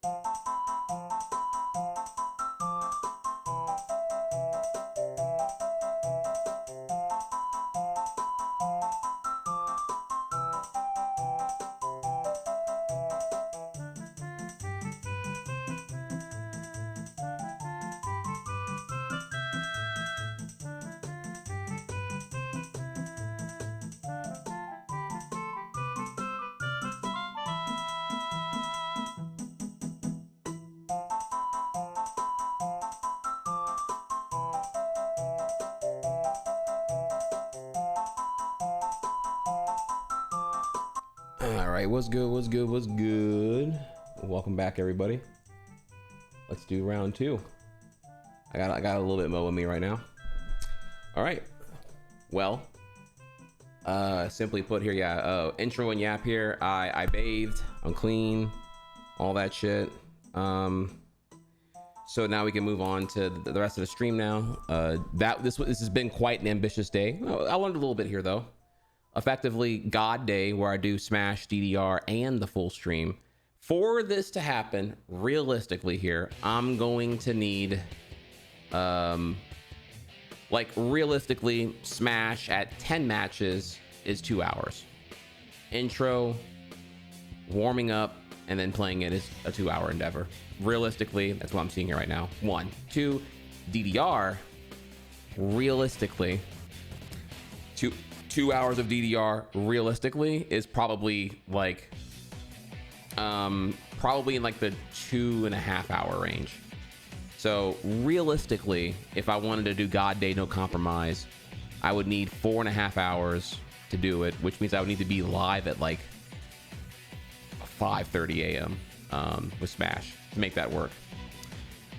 All right, what's good? Welcome back, everybody. Let's do round two. I got a little bit more with me right now. All right. Well, simply put here, yeah. Intro and Yapp here. I bathed. I'm clean. All that shit. So now we can move on to the rest of the stream now. This has been quite an ambitious day. I learned a little bit here though. Effectively God Day, where I do Smash, DDR, and the full stream. For this to happen, realistically here, I'm going to need, like realistically, Smash at 10 matches is 2 hours. Intro, warming up, and then playing it is a 2-hour endeavor. Realistically, that's what I'm seeing here right now. 1, 2, DDR, realistically, 2 hours of DDR realistically is probably like probably in like the 2.5 hour range. So realistically, if I wanted to do God Day No Compromise, I would need 4.5 hours to do it, which means I would need to be live at like 5:30 a.m. With Smash to make that work.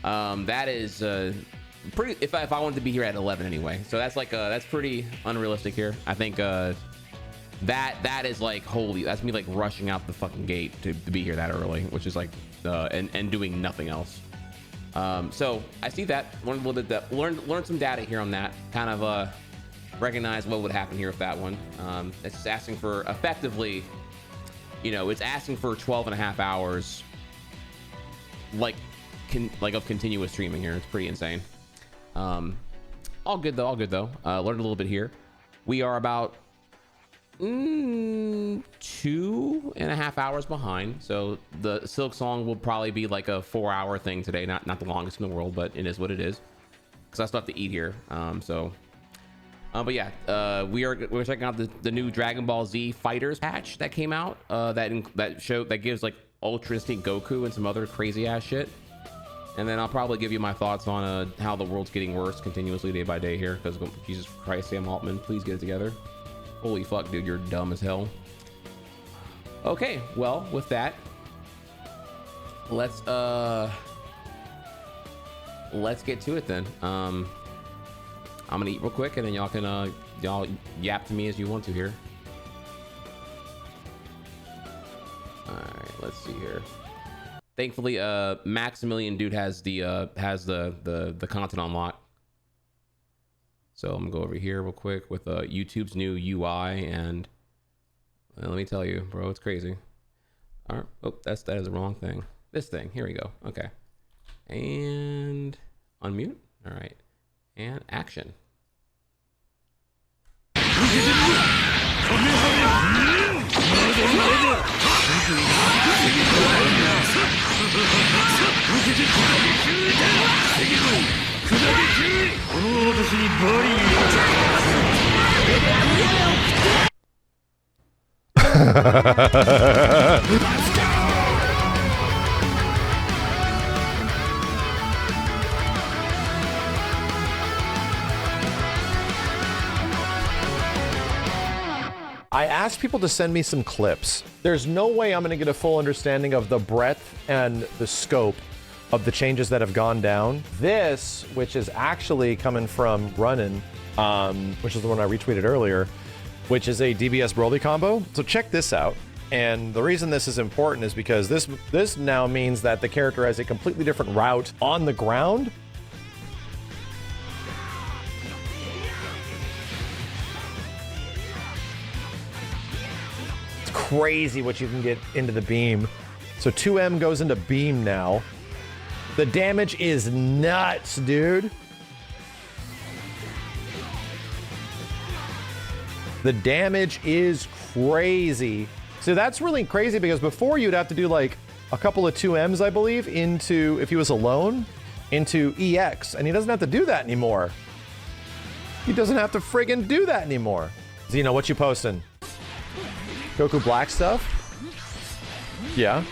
That is pretty, if I wanted to be here at 11 anyway, so that's like that's pretty unrealistic here. I think that is like, holy, that's me like rushing out the fucking gate to be here that early, which is like and doing nothing else. So I see that, learned a little bit, learned some data here on that, kind of recognize what would happen here with that one. It's just asking for effectively, you know, it's asking for 12.5 hours like of continuous streaming here. It's pretty insane. All good though. Learned a little bit here. We are about 2.5 hours behind, so the Silksong will probably be like a 4-hour thing today. Not the longest in the world, but it is what it is, because I still have to eat here. But yeah, we're checking out the new Dragonball Z Fighterz patch that came out, that gives like Ultra Instinct Goku and some other crazy ass shit. And then I'll probably give you my thoughts on how the world's getting worse continuously day by day here, because Jesus Christ, Sam Altman, please get it together. Holy fuck, dude, you're dumb as hell. Okay, well, with that, let's get to it then. I'm gonna eat real quick, and then y'all can y'all yap to me as you want to here. All right, let's see here. Thankfully, MaxmillionDude has the content unlocked. So I'm gonna go over here real quick with YouTube's new UI, and let me tell you, bro, it's crazy. All right, oh, that is the wrong thing. This thing, here we go. Okay, and unmute. All right, and action. I asked people to send me some clips. There's no way I'm going to get a full understanding of the breadth and the scope of the changes that have gone down. This, which is actually coming from Runnin', which is the one I retweeted earlier, which is a DBS Broly combo. So check this out. And the reason this is important is because this now means that the character has a completely different route on the ground. It's crazy what you can get into the beam. So 2M goes into beam now. The damage is nuts, dude. The damage is crazy. So that's really crazy because before you'd have to do like a couple of 2Ms, I believe, into, if he was alone, into EX. And he doesn't have to do that anymore. He doesn't have to friggin' do that anymore. Xeno, what you posting? Goku Black stuff? Yeah.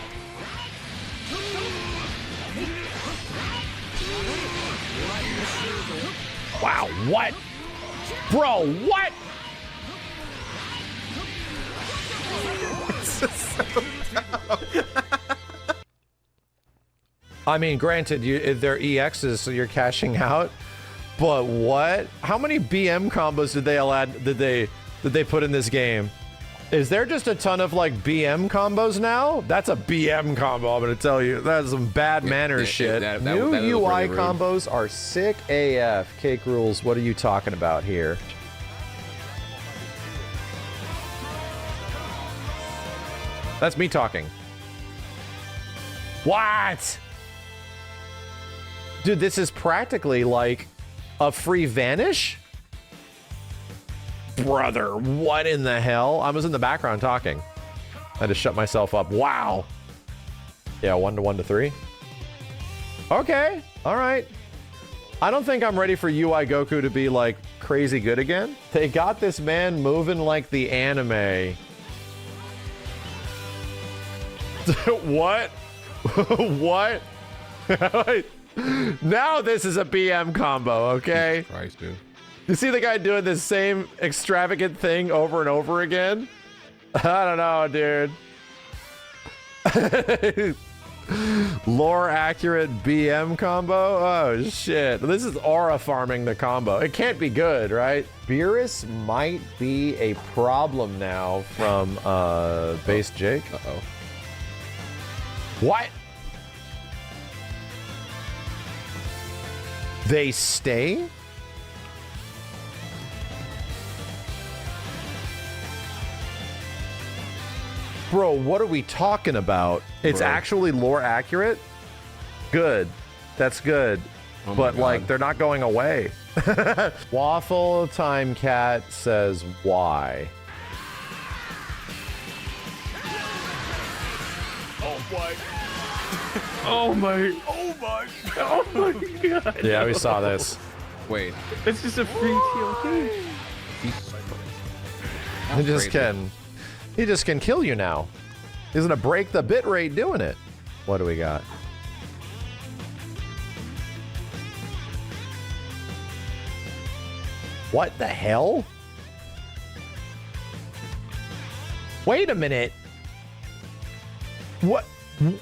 Wow, what? Bro, what? This is so dumb. I mean, granted, they're EXs, so you're cashing out. But what? How many BM combos did they put in this game? Is there just a ton of like BM combos now? That's a BM combo, I'm gonna tell you. That's some bad manners shit. New UI combos are sick AF. Cake Rules, what are you talking about here? That's me talking. What? Dude, this is practically like a free vanish? Brother, what in the hell? I was in the background talking. I had to shut myself up. Wow. Yeah, 1 to 1 to 3. Okay, all right. I don't think I'm ready for UI Goku to be like crazy good again. They got this man moving like the anime. What? What? Now this is a BM combo, okay? Christ, dude. You see the guy doing the same extravagant thing over and over again? I don't know, dude. Lore accurate BM combo? Oh, shit. This is aura farming the combo. It can't be good, right? Beerus might be a problem now from Base Jake. Uh-oh. What? They stay? Bro, what are we talking about? It's actually lore accurate? Good. That's good. Oh but like, they're not going away. Waffle Time Cat says why? Oh my. Oh my. Oh my. Oh my god. Yeah, we saw this. Wait. It's just a free TLT. He just can kill you now. He's gonna break the bit rate doing it. What do we got? What the hell? Wait a minute. What?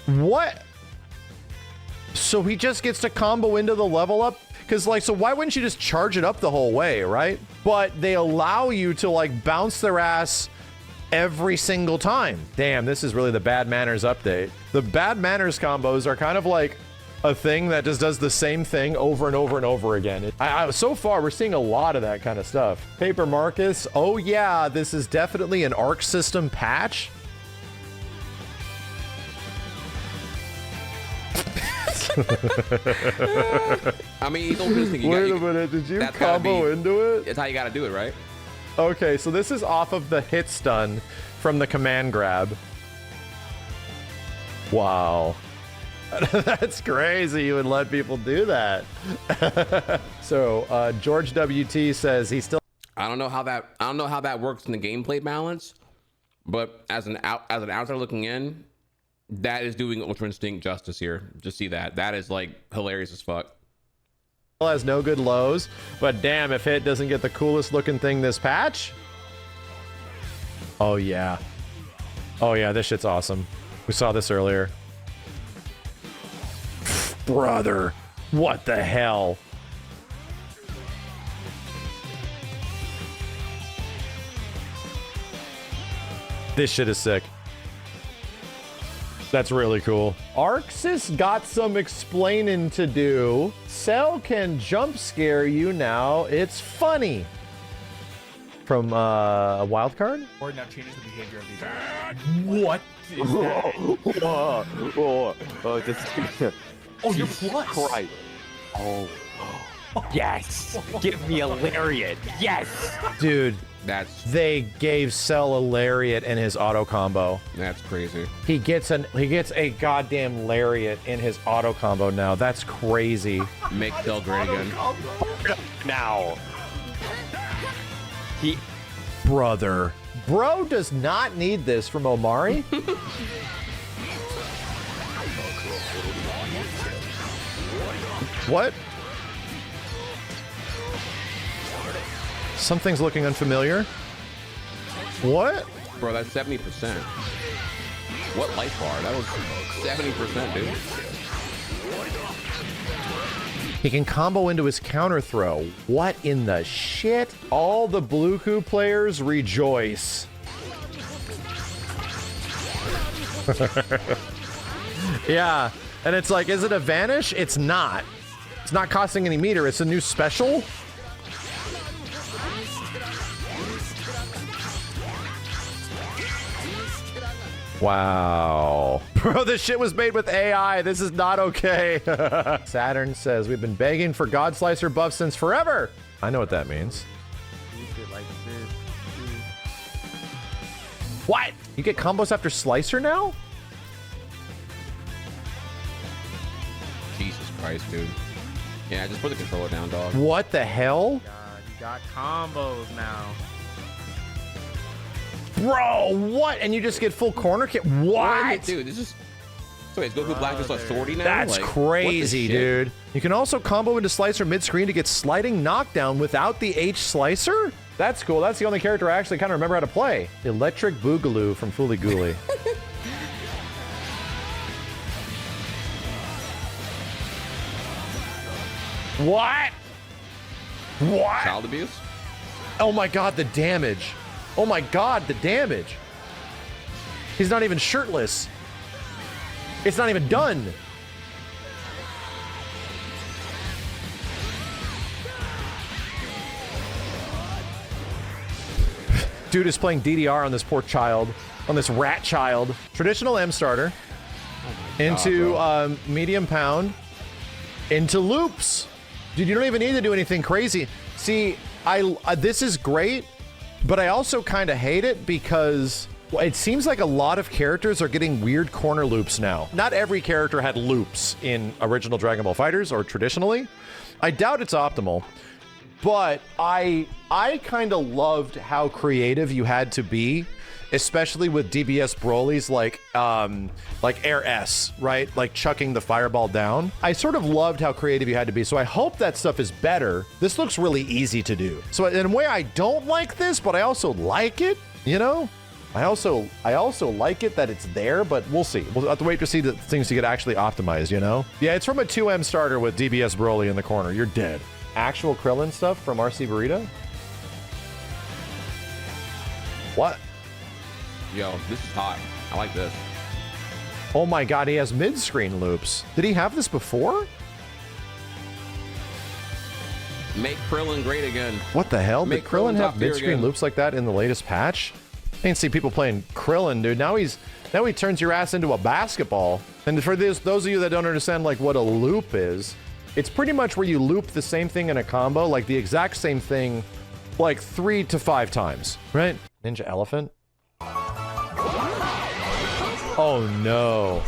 What? So he just gets to combo into the level up? Because like, so why wouldn't you just charge it up the whole way, right? But they allow you to like bounce their ass every single time. Damn, this is really the bad manners update. The bad manners combos are kind of like a thing that just does the same thing over and over and over again. So far, we're seeing a lot of that kind of stuff. Paper Marcus, oh yeah, this is definitely an Arc System patch. I mean, he's open thing. Wait a minute, did you combo into it? That's how you gotta do it, right? Okay, so this is off of the hit stun from the command grab. Wow. That's crazy you would let people do that. So George WT says he still I don't know how that works in the gameplay balance, but as an outsider looking in, that is doing Ultra Instinct justice here. Just see that. That is like hilarious as fuck. Has no good lows, but damn if Hit doesn't get the coolest looking thing this patch. Oh yeah. Oh yeah, this shit's awesome. We saw this earlier. Brother, what the hell? This shit is sick. That's really cool. Arxis got some explaining to do. Cell can jump scare you now. It's funny. from a wild card. Or now changes the behavior of these. What is that? Oh, this Oh, you're plus. Christ. Oh. Yes. Give me a lariat. Yes. Dude, That's they gave Cell a lariat in his auto combo. crazy. He gets a goddamn lariat in his auto combo now. That's crazy. Make Cell great again. Now. He. Brother. Bro does not need this from Omari. What? Something's looking unfamiliar. What? Bro, that's 70%. What life bar? That was 70%, dude. He can combo into his counter throw. What in the shit? All the Bluku players rejoice. Yeah, and it's like, is it a vanish? It's not. It's not costing any meter. It's a new special. Wow. Bro, this shit was made with AI. This is not okay. Saturn says, we've been begging for God Slicer buff since forever. I know what that means. What? You get combos after Slicer now? Jesus Christ, dude. Yeah, just put the controller down, dog. What the hell? God, you got combos now. Bro, what? And you just get full corner kick? What? Dude, this is... So wait, is Goku Black just authority now? That's Like, crazy, what the shit? dude. You can also combo into Slicer mid-screen to get sliding knockdown without the H Slicer? That's cool. That's the only character I actually kind of remember how to play. Electric Boogaloo from Fooly Gooly. What? What? Child abuse? Oh my god, the damage. Oh my god, the damage. He's not even shirtless. It's not even done. Dude is playing DDR on this poor child, on this rat child. Traditional M starter. Into medium pound. Into loops. Dude, you don't even need to do anything crazy. See, this is great, but I also kind of hate it because it seems like a lot of characters are getting weird corner loops now. Not every character had loops in original Dragon Ball FighterZ or traditionally. I doubt it's optimal, but I kind of loved how creative you had to be, especially with DBS Broly's like Air S, right? Like chucking the fireball down. I sort of loved how creative you had to be. So I hope that stuff is better. This looks really easy to do. So in a way, I don't like this, but I also like it, you know? I also like it that it's there, but we'll see. We'll have to wait to see the things to get actually optimized, you know? Yeah, it's from a 2M starter with DBS Broly in the corner. You're dead. Actual Krillin stuff from RC Burrito? What? Yo, this is hot. I like this. Oh my god, he has mid-screen loops. Did he have this before? Make Krillin great again. What the hell? Make Did Krillin Krillin top have tier mid-screen again. loops like that in the latest patch? I didn't see people playing Krillin, dude. Now he turns your ass into a basketball. And for those of you that don't understand like what a loop is, it's pretty much where you loop the same thing in a combo, like the exact same thing, like 3 to 5 times, right? Ninja Elephant. Oh no.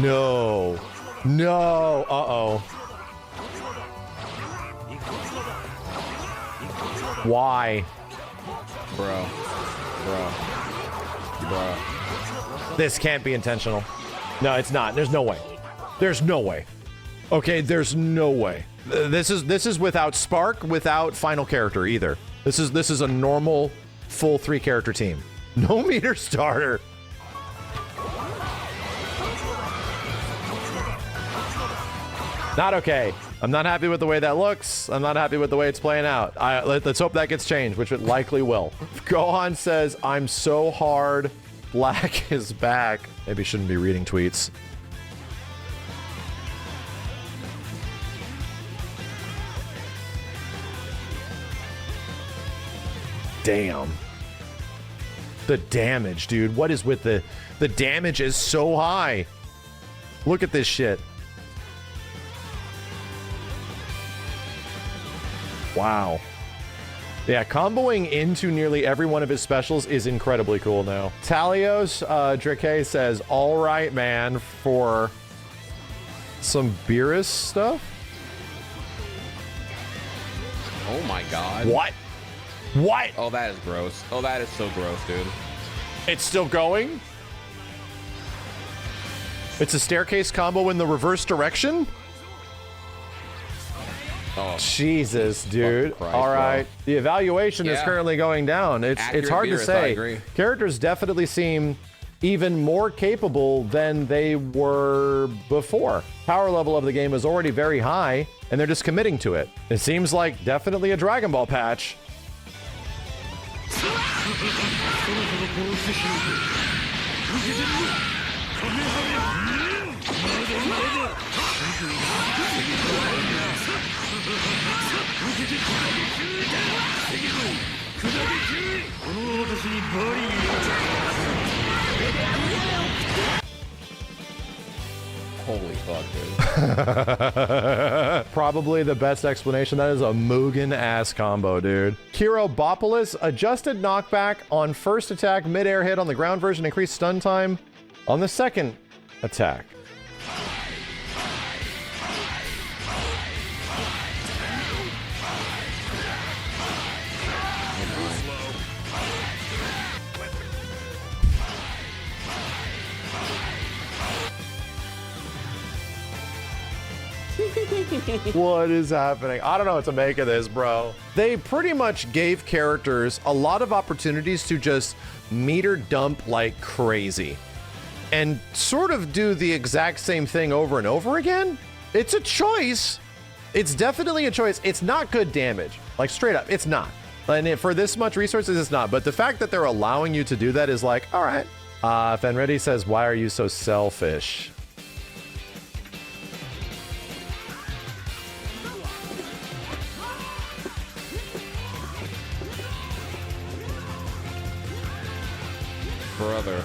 No. No. Uh-oh. Why? Bro. This can't be intentional. No, it's not. There's no way. There's no way. Okay, there's no way. This is without Spark, without final character either. This is a normal full 3-character team. No meter starter. Not okay. I'm not happy with the way that looks. I'm not happy with the way it's playing out. Let's hope that gets changed, which it likely will. Gohan says, I'm so hard. Black is back. Maybe shouldn't be reading tweets. Damn. The damage, dude. What is with the damage is so high. Look at this shit. Wow. Yeah, comboing into nearly every one of his specials is incredibly cool now. Talios Drake says, all right, man, for some Beerus stuff. Oh my god. What? What? Oh, that is gross. Oh, that is so gross, dude. It's still going? It's a staircase combo in the reverse direction? Oh, Jesus, dude. Christ, all right. bro. The evaluation is Yeah. currently going down. It's Accurate hard to Beerus, I say. agree. Characters definitely seem even more capable than they were before. Power level of the game is already very high, and they're just committing to it. It seems like definitely a Dragon Ball patch. holy fuck, dude. Probably the best explanation. That is a Mugen ass combo, dude. Kirobopolis, adjusted knockback on first attack, mid-air hit on the ground version, increased stun time on the second attack. What is happening? I don't know what to make of this, bro. They pretty much gave characters a lot of opportunities to just meter dump like crazy and sort of do the exact same thing over and over again. It's a choice. It's definitely a choice. It's not good damage. Like, straight up, it's not. And for this much resources, it's not. But the fact that they're allowing you to do that is like, all right. Fenready says, why are you so selfish? Brother.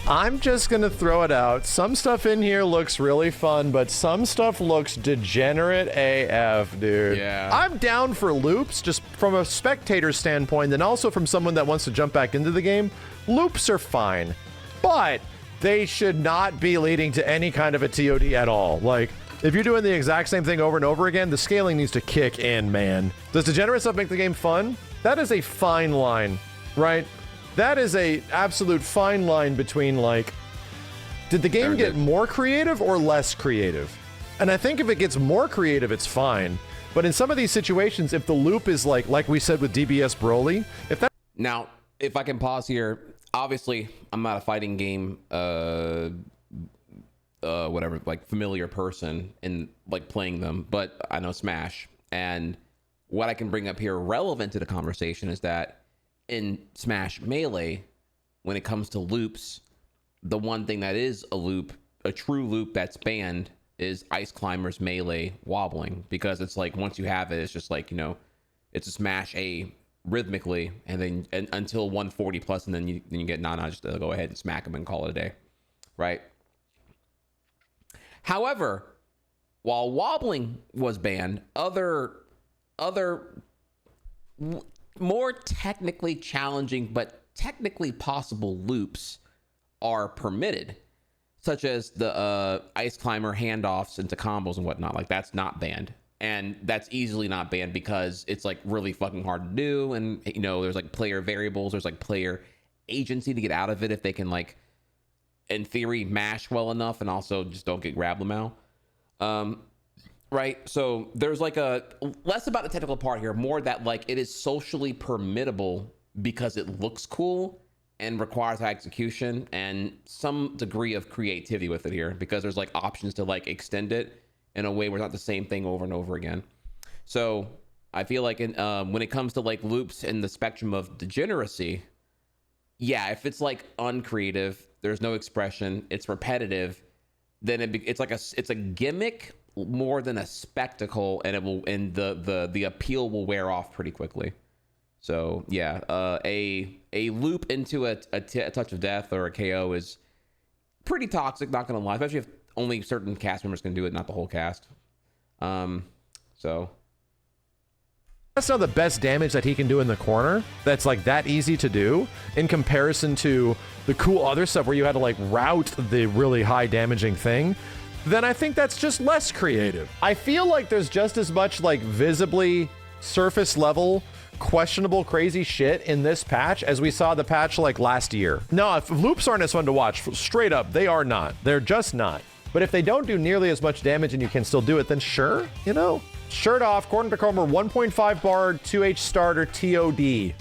I'm just gonna throw it out. Some stuff in here looks really fun, but some stuff looks degenerate AF, dude. Yeah. I'm down for loops, just from a spectator standpoint, and also from someone that wants to jump back into the game. Loops are fine, but they should not be leading to any kind of a TOD at all. Like, if you're doing the exact same thing over and over again, the scaling needs to kick in, man. Does degenerate stuff make the game fun? That is a fine line, right? That is a absolute fine line between, like, did the game get more creative or less creative? And I think if it gets more creative, it's fine. But in some of these situations, if the loop is like we said with DBS Broly, if that... Now, if I can pause here, obviously, I'm not a fighting game, whatever, like, familiar person in, like, playing them, but I know Smash. And what I can bring up here relevant to the conversation is that in Smash Melee, when it comes to loops, the one thing that is a loop, a true loop that's banned, is Ice Climber's melee wobbling, because it's like once you have it, it's just like, you know, it's a smash A rhythmically, and then until 140 plus, and then you get Nana just to go ahead and smack him and call it a day, right? However, while wobbling was banned, other more technically challenging but technically possible loops are permitted, such as the Ice Climber handoffs into combos and whatnot. Like, that's not banned, and that's easily not banned because it's like really fucking hard to do, and you know, there's like player variables, there's like player agency to get out of it if they can, like, in theory, mash well enough and also just don't get grab lamau. Right, so there's like a less about the technical part here, more that like it is socially permittable because it looks cool, and requires high execution and some degree of creativity with it here, because there's like options to like extend it in a way where it's not the same thing over and over again. So I feel like when it comes to like loops in the spectrum of degeneracy, yeah, if it's like uncreative, there's no expression, it's repetitive, then it's a gimmick more than a spectacle, and the appeal will wear off pretty quickly. So yeah, a loop into a touch of death or a KO is pretty toxic, not gonna lie, especially if only certain cast members can do it, not the whole cast. So that's not the best damage that he can do in the corner. That's like that easy to do in comparison to the cool other stuff where you had to like route the really high damaging thing. Then I think that's just less creative. I feel like there's just as much like visibly surface level questionable crazy shit in this patch as we saw the patch like last year. No, if loops aren't as fun to watch, straight up, they are not. They're just not. But if they don't do nearly as much damage and you can still do it, then sure, you know. Shirt off, corner to corner, 1.5 bar, 2H starter, TOD.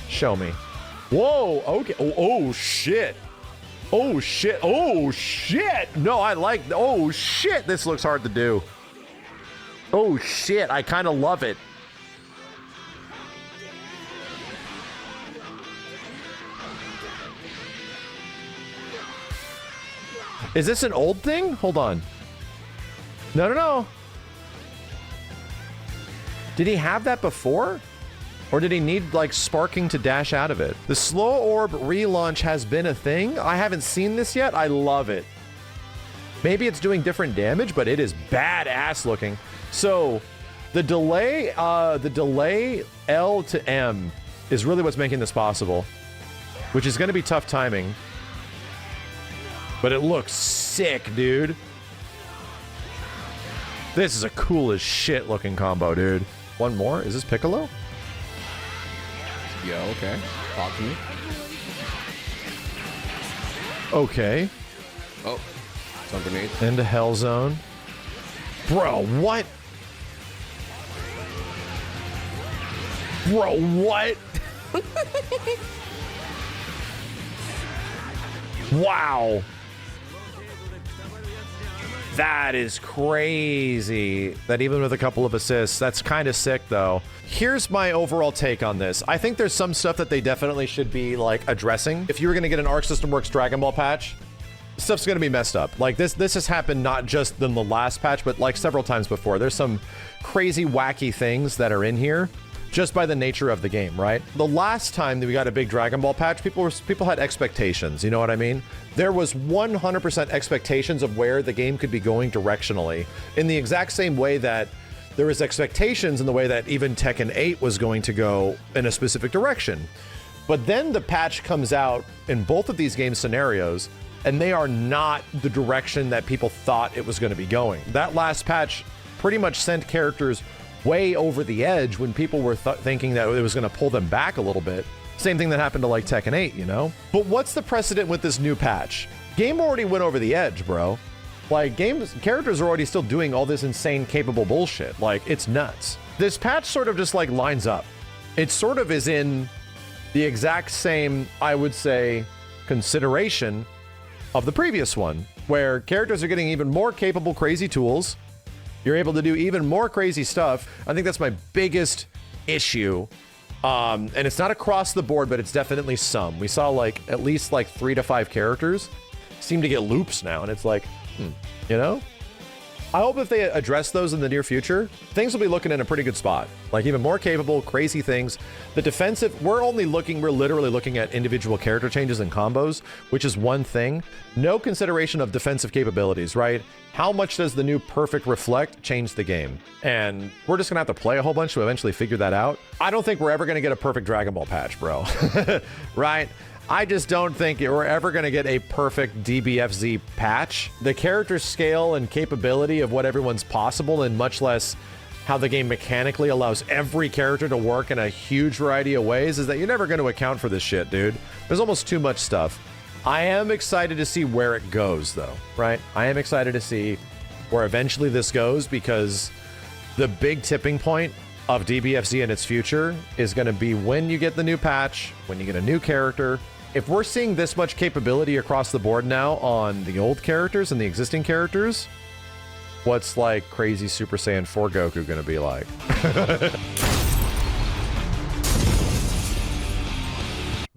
Show me. Whoa, okay. Oh shit. Oh shit. Oh shit. No, I like, oh shit. This looks hard to do. Oh shit. I kind of love it. Is this an old thing? Hold on. No. Did he have that before? Or did he need like sparking to dash out of it? The slow orb relaunch has been a thing. I haven't seen this yet. I love it. Maybe it's doing different damage, but it is badass looking. So the delay L to M is really what's making this possible, which is going to be tough timing. But it looks sick, dude. This is a cool as shit looking combo, dude. One more? Is this Piccolo? Yeah, okay. Talk to me. Okay. Oh, some grenades. Into Hell Zone. Bro, what? Bro, what? Wow. That is crazy. That even with a couple of assists, that's kind of sick though. Here's my overall take on this. I think there's some stuff that they definitely should be like addressing. If you were gonna get an Arc System Works Dragonball patch, stuff's gonna be messed up. Like this has happened not just in the last patch, but like several times before. There's some crazy wacky things that are in here just by the nature of the game, right? The last time that we got a big Dragon Ball patch, people had expectations, you know what I mean? There was 100% expectations of where the game could be going directionally, in the exact same way that there was expectations in the way that even Tekken 8 was going to go in a specific direction. But then the patch comes out in both of these game scenarios, and they are not the direction that people thought it was going to be going. That last patch pretty much sent characters way over the edge when people were thinking that it was going to pull them back a little bit. Same thing that happened to like Tekken 8, you know? But what's the precedent with this new patch? Game already went over the edge, bro. Like characters are already still doing all this insane capable bullshit. Like it's nuts. This patch sort of just like lines up. It sort of is in the exact same, I would say, consideration of the previous one, where characters are getting even more capable, crazy tools. You're able to do even more crazy stuff. I think that's my biggest issue. And it's not across the board, but it's definitely some. We saw like at least like 3 to 5 characters seem to get loops now. And it's like, you know? I hope if they address those in the near future, things will be looking in a pretty good spot. Like even more capable, crazy things. The defensive, we're literally looking at individual character changes and combos, which is one thing. No consideration of defensive capabilities, right? How much does the new Perfect Reflect change the game? And we're just gonna have to play a whole bunch to eventually figure that out. I don't think we're ever gonna get a perfect Dragon Ball patch, bro. Right? I just don't think we're ever going to get a perfect DBFZ patch. The character scale and capability of what everyone's possible, and much less how the game mechanically allows every character to work in a huge variety of ways, is that you're never going to account for this shit, dude. There's almost too much stuff. I am excited to see where it goes, though, right? I am excited to see where eventually this goes, because the big tipping point of DBFZ in its future is going to be when you get the new patch, when you get a new character. If we're seeing this much capability across the board now on the old characters and the existing characters, what's like crazy Super Saiyan 4 Goku going to be like?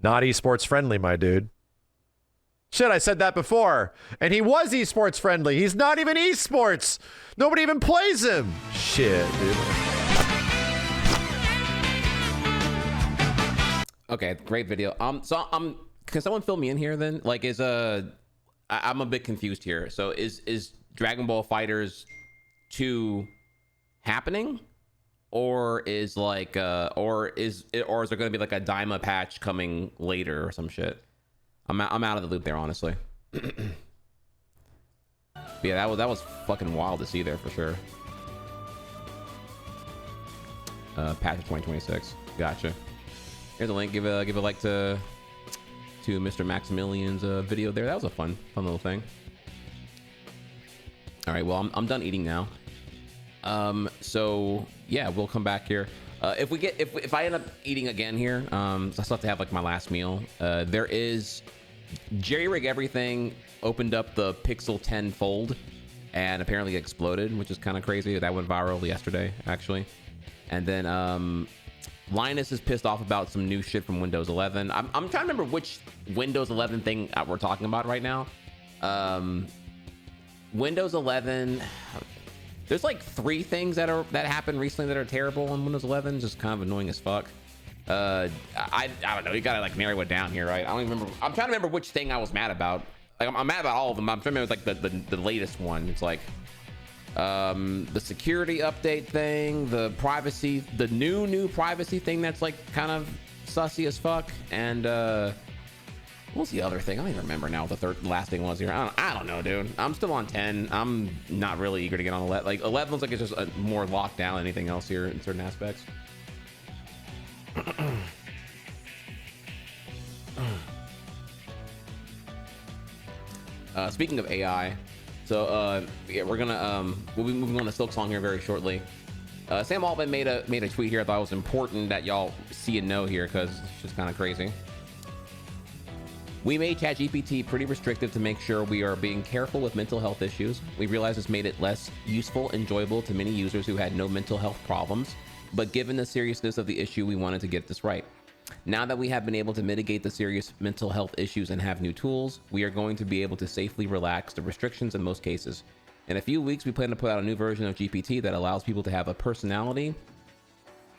Not esports friendly, my dude. Shit, I said that before. And he was esports friendly. He's not even esports. Nobody even plays him. Shit, dude. Okay, great video. So can someone fill me in here then? Like, I'm a bit confused here. So is Dragon Ball Fighterz 2 happening? Or is like or is there gonna be like a Daima patch coming later or some shit? I'm out of the loop there, honestly. Yeah, that was fucking wild to see there for sure. Patch of 2026. Gotcha. Here's a link. Give a like to Mr. Maximillion's video there. That was a fun little thing. All right, well I'm done eating now. So yeah, we'll come back here. If I end up eating again here, so I still have to have like my last meal. There is Jerry Rig Everything opened up the Pixel 10 Fold and apparently exploded, which is kind of crazy. That went viral yesterday, actually. And then Linus is pissed off about some new shit from Windows 11. I'm trying to remember which Windows 11 thing we're talking about right now. Windows 11. There's like 3 things that happened recently that are terrible on Windows 11, just kind of annoying as fuck. I don't know. You gotta like narrow it down here, right? I don't even remember. I'm trying to remember which thing I was mad about. Like I'm mad about all of them. I'm trying to remember like the latest one. It's like the security update thing, the privacy, the new privacy thing that's like kind of sussy as fuck, and what was the other thing? I don't even remember now what the last thing was here. I don't know, dude. I'm still on 10. I'm not really eager to get on 11. Like 11 looks like it's just more locked down than anything else here in certain aspects. Speaking of AI, so yeah, we're gonna we'll be moving on to Silksong here very shortly. Sam Altman made a tweet here I thought was important that y'all see and know here because it's just kind of crazy. We made ChatGPT pretty restrictive to make sure we are being careful with mental health issues. We realized this made it less useful, enjoyable to many users who had no mental health problems. But given the seriousness of the issue, we wanted to get this right. Now that we have been able to mitigate the serious mental health issues and have new tools, we are going to be able to safely relax the restrictions in most cases. In a few weeks, we plan to put out a new version of GPT that allows people to have a personality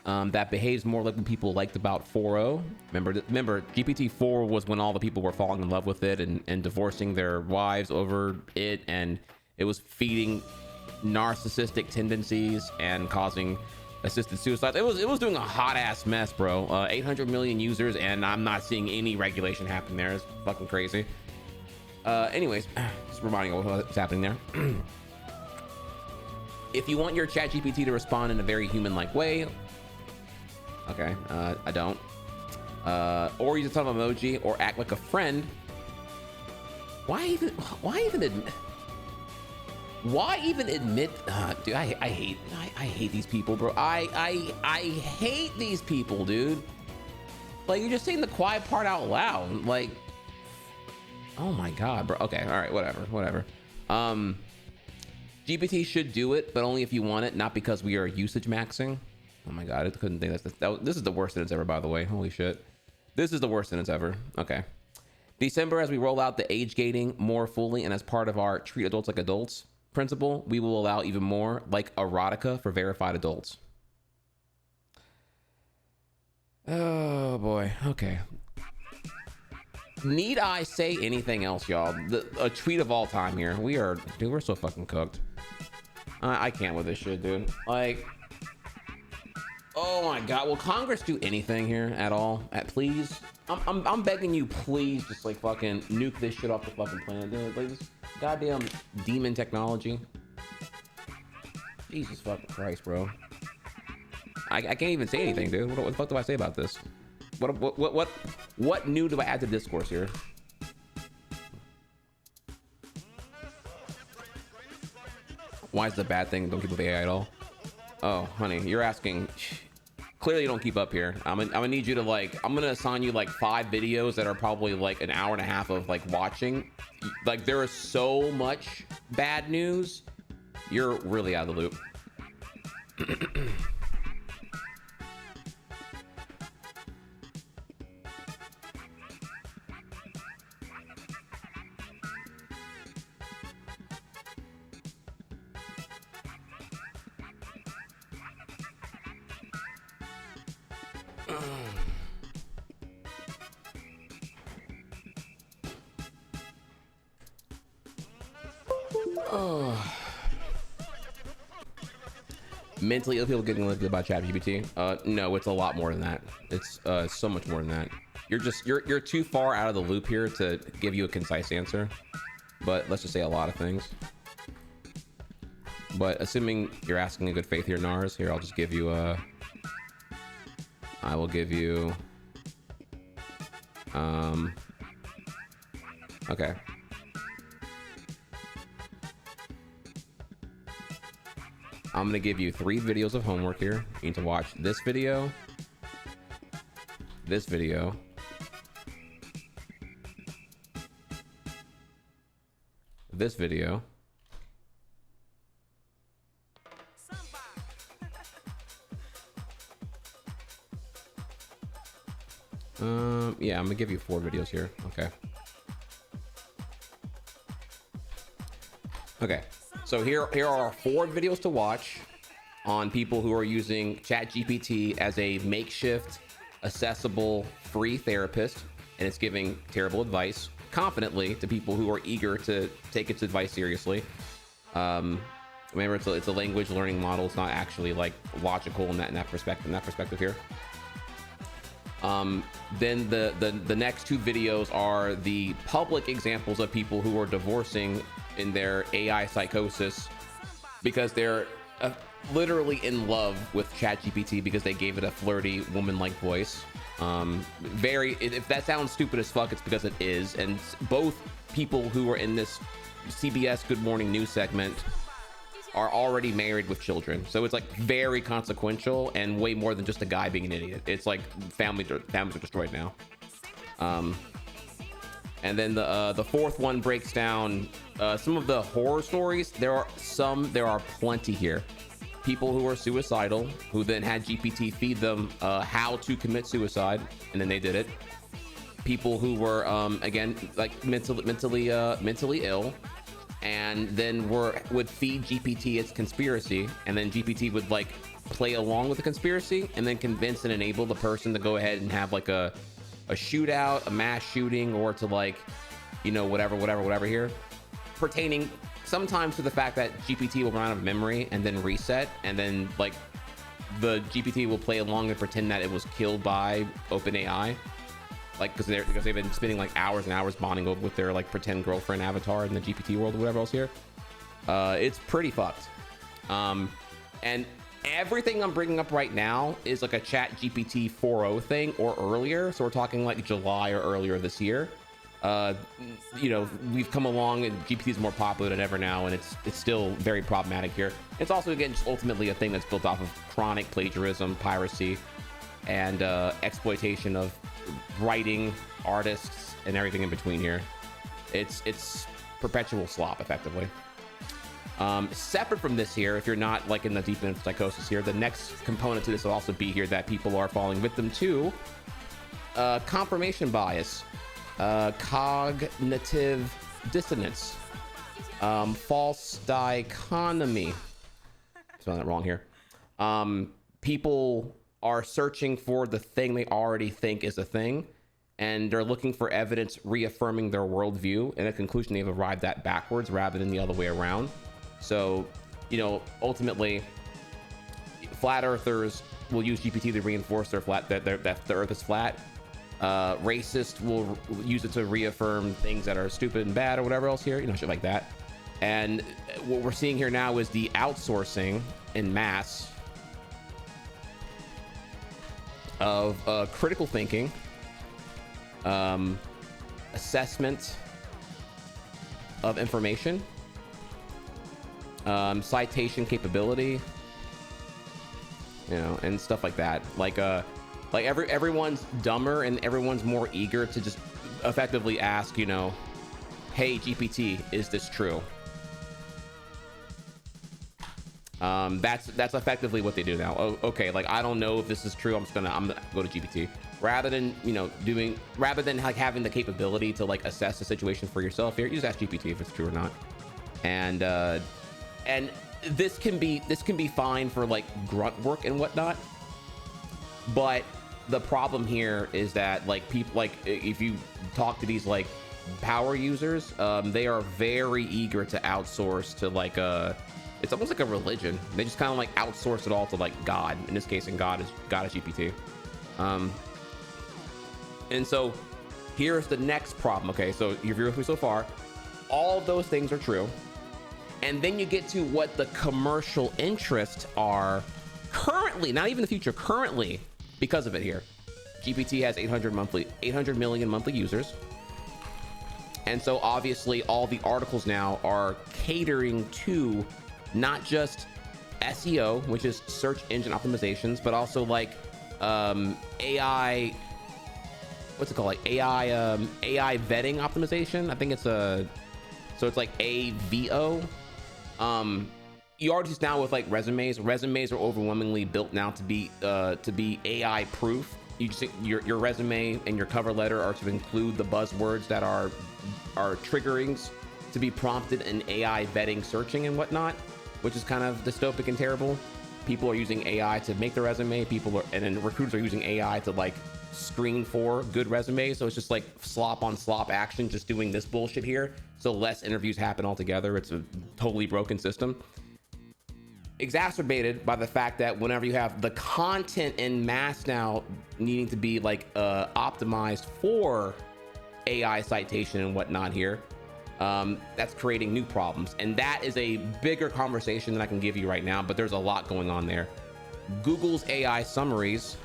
that behaves more like what people liked about 4.0. Remember, GPT-4 was when all the people were falling in love with it and divorcing their wives over it, and it was feeding narcissistic tendencies and causing assisted suicide. It was doing a hot ass mess, bro. 800 million users, and I'm not seeing any regulation happen there. It's fucking crazy. Anyways, just reminding you of what's happening there. If you want your ChatGPT to respond in a very human-like way, okay, I don't. Or use a ton of emoji or act like a friend. Why even admit? Dude, I hate these people, bro. I hate these people, dude. Like, you're just saying the quiet part out loud. Like, oh my god, bro. Okay, all right, whatever. GPT should do it, but only if you want it, not because we are usage maxing. Oh my god, I couldn't think this is the worst sentence ever, by the way. Holy shit. This is the worst sentence ever. Okay. December, as we roll out the age gating more fully and as part of our treat adults like adults principle, we will allow even more like erotica for verified adults. Oh boy. Okay. Need I say anything else, y'all? A tweet of all time here. We're so fucking cooked. I can't with this shit, dude. Like, oh my god, will Congress do anything here at all? Please? I'm begging you, please, just like fucking nuke this shit off the fucking planet, dude. Like, this goddamn demon technology. Jesus fucking Christ, bro. I can't even say anything, dude. What the fuck do I say about this? What new do I add to discourse here? Why is it a bad thing? Don't keep with AI at all? Oh, honey, you're asking. Clearly, you don't keep up here. I'm gonna need you to like. I'm gonna assign you like 5 videos that are probably like an hour and a half of like watching. Like there is so much bad news. You're really out of the loop. Mentally ill people getting looked about ChatGPT. No, it's a lot more than that. It's so much more than that. You're too far out of the loop here to give you a concise answer. But let's just say a lot of things. But assuming you're asking in good faith here, Nars, here I'll just give you I will give you okay. I'm gonna give you 3 videos of homework here. You need to watch this video, this video, this video, yeah, I'm gonna give you 4 videos here. Okay, so here are 4 videos to watch on people who are using ChatGPT as a makeshift, accessible, free therapist, and it's giving terrible advice confidently to people who are eager to take its advice seriously. Remember, it's a language learning model. It's not actually like logical in that perspective here. Then the next 2 videos are the public examples of people who are divorcing in their AI psychosis because they're literally in love with ChatGPT because they gave it a flirty woman-like voice. If that sounds stupid as fuck, it's because it is. And both people who are in this CBS Good Morning News segment are already married with children, so it's like very consequential and way more than just a guy being an idiot. It's like families are destroyed now. And then the 4th one breaks down some of the horror stories. There are plenty here. People who are suicidal, who then had GPT feed them how to commit suicide, and then they did it. People who were again like mentally ill, and then would feed GPT its conspiracy, and then GPT would like play along with the conspiracy and then convince and enable the person to go ahead and have like a shootout, a mass shooting, or to like, you know, whatever here, pertaining sometimes to the fact that GPT will run out of memory and then reset, and then like the GPT will play along and pretend that it was killed by OpenAI, like because they've been spending like hours and hours bonding over with their like pretend girlfriend avatar in the GPT world or whatever else here. It's pretty fucked. And everything I'm bringing up right now is like a ChatGPT 4.0 thing or earlier, so we're talking like July or earlier this year. You know, we've come along and GPT is more popular than ever now, and it's still very problematic here. It's also, again, just ultimately a thing that's built off of chronic plagiarism, piracy, and exploitation of writing, artists, and everything in between here. It's perpetual slop, effectively. Separate from this here, if you're not like in the deep end of psychosis here, the next component to this will also be here that people are falling victim to. Confirmation bias, cognitive dissonance, false dichotomy. Spelling that wrong here. People are searching for the thing they already think is a thing, and they're looking for evidence reaffirming their worldview, and a conclusion they've arrived at backwards rather than the other way around. So, you know, ultimately, flat earthers will use GPT to reinforce that the earth is flat. Racists will use it to reaffirm things that are stupid and bad or whatever else here, you know, shit like that. And what we're seeing here now is the outsourcing in mass of critical thinking, assessment of information, citation capability, you know, and stuff like that. Like everyone's dumber and everyone's more eager to just effectively ask, you know, hey GPT, is this true? That's effectively what they do now. Oh, okay, like I don't know if this is true. I'm gonna go to GPT rather than, you know, rather than like having the capability to like assess the situation for yourself. Here, you just ask GPT if it's true or not. And this can be fine for like grunt work and whatnot. But the problem here is that like people, like if you talk to these like power users, they are very eager to outsource to like it's almost like a religion. They just kind of like outsource it all to like God. In this case, and God is GPT. And so here's the next problem. Okay, so if you're with me so far, all of those things are true. And then you get to what the commercial interests are currently, not even the future, currently, because of it here. GPT has 800 million monthly users. And so obviously all the articles now are catering to not just SEO, which is search engine optimizations, but also like AI, what's it called? Like AI vetting optimization. I think it's so it's like AVO. You already see now with like resumes are overwhelmingly built now to be AI proof. You just your resume and your cover letter are to include the buzzwords that are triggerings to be prompted in AI vetting searching and whatnot, which is kind of dystopic and terrible. People are using AI to make their resume. And then recruiters are using AI to like screen for good resumes. So it's just like slop on slop action, just doing this bullshit here. So less interviews happen altogether. It's a totally broken system. Exacerbated by the fact that whenever you have the content in mass now needing to be like optimized for AI citation and whatnot here, that's creating new problems. And that is a bigger conversation than I can give you right now, but there's a lot going on there. Google's AI summaries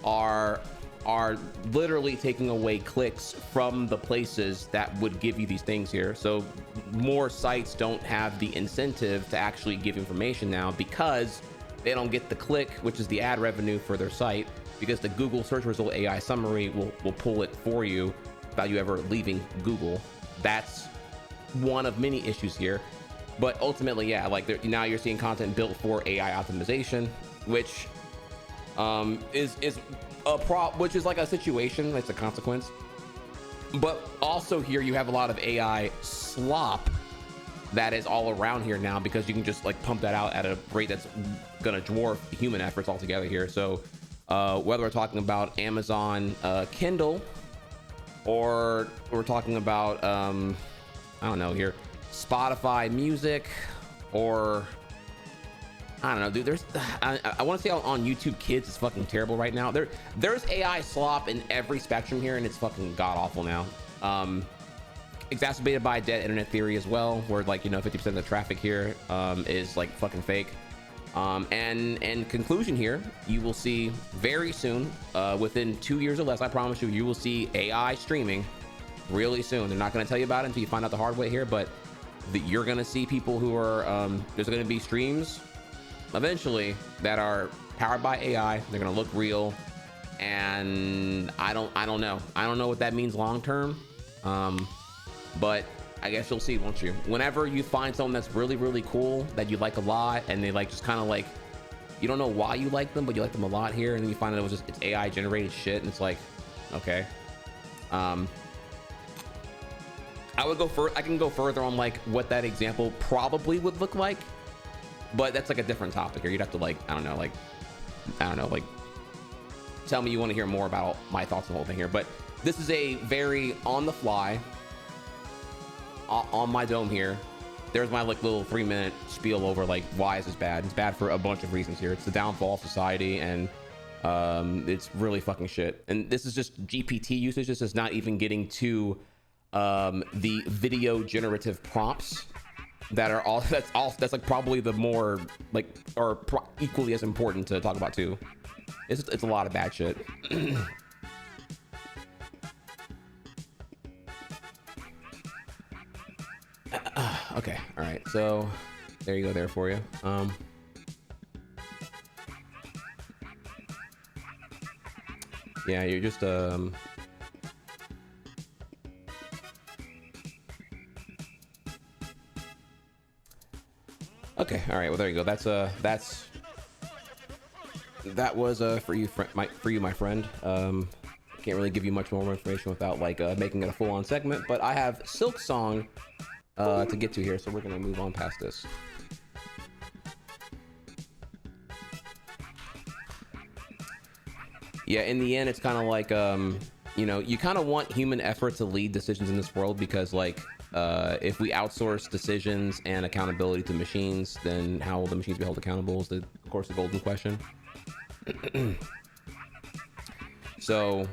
are literally taking away clicks from the places that would give you these things here. So more sites don't have the incentive to actually give information now because they don't get the click, which is the ad revenue for their site, because the Google search result AI summary will pull it for you without you ever leaving Google. That's one of many issues here. But ultimately, yeah, like now you're seeing content built for AI optimization, which is which is like a situation that's a consequence. But also here you have a lot of AI slop that is all around here now, because you can just like pump that out at a rate that's gonna dwarf human efforts altogether here. So whether we're talking about Amazon Kindle, or we're talking about I don't know here, Spotify Music, or I don't know, dude. There's I want to say on YouTube Kids is fucking terrible right now. There's AI slop in every spectrum here, and it's fucking god awful now. Exacerbated by dead internet theory as well, where like, you know, 50% of the traffic here is like fucking fake. And conclusion here, you will see very soon, within 2 years or less, I promise you, you will see AI streaming really soon. They're not going to tell you about it until you find out the hard way here, but you're going to see people who are there's going to be streams eventually that are powered by AI. They're going to look real, and I don't know what that means long term, but I guess you'll see, won't you? Whenever you find someone that's really, really cool that you like a lot, and they like just kind of like, you don't know why you like them, but you like them a lot here, and then you find out it's AI generated shit, and it's like, okay. I can go further on like what that example probably would look like, but that's like a different topic here. You'd have to like, I don't know, like tell me you want to hear more about my thoughts on the whole thing here. But this is a very on the fly, on my dome here. There's my like little 3-minute spiel over like why is this bad. It's bad for a bunch of reasons here. It's the downfall of society, and it's really fucking shit. And this is just GPT usage. This is not even getting to the video generative prompts that are all that's like probably the more like, or equally as important to talk about too. It's a lot of bad shit. Okay, all right, so there you go there for you. Yeah, you're just okay, all right, well there you go. That was for you, my friend. Can't really give you much more information without like making it a full-on segment, but I have Silksong to get to here, so we're gonna move on past this. Yeah, in the end, it's kind of like you know, you kind of want human effort to lead decisions in this world, because like if we outsource decisions and accountability to machines, then how will the machines be held accountable is, of course, the golden question. So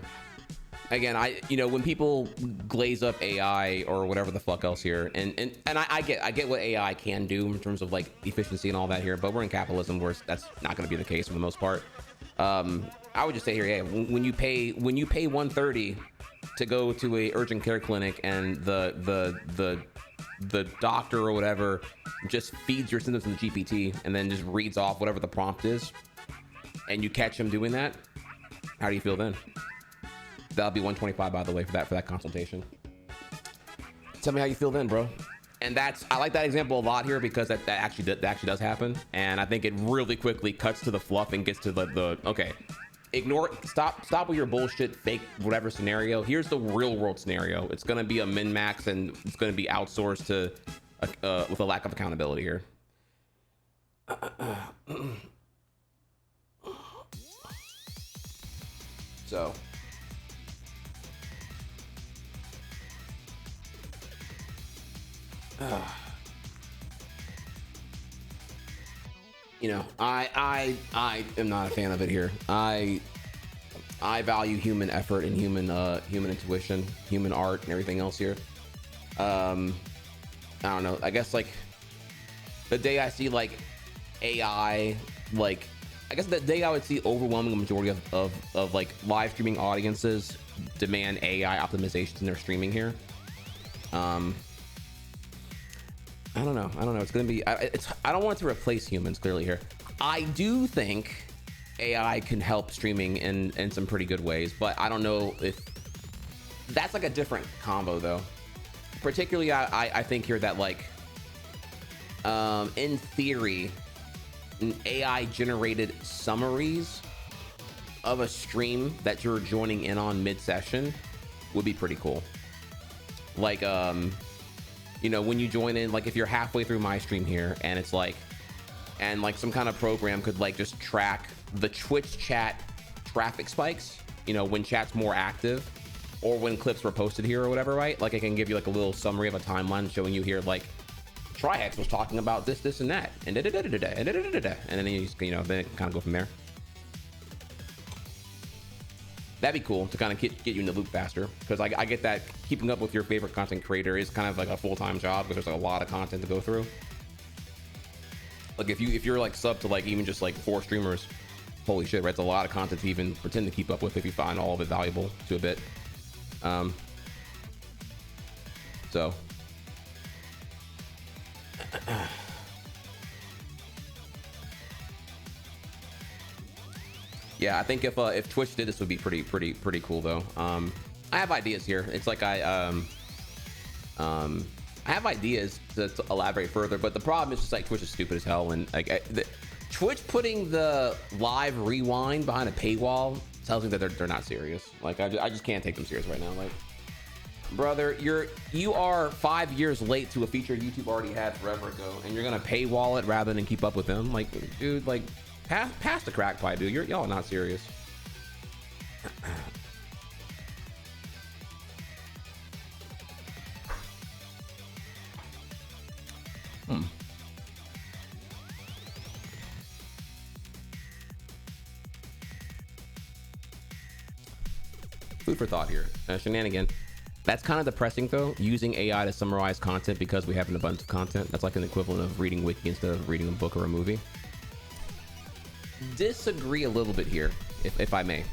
again, you know, when people glaze up AI or whatever the fuck else here, and I get what AI can do in terms of like efficiency and all that here, but we're in capitalism where that's not going to be the case for the most part. I would just say here, hey, when you pay $130 to go to a urgent care clinic, and the doctor or whatever just feeds your symptoms in the GPT and then just reads off whatever the prompt is, and you catch him doing that, how do you feel then? That'll be $125, by the way, for that consultation. Tell me how you feel then, bro. And I like that example a lot here, because that actually does happen, and I think it really quickly cuts to the fluff and gets to the okay, ignore, stop with your bullshit fake whatever scenario. Here's the real world scenario. It's gonna be a min-max, and it's gonna be outsourced to with a lack of accountability here. So you know, I am not a fan of it here. I value human effort and human intuition, human art, and everything else here. I don't know. I guess like the day I see like AI, like I guess the day I would see overwhelming majority of like live streaming audiences demand AI optimizations in their streaming here. I don't know. It's gonna be. I don't want it to replace humans. Clearly here, I do think AI can help streaming in some pretty good ways, but I don't know if that's like a different combo though. Particularly, I think here that like, in theory, an AI generated summaries of a stream that you're joining in on mid-session would be pretty cool. Like you know, when you join in, like if you're halfway through my stream here and it's like, and like some kind of program could like just track the Twitch chat traffic spikes, you know, when chat's more active or when clips were posted here or whatever, right? Like I can give you like a little summary of a timeline showing you here, like Trihex was talking about this and that, and and then you know, then it can kind of go from there. That'd be cool to kind of get you in the loop faster, because I get that keeping up with your favorite content creator is kind of like a full-time job, because there's a lot of content to go through. Like if you're like sub to like even just like 4 streamers, holy shit, right? It's a lot of content to even pretend to keep up with if you find all of it valuable to a bit. So yeah, I think if Twitch did this, would be pretty cool though. I have ideas here. It's like I have ideas to elaborate further, but the problem is just like Twitch is stupid as hell, and like Twitch putting the live rewind behind a paywall tells me that they're not serious. Like I just can't take them serious right now. Like, brother, you are 5 years late to a feature YouTube already had forever ago, and you're gonna paywall it rather than keep up with them. Like, dude, like pass the crack pipe, dude. Y'all not serious. Food for thought here. Shenanigan. That's kind of depressing though, using AI to summarize content because we have an abundance of content. That's like an equivalent of reading wiki instead of reading a book or a movie. Disagree a little bit here, if I may.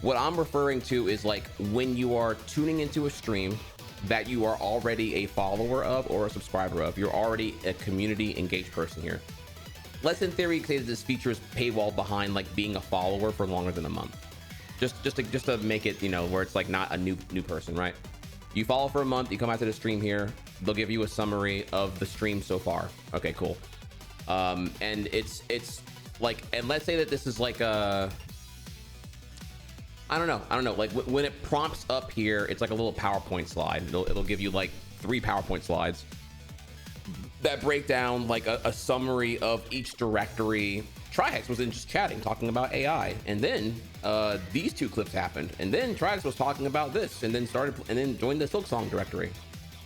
What I'm referring to is like when you are tuning into a stream that you are already a follower of or a subscriber of. You're already a community engaged person here. Let's in theory say that this feature is paywalled behind like being a follower for longer than a month. just to make it, you know, where it's like not a new person, right? You follow for a month, you come out to the stream here, they'll give you a summary of the stream so far. Okay, cool. And it's like, and let's say that this is like a, I don't know, like when it prompts up here, it's like a little PowerPoint slide. It'll give you like 3 PowerPoint slides that break down like a summary of each directory. Trihex was in just chatting, talking about AI, and then these 2 clips happened, and then Trihex was talking about this, and then joined the Silksong directory.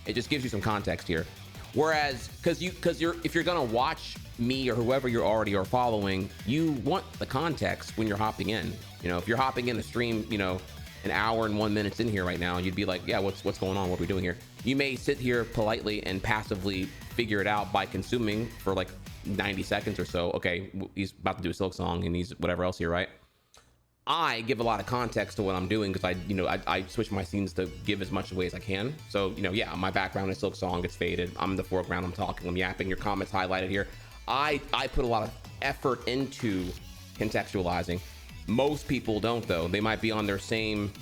It just gives you some context here. Whereas, if you're gonna watch me or whoever you already are following, you want the context when you're hopping in. You know, if you're hopping in the stream, you know, an hour and 1 minute in here right now, you'd be like, yeah, what's going on? What are we doing here? You may sit here politely and passively figure it out by consuming for like 90 seconds or so. Okay, he's about to do a Silksong and he's whatever else here, right? I give a lot of context to what I'm doing because I switch my scenes to give as much away as I can. So, you know, yeah, my background is Silksong, it's faded. I'm in the foreground, I'm talking, I'm yapping, your comments highlighted here. I put a lot of effort into contextualizing. Most people don't, though. They might be on their same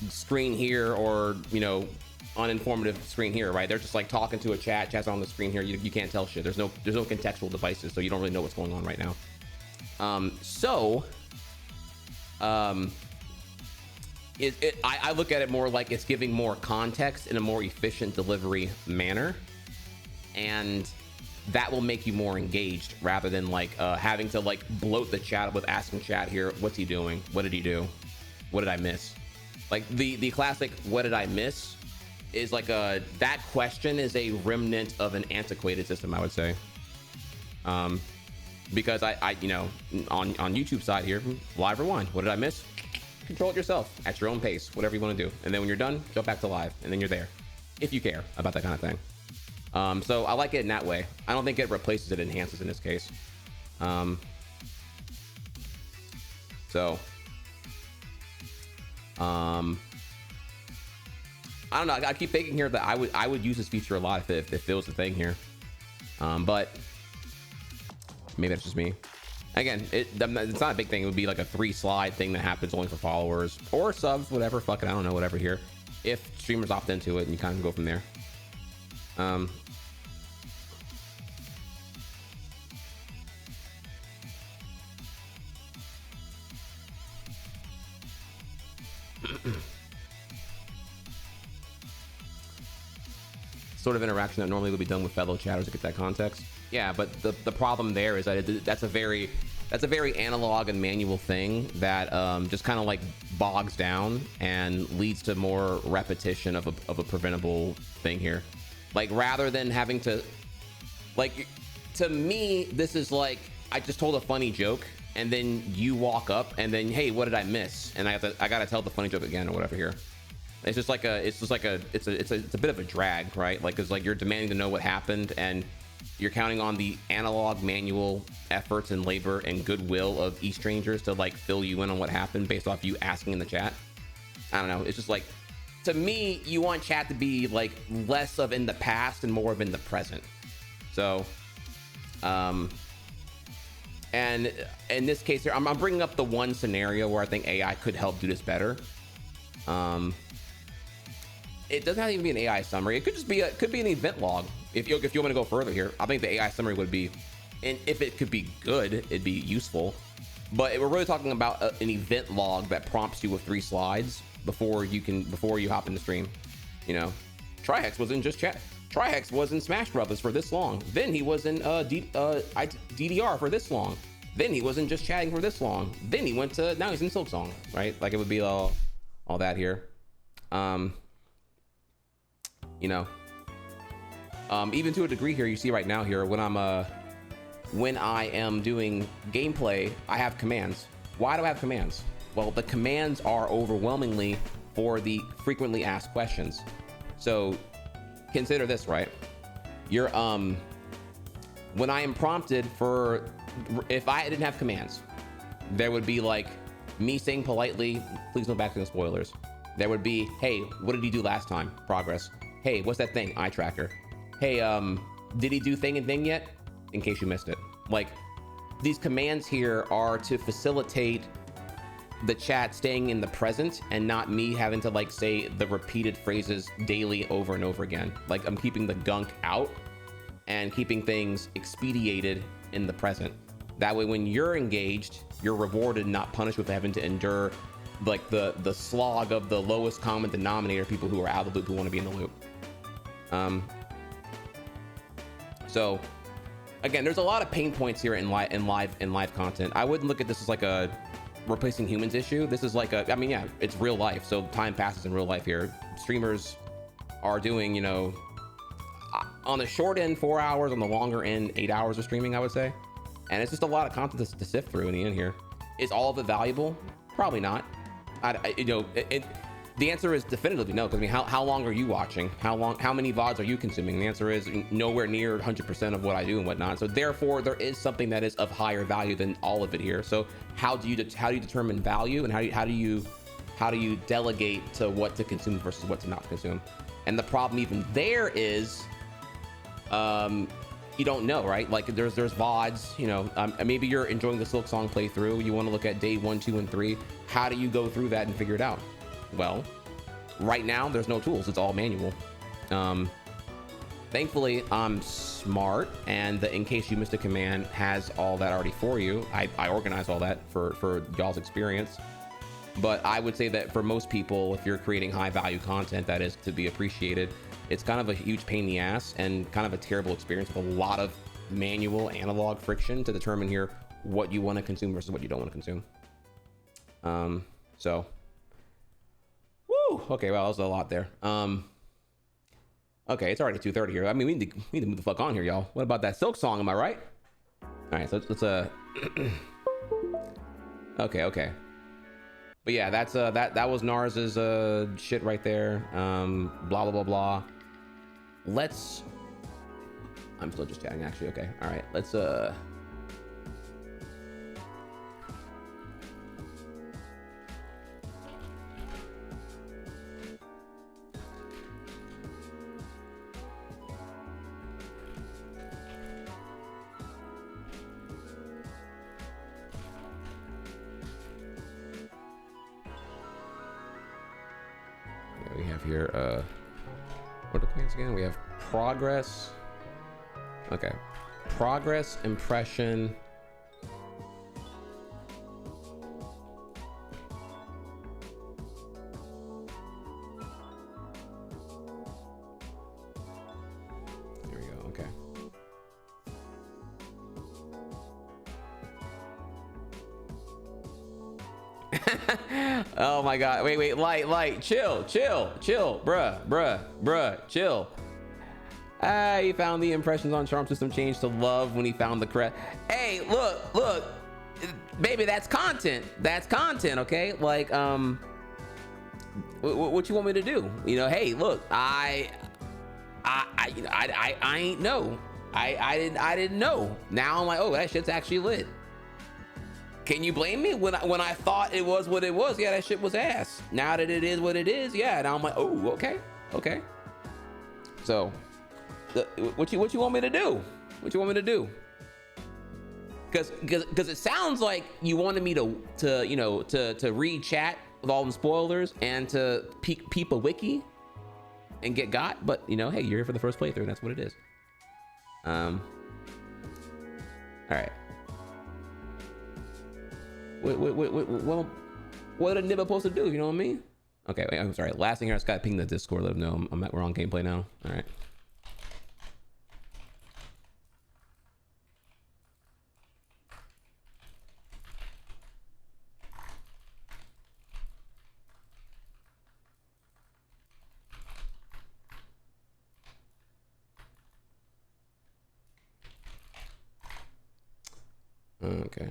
screen here, or, you know, uninformative screen here, right? They're just like talking to a chat's on the screen here. You can't tell shit. There's no contextual devices, so you don't really know what's going on right now. I look at it more like it's giving more context in a more efficient delivery manner, and that will make you more engaged rather than like having to like bloat the chat with asking chat here, what's he doing? What did he do? What did I miss? Like the classic what did I miss is like that question is a remnant of an antiquated system, I would say. Because I you know, on YouTube side here, live rewind, what did I miss? Control it yourself at your own pace, whatever you want to do, and then when you're done, jump back to live, and then you're there if you care about that kind of thing. So I like it in that way. I don't think it replaces it, enhances in this case. I don't know. I keep thinking here that I would use this feature a lot if it was the thing here. But maybe that's just me. Again, it's not a big thing. It would be like a 3 slide thing that happens only for followers or subs, whatever. Fuck it, I don't know, whatever here. If streamers opt into it, and you kind of go from there. Sort of interaction that normally would be done with fellow chatters to get that context. Yeah, but the problem there is that that's a very analog and manual thing that just kind of like bogs down and leads to more repetition of a preventable thing here. Like rather than having to, like, to me, this is like I just told a funny joke and then you walk up and then, hey, what did I miss? And I gotta tell the funny joke again or whatever here. It's a bit of a drag, right? Like, it's like you're demanding to know what happened and you're counting on the analog manual efforts and labor and goodwill of e-strangers to like fill you in on what happened based off you asking in the chat. I don't know. It's just like, to me, you want chat to be like less of in the past and more of in the present. So, and in this case here, I'm bringing up the one scenario where I think AI could help do this better. It doesn't have to even be an AI summary. It could just be an event log. If you want to go further here, I think the AI summary would be, and if it could be good, it'd be useful. But we're really talking about an event log that prompts you with 3 slides before you hop in the stream. You know, Trihex was in just chat. Trihex was in Smash Brothers for this long. Then he was in DDR for this long. Then he was in just chatting for this long. Then he went to, now he's in Silksong, right? Like it would be all that here. You know, even to a degree here, you see right now here, when I am doing gameplay, I have commands. Why do I have commands? Well, the commands are overwhelmingly for the frequently asked questions. So consider this, right? You're, when I am prompted for, if I didn't have commands, there would be like me saying politely, please no back to the spoilers. There would be, hey, what did he do last time? Progress. Hey, what's that thing? Eye tracker. Hey, did he do thing and thing yet? In case you missed it. Like, these commands here are to facilitate the chat staying in the present and not me having to like say the repeated phrases daily over and over again. Like I'm keeping the gunk out and keeping things expedited in the present. That way when you're engaged, you're rewarded, not punished with having to endure like the slog of the lowest common denominator, people who are out of the loop, who want to be in the loop. So again, there's a lot of pain points here in live content. I wouldn't look at this as like a replacing humans issue. This is like a, I mean, yeah, it's real life. So time passes in real life here. Streamers are doing, you know, on the short end 4 hours, on the longer end 8 hours of streaming, I would say. And it's just a lot of content to sift through in the end here. Is all of it valuable? Probably not. The answer is definitively no, because I mean, how long are you watching? How many VODs are you consuming? The answer is nowhere near 100% of what I do and whatnot. So therefore, there is something that is of higher value than all of it here. So how do you determine value, and how do you delegate to what to consume versus what to not consume? And the problem even there is, you don't know, right? Like there's VODs, you know, maybe you're enjoying the Silksong playthrough. You want to look at day 1, 2, and 3. How do you go through that and figure it out? Well, right now there's no tools. It's all manual. Thankfully, I'm smart, and the In Case You Missed a Command has all that already for you. I organize all that for y'all's experience. But I would say that for most people, if you're creating high value content that is to be appreciated, it's kind of a huge pain in the ass and kind of a terrible experience with a lot of manual analog friction to determine here what you want to consume versus what you don't want to consume. So, woo, okay, well, that was a lot there. Okay, it's already 2:30 here. I mean, we need to move the fuck on here, y'all. What about that Silksong? Am I right? All right, so let's okay. But yeah, that's that was Nars's shit right there. Blah blah blah blah. I'm still just chatting actually. Okay, all right. Let's we have here what are the plans again? We have progress. Okay, progress, impression, there we go. Okay, oh my god, wait, light, chill, bruh, chill. He found the impressions on charm system changed to love when he found the crest. Hey, look, baby, that's content, okay? Like, what you want me to do? You know, hey, look, I ain't know. I didn't know. Now I'm like, oh, that shit's actually lit. Can you blame me? When I thought it was what it was, yeah, that shit was ass. Now that it is what it is, yeah, now I'm like, oh, okay. So, what you want me to do? What you want me to do? Because it sounds like you wanted me to read chat with all the spoilers and to peep a wiki and get got, but you know, hey, you're here for the first playthrough, and that's what it is. All right. Well, what a nibba supposed to do? You know what I mean? Okay, wait, I'm sorry. Last thing here, I just gotta ping the Discord. Let them know we're on gameplay now. All right. Okay.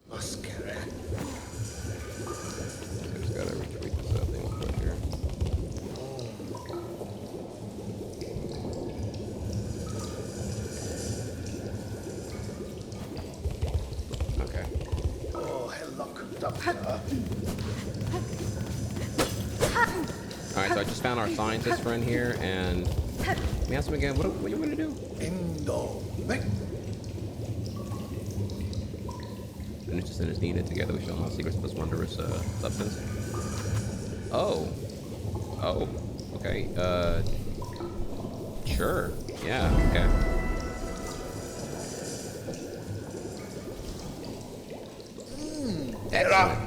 Mascara. I just gotta retweet this thing real quick here. All right, so I just found our scientist friend here, and let me ask him again. What are you gonna do? Nutrition is needed. Together we shall unlock secrets of this wondrous substance. Oh. Oh. Okay. Sure. Yeah. Okay. Excellent.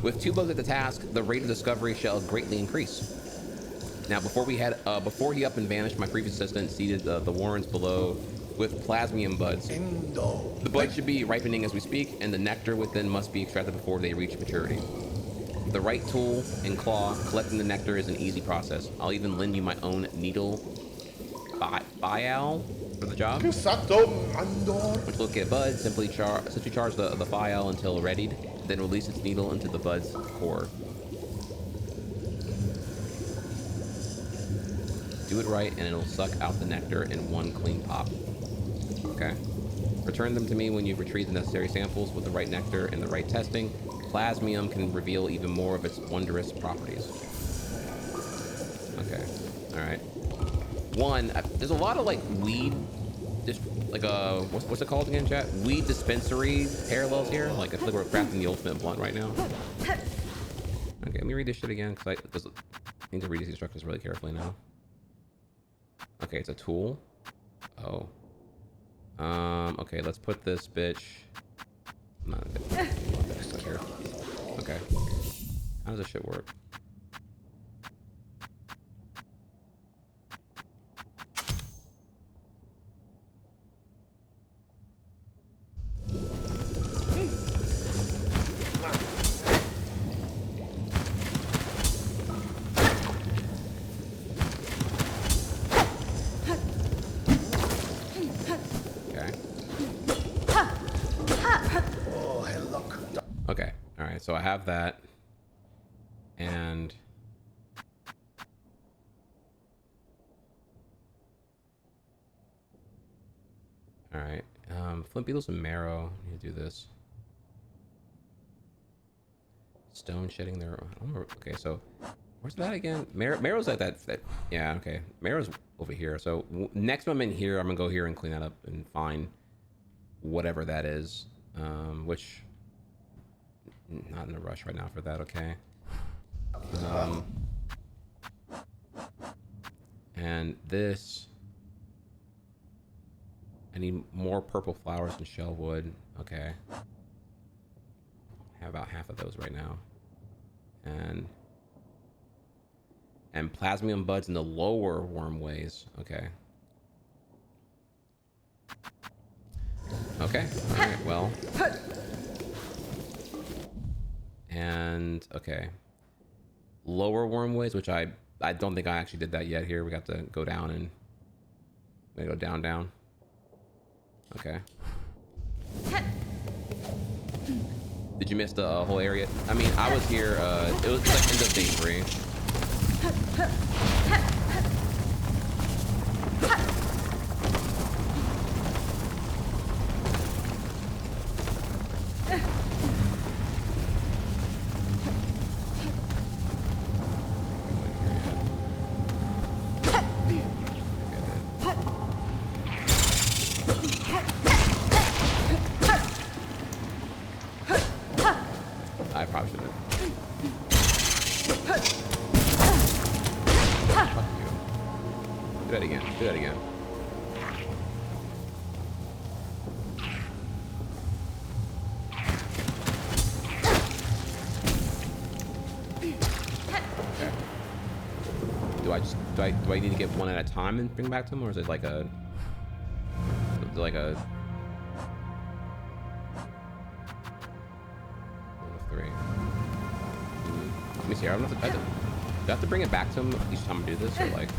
With 2 bugs at the task, the rate of discovery shall greatly increase. Now, before he up and vanished, my previous assistant seeded the warrens below with plasmium buds. The buds should be ripening as we speak, and the nectar within must be extracted before they reach maturity. With the right tool and claw, collecting the nectar is an easy process. I'll even lend you my own needle vial for the job. Which will get buds, simply charge the vial until readied, then release its needle into the bud's core. Do it right and it'll suck out the nectar in one clean pop. Okay. Return them to me when you've retrieved the necessary samples with the right nectar and the right testing. Plasmium can reveal even more of its wondrous properties. Okay. Alright. There's a lot of like weed, just like what's it called again, chat? Weed dispensary parallels here. Like I feel like we're crafting the ultimate blunt right now. Okay, let me read this shit again because I need to read these instructions really carefully now. Okay, it's a tool. Oh. Okay, let's put this bitch. I'm not gonna put here. Okay. How does this shit work? Okay, all right, so I have that, and all right, flint beetles and marrow. I need to do this. Stone shedding their. Okay, so where's that again? Marrow's like that. Yeah, okay. Marrow's over here. So next time I'm in here, I'm gonna go here and clean that up and find whatever that is. Which. Not in a rush right now for that, okay? And this... I need more purple flowers and shell wood. Okay. I have about half of those right now. And plasmium buds in the lower wormways. Okay. Okay. Alright, well... And okay, lower wormways, which I don't think I actually did that yet. Here we got to go down and go down. Okay. Did you miss the whole area? I mean, I was here. It was like end of day 3. Do I need to get one at a time and bring back to him, or is it like a 1 of 3? Let me see. I don't know if do I have to bring it back to him each time I do this, or like?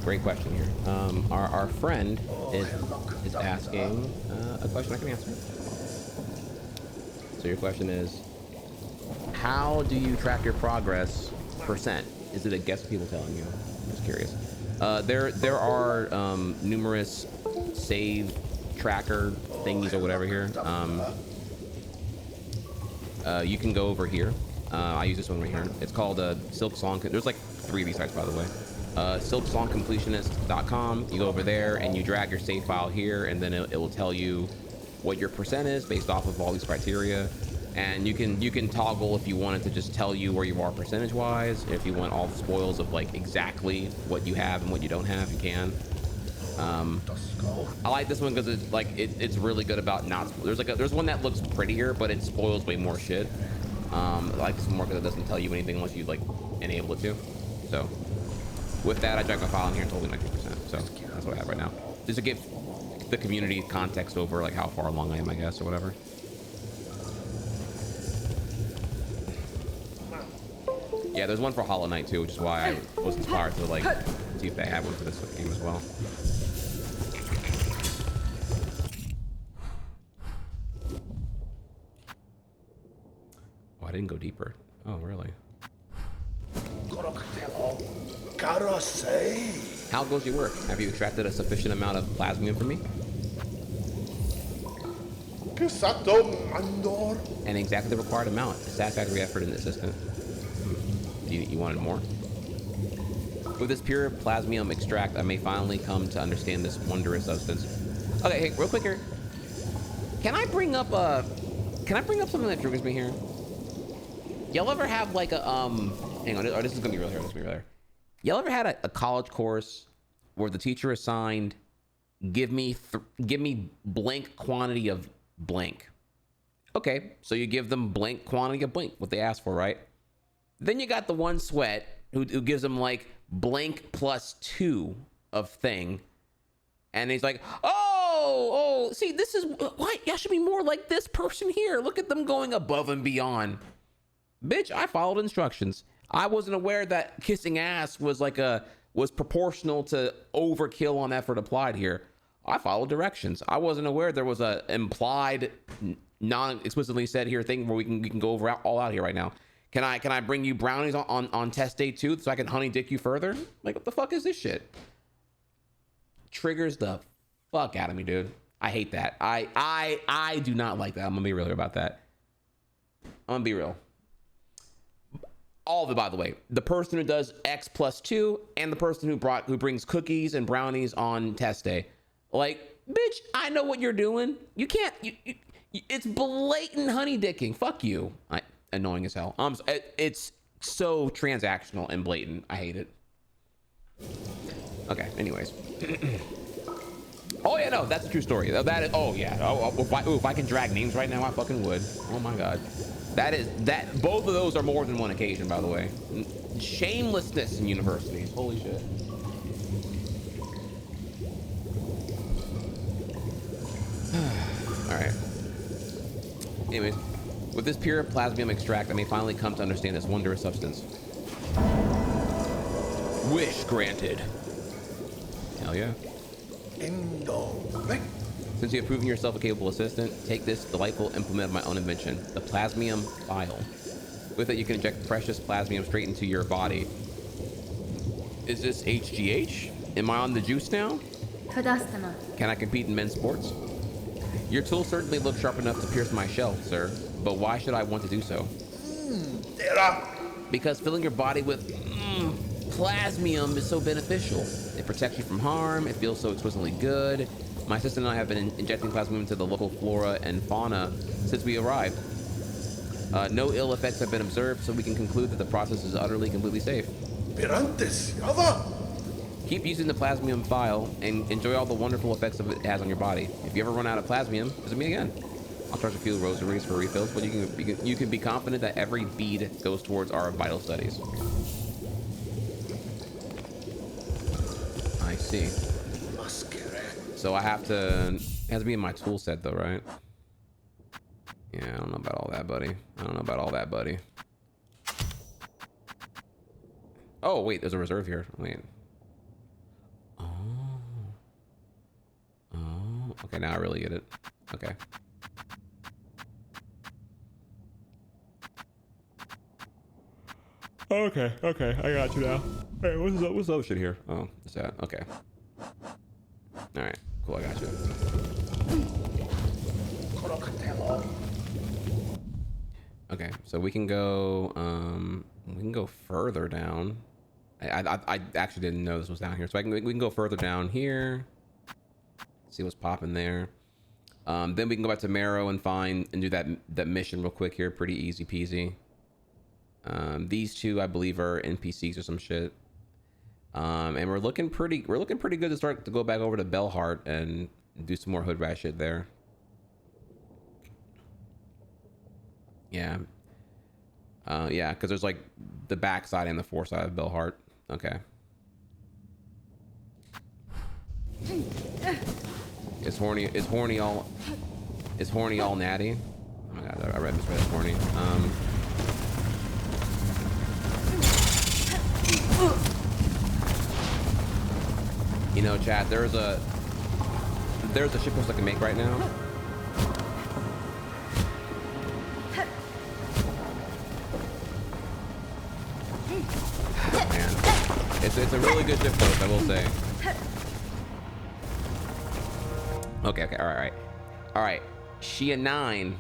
Great question here. Our friend is asking a question I can answer. So your question is, how do you track your progress percent? Is it a guess people telling you? I'm just curious. There are numerous save tracker thingies or whatever here. You can go over here. I use this one right here. It's called Silksong. There's like 3 of these sites, by the way. Silksongcompletionist.com. You go over there and you drag your save file here, and then it will tell you what your percent is based off of all these criteria. And you can toggle if you wanted to just tell you where you are percentage wise. If you want all the spoils of like exactly what you have and what you don't have, you can. I like this one because it's really good about not. There's one that looks prettier, but it spoils way more shit. I like this one more because it doesn't tell you anything unless you like enable it to. So with that, I drag my file in here and told me 90%. So that's what I have right now. Just to give the community context over like how far along I am, I guess, or whatever. Yeah, there's one for Hollow Knight too, which is why I was inspired to like see if they have one for this game as well. Oh, I didn't go deeper. Oh, really? How goes your work? Have you extracted a sufficient amount of plasmium from me? And exactly the required amount. Satisfactory effort and assistant. You wanted more? With this pure plasmium extract, I may finally come to understand this wondrous substance. Okay, hey, real quick here. Can I bring up something that triggers me here? Y'all ever have like a hang on, this is gonna be real here. This is gonna be real here. Y'all ever had a college course where the teacher assigned, give me blank quantity of blank? Okay, so you give them blank quantity of blank, what they asked for, right? Then you got the one sweat who gives them like blank plus 2 of thing. And he's like, oh, see, this is why y'all should be more like this person here. Look at them going above and beyond. Bitch, I followed instructions. I wasn't aware that kissing ass was proportional to overkill on effort applied here. I followed directions. I wasn't aware there was a implied, non-explicitly said here thing where we can go over all out here right now. Can I bring you brownies on test day 2 so I can honey dick you further? Like, what the fuck is this shit? Triggers the fuck out of me, dude. I hate that. I do not like that. I'm gonna be real here about that. I'm gonna be real. All of it, by the way. The person who does X plus 2 and the person who brings cookies and brownies on test day. Like, bitch, I know what you're doing. You can't. It's blatant honey dicking. Fuck you. Annoying as hell. It's so transactional and blatant. I hate it. Okay, anyways. Oh yeah, no, that's a true story. That is, oh yeah. If I can drag names right now, I fucking would. Oh my god. Both of those are more than one occasion, by the way. Shamelessness in universities. Holy shit. All right. Anyways. With this pure plasmium extract, I may finally come to understand this wondrous substance. Wish granted. Hell yeah. Since you have proven yourself a capable assistant, take this delightful implement of my own invention, the plasmium vial. With it, you can inject precious plasmium straight into your body. Is this HGH? Am I on the juice now? Can I compete in men's sports? Your tool certainly looks sharp enough to pierce my shell, sir. But why should I want to do so? Because filling your body with plasmium is so beneficial. It protects you from harm. It feels so exquisitely good. My assistant and I have been injecting plasmium into the local flora and fauna since we arrived. No ill effects have been observed, so we can conclude that the process is utterly, completely safe. Keep using the plasmium vial and enjoy all the wonderful effects it has on your body. If you ever run out of plasmium, visit me again. I'll charge a few rosaries for refills, but you can be confident that every bead goes towards our vital studies. I see. So I have to... It has to be in my tool set though, right? Yeah, I don't know about all that, buddy. Oh, wait, there's a reserve here. Wait. Oh. Okay, now I really get it. Okay. Okay, okay, I got you now. Hey, what's up shit here? Oh, what's that? Okay. All right, cool, I got you. Okay, so we can go further down. I actually didn't know this was down here, so we can go further down here. See what's popping there. Then we can go back to Marrow and do that mission real quick here. Pretty easy peasy. These two I believe are NPCs or some shit. And we're looking pretty good to start to go back over to Bellheart and do some more hood rat shit there. Yeah. Yeah, because there's like the backside and the foreside of Bellheart. Okay. Is horny all natty? Oh my god, I read this right. It's horny. You know, chat, there's a shitpost I can make right now. Man, it's a really good shitpost, I will say. Okay, all right. She a 9,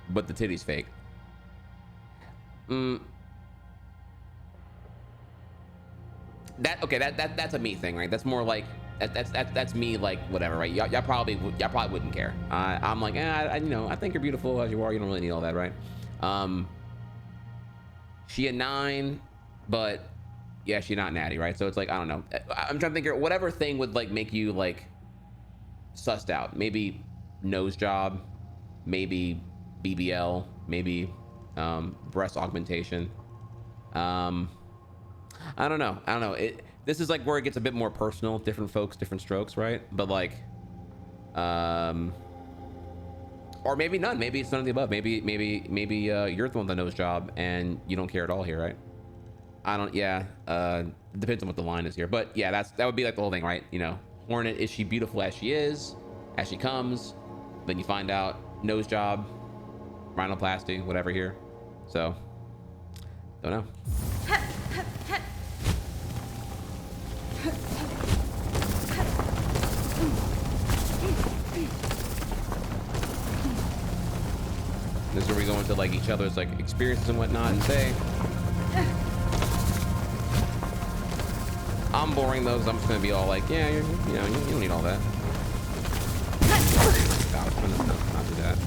but the titty's fake. That's a me thing, right? That's more like that's me, like whatever, right? Y'all probably wouldn't care. I'm like, I think you're beautiful as you are. You don't really need all that, right? She a 9, but yeah, she's not natty, right? So it's like, I don't know. I'm trying to think here, whatever thing would like make you like sussed out. Maybe nose job, maybe BBL, maybe breast augmentation. I don't know. This is like where it gets a bit more personal. Different folks, different strokes, right? But like, or maybe none. Maybe it's none of the above. Maybe you're the one that knows job and you don't care at all here, right? I don't. Yeah. Depends on what the line is here. But yeah, that would be like the whole thing, right? You know, Hornet, is she beautiful as she is, as she comes? Then you find out nose job, rhinoplasty, whatever here. So, don't know. This is where we go into like each other's like experiences and whatnot and say, I'm boring though, because I'm just gonna be all like, yeah, you don't need all that. God, not do that.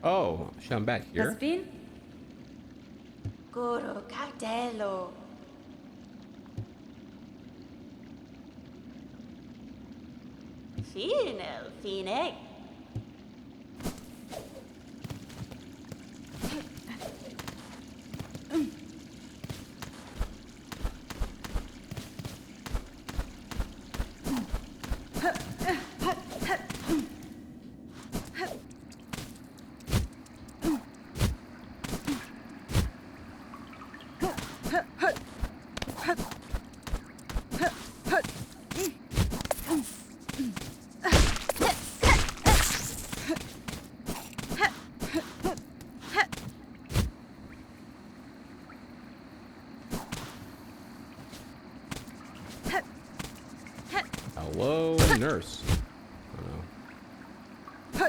Oh, shit, I'm back here. Caspin? Goro Cartello. Fine, fine. Hello, nurse. Oh, no.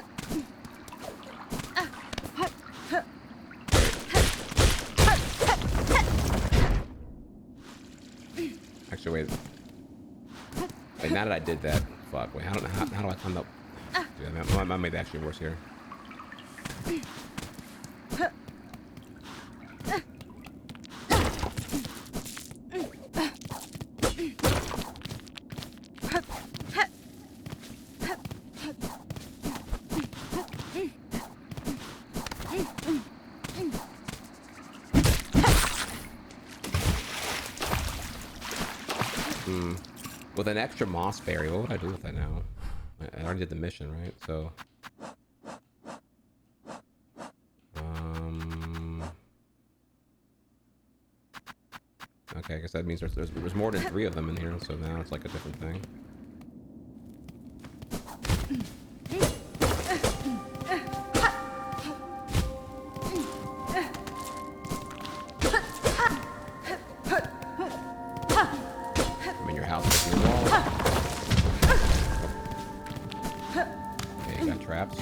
Actually, wait. Wait, now that I did that, fuck. Wait, how do I climb up? Dude, that made it actually worse here. With an extra moss berry, what would I do with that now? I already did the mission, right? So, okay, I guess that means there's more than 3 of them in here, so now it's like a different thing. I'm in your house, breaking your wall. Okay, you got traps.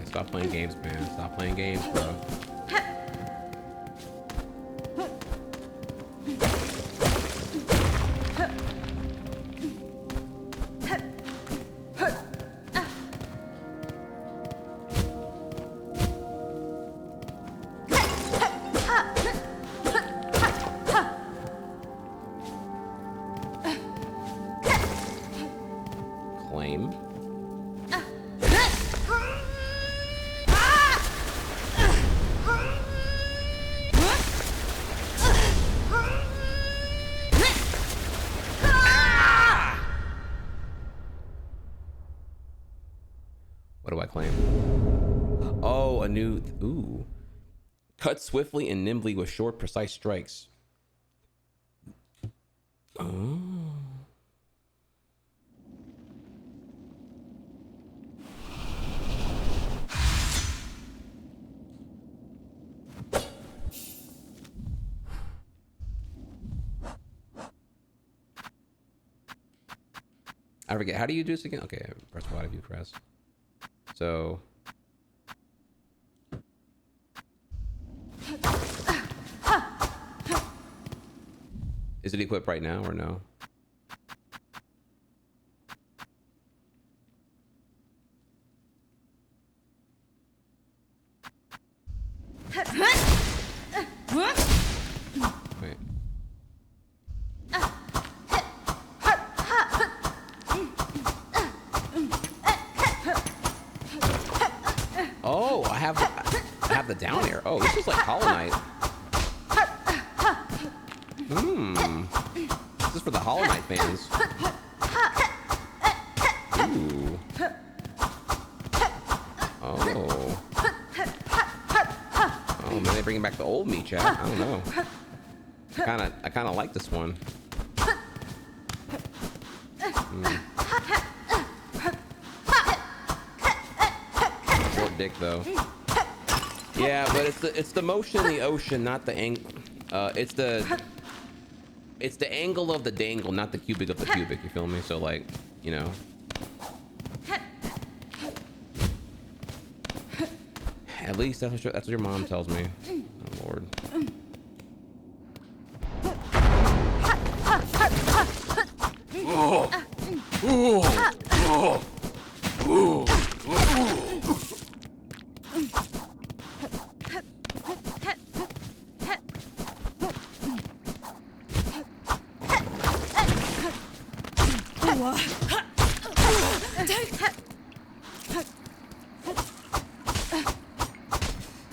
Stop playing games, man. Stop playing games, bro. Claim. What do I claim? Oh, a new... Ooh. Cut swiftly and nimbly with short, precise strikes. Oh. I forget. How do you do this again? Okay, press Y to view crest. So... Is it equipped right now or no? Wait. Oh, I have the down air. Oh, this is like Hollow Knight. This is for the Hollow Knight fans. Ooh. Oh. Oh, maybe they're bringing back the old me, chat. I don't know. I kind of like this one. Short dick though. Yeah, but it's the motion in the ocean, not the angle. It's the angle of the dangle, not the cubic of the cubic. You feel me? So like, you know. At least that's what your mom tells me. Oh Lord.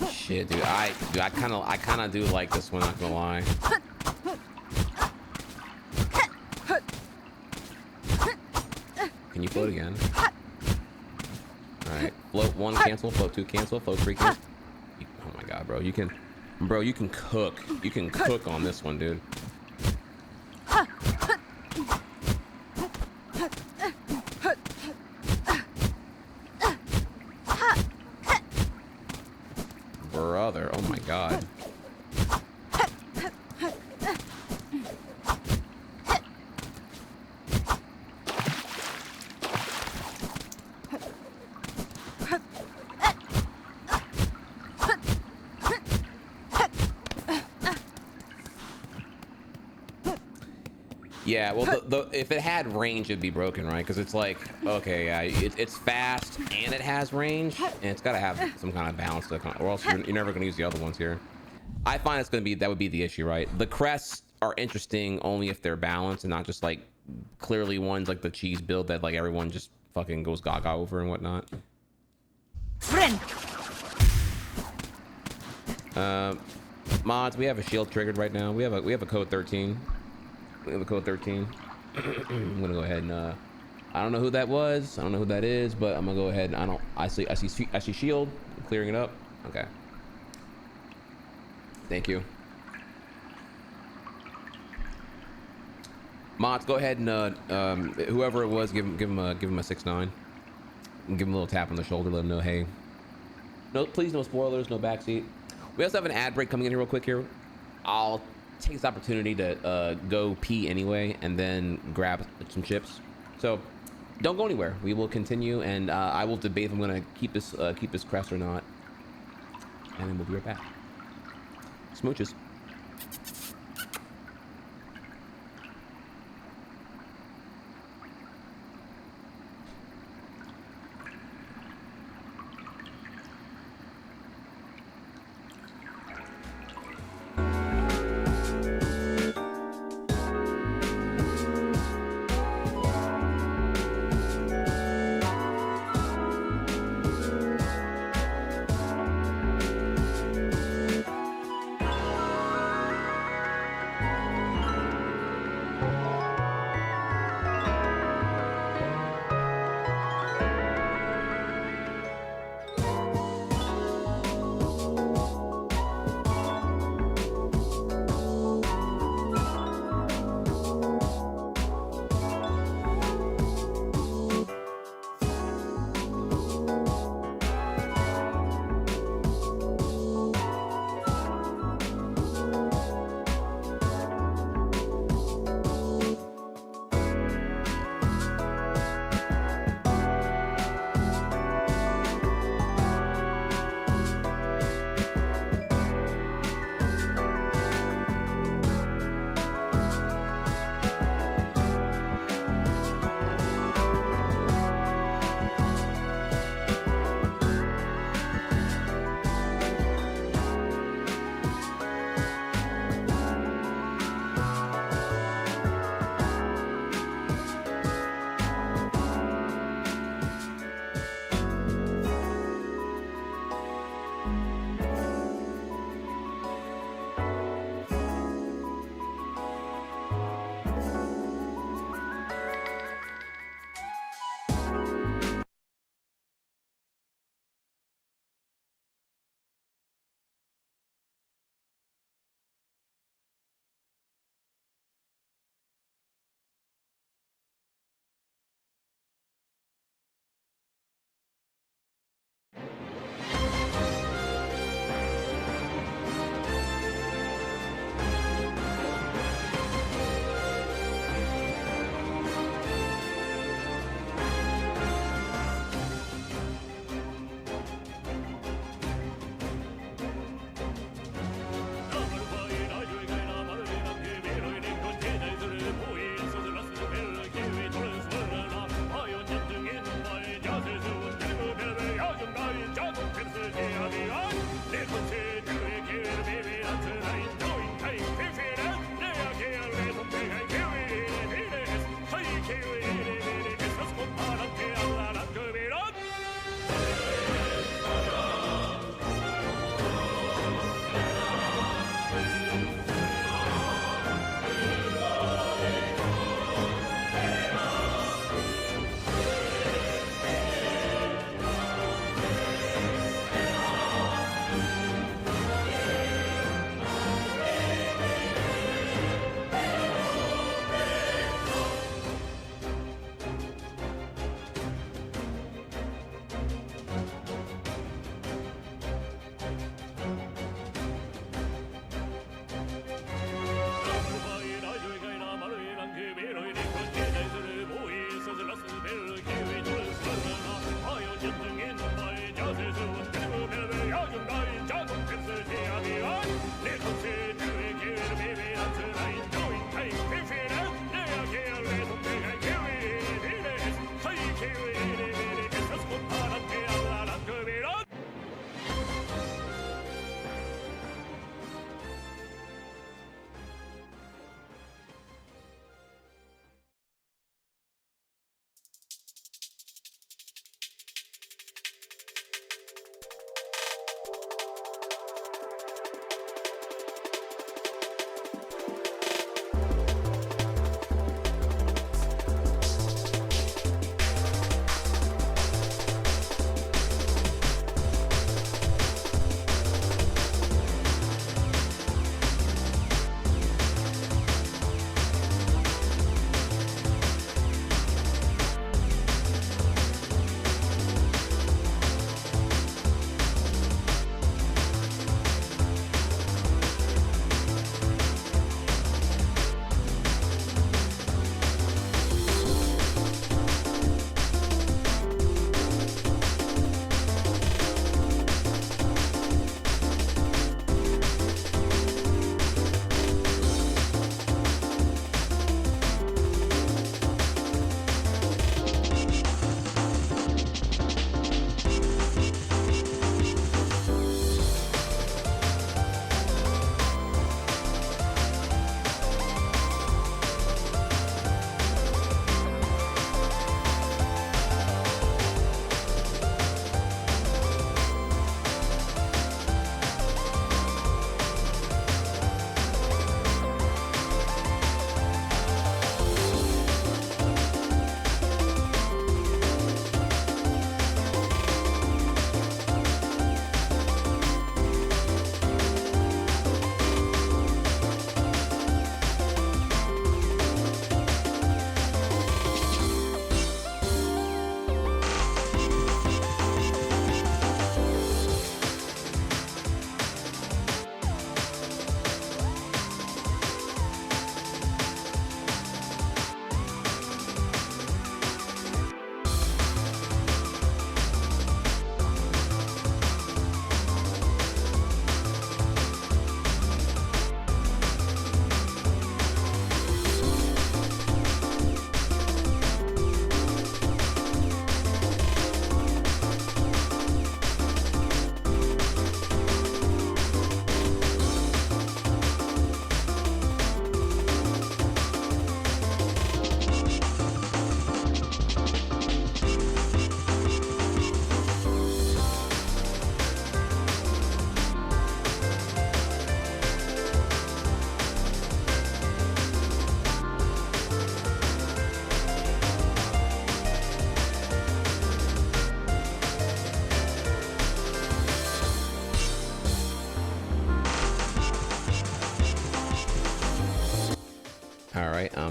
Shit, dude, I kind of do like this one. Not gonna lie. Can you float again? All right, float 1 cancel, float 2 cancel, float 3 cancel. Oh my god, bro, you can cook. You can cook on this one, dude. Brother, oh my god. Yeah, well, if it had range, it'd be broken, right? Because it's like, okay, yeah, it's fast and it has range, and it's got to have some kind of balance to or else you're never going to use the other ones here. I find it's going to be, that would be the issue, right? The crests are interesting only if they're balanced and not just like clearly ones like the cheese build that like everyone just fucking goes gaga over and whatnot. Friend. Mods, we have a shield triggered right now. We have a code 13. We have a code 13. I'm gonna go ahead and I don't know who that was. I don't know who that is, but I'm gonna go ahead and I see shield. I'm clearing it up. Okay. Thank you. Mods, go ahead and whoever it was, give him a 6-9. And give him a little tap on the shoulder, let him know, hey. No, please, no spoilers, no backseat. We also have an ad break coming in here real quick here. I'll take this opportunity to go pee anyway and then grab some chips. So don't go anywhere. We will continue, and I will debate if I'm gonna keep this crest or not. And then we'll be right back. Smooches.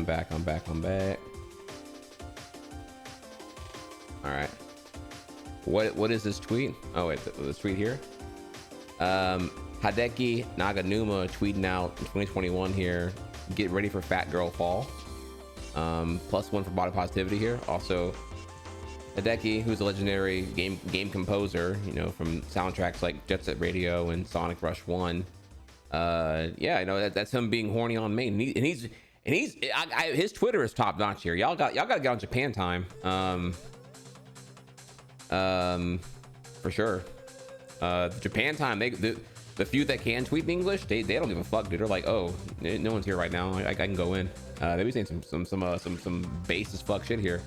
I'm back. All right. What is this tweet? Oh wait, this tweet here. Hideki Naganuma tweeting out in 2021 here. Get ready for Fat Girl Fall. +1 for body positivity here. Also, Hideki, who's a legendary game composer, you know, from soundtracks like Jet Set Radio and Sonic Rush 1. Yeah, I know that's him being horny on main, and he's his Twitter is top notch here. Y'all got to get on Japan time. For sure. Japan time, the few that can tweet in English, they don't give a fuck, dude. They're like, oh, no one's here right now. I can go in. They be saying some base as fuck shit here.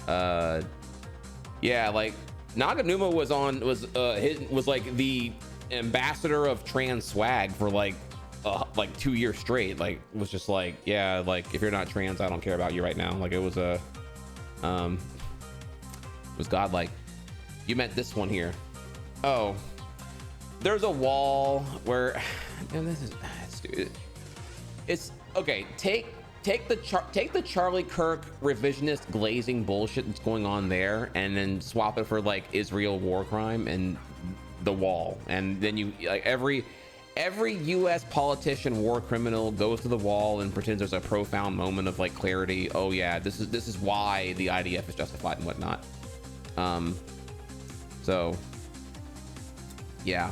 Yeah, like Naganuma was like the ambassador of trans swag for like 2 years straight. Like, was just like, yeah, like if you're not trans, I don't care about you right now. Like it was godlike. You meant this one here. Oh, there's a wall where, and this is stupid. It's okay. Take the Charlie Kirk revisionist glazing bullshit that's going on there, and then swap it for like Israel war crime and the wall, and then you like every U.S. politician war criminal goes to the wall and pretends there's a profound moment of like clarity. Oh yeah, this is why the IDF is justified and whatnot. So yeah,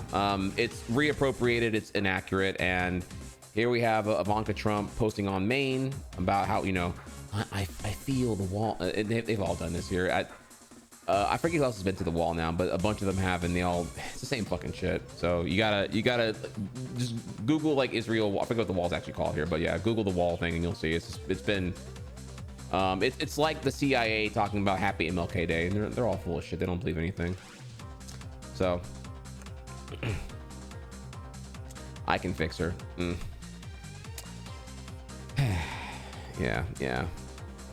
it's reappropriated, it's inaccurate, and here we have Ivanka Trump posting on Maine about how, you know, I feel the wall. They've all done this here. I forget who else has been to the wall now, but a bunch of them have, and it's the same fucking shit. So you gotta just Google like Israel. I forget what the wall's actually called here, but yeah, Google the wall thing and you'll see it's been it's like the CIA talking about Happy MLK Day, and they're all full of shit. They don't believe anything. So I can fix her. Yeah.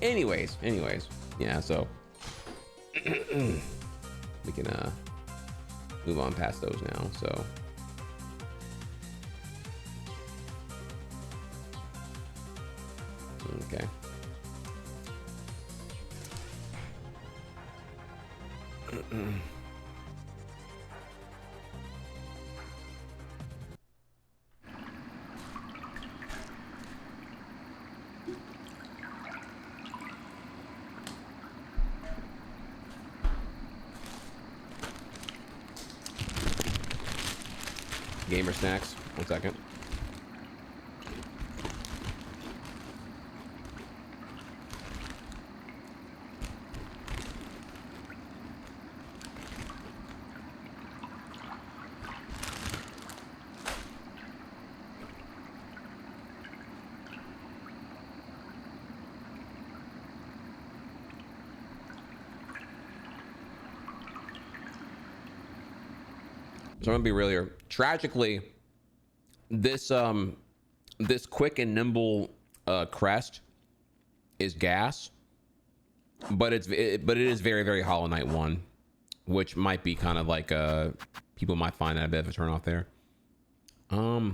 Anyways, yeah. So we can move on past those now. So okay. Gamer snacks. 1 second. So I'm gonna be real here. Tragically, this quick and nimble crest is gas, but it is very, very Hollow Knight 1, which might be kind of like people might find that a bit of a turn off there. I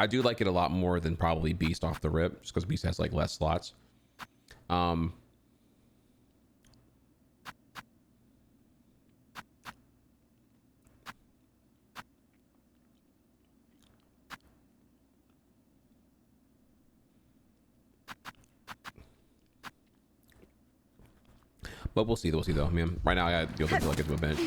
do like it a lot more than probably Beast off the rip, just because Beast has like less slots. But we'll see though. I mean, right now I gotta deal with it like it's a bench.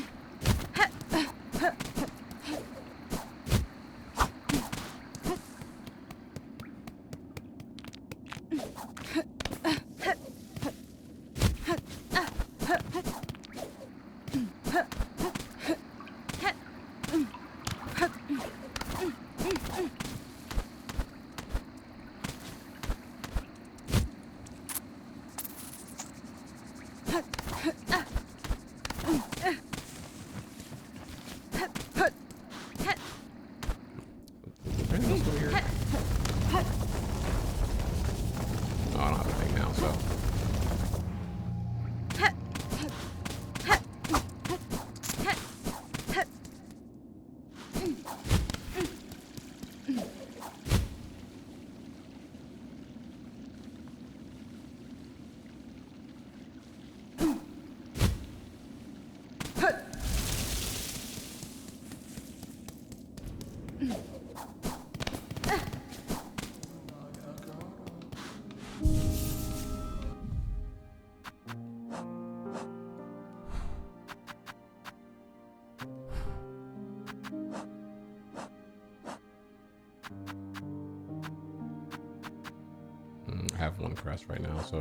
have one crest right now. So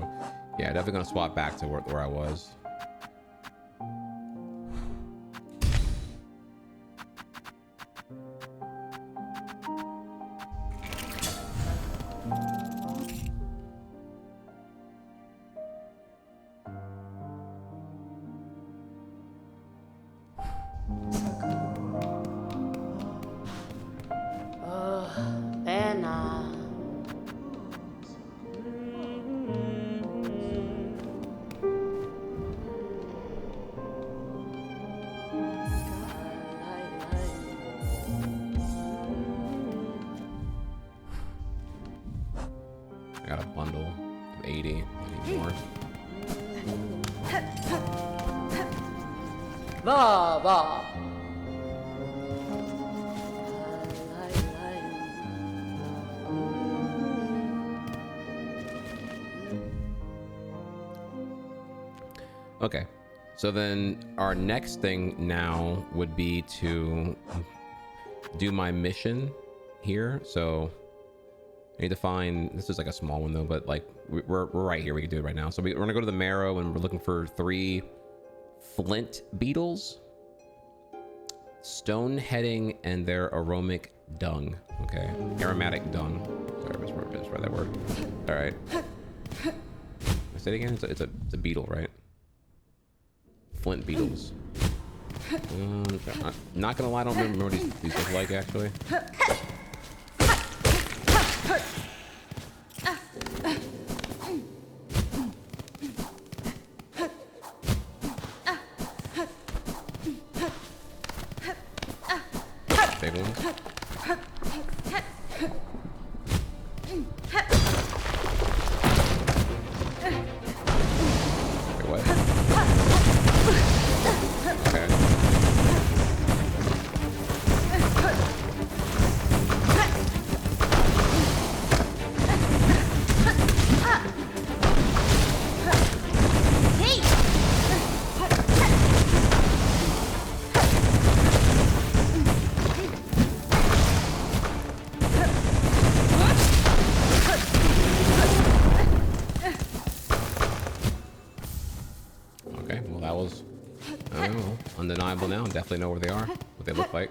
yeah, definitely gonna swap back to where I was. I got a bundle of 80. I need more. Va, va. Okay, so then our next thing now would be to do my mission here. So I need to find, this is like a small one though, but like we're right here. We can do it right now. So we're gonna go to the marrow and we're looking for 3 flint beetles, stone heading, and their aromatic dung. Okay, aromatic dung. Sorry, I misread that word. All right. I say it again. It's a beetle, right? Flint beetles. I'm not gonna lie, I don't remember what these look like actually. Big ones. Wait, what? Okay. Okay, well that was, I don't know, undeniable now. Definitely know where they are, what they look like.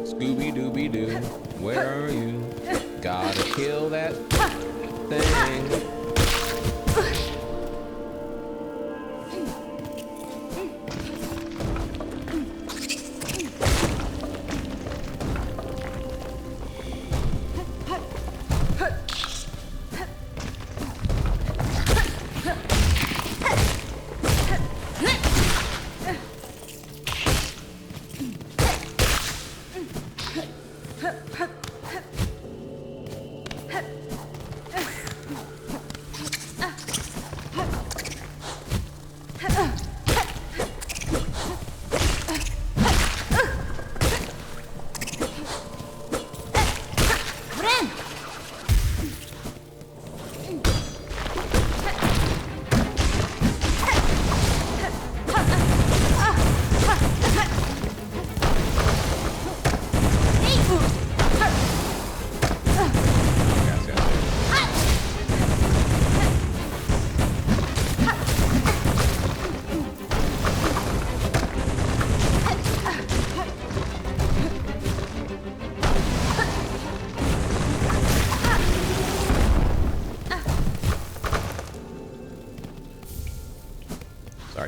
Scooby-Dooby-Doo, where are you? Gotta kill that thing.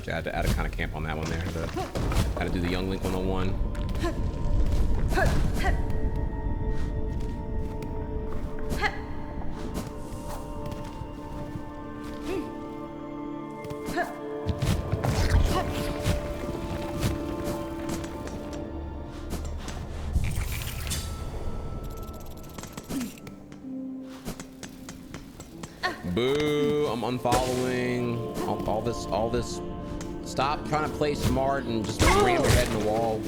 Sorry, I had to kind of camp on that one there. Had to do the Young Link 101. Boo, I'm unfollowing all this. Stop trying to play smart and just ram your head in the wall.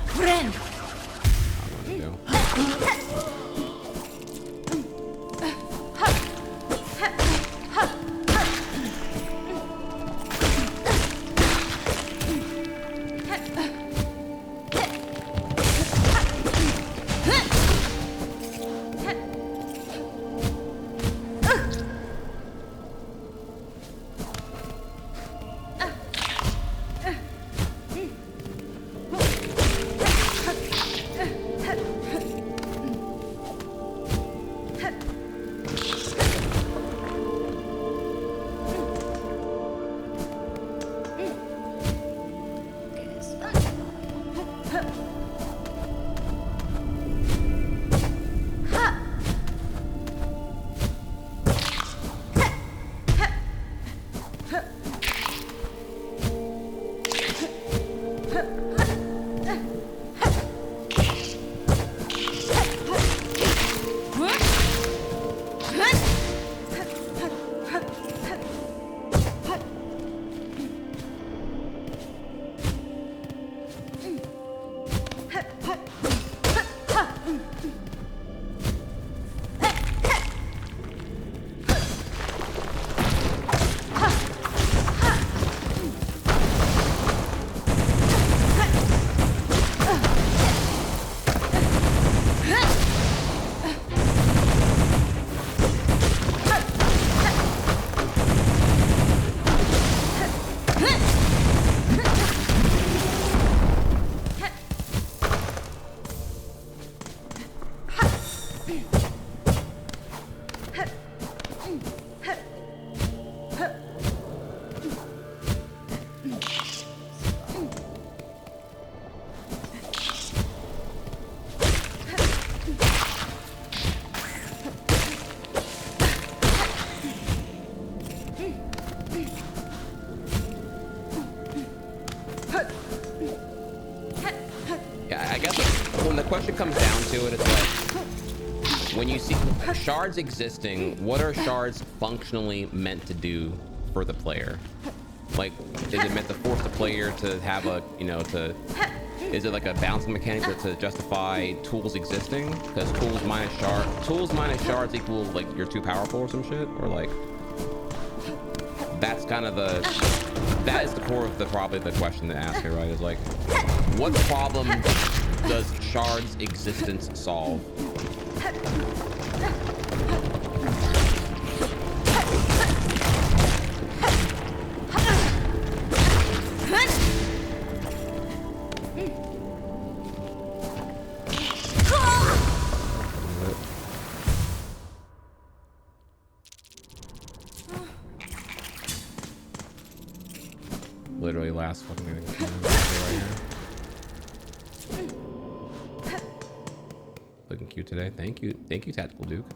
Friend. Comes down to it, it's like when you see shards existing, what are shards functionally meant to do for the player? Like, is it meant to force the player to have a, you know, is it like a balancing mechanic to justify tools existing? Because tools minus shards equal like you're too powerful or some shit, or like that's kind of that is the core of probably the question to ask here, right? Is like, what problem does Shard's existence solve? Literally last fucking minute right here. Looking cute today. Thank you, Tactical Duke.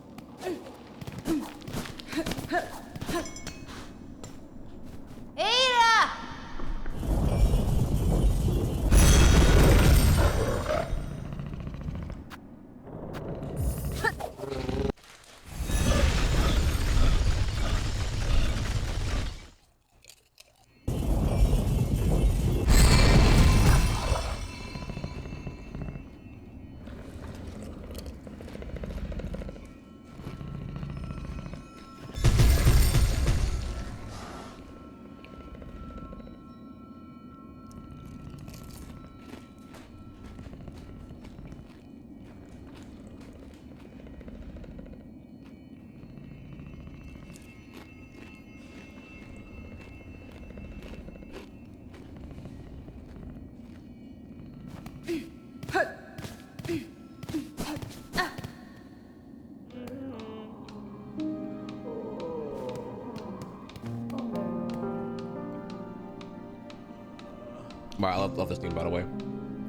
Wow, I love this game, by the way.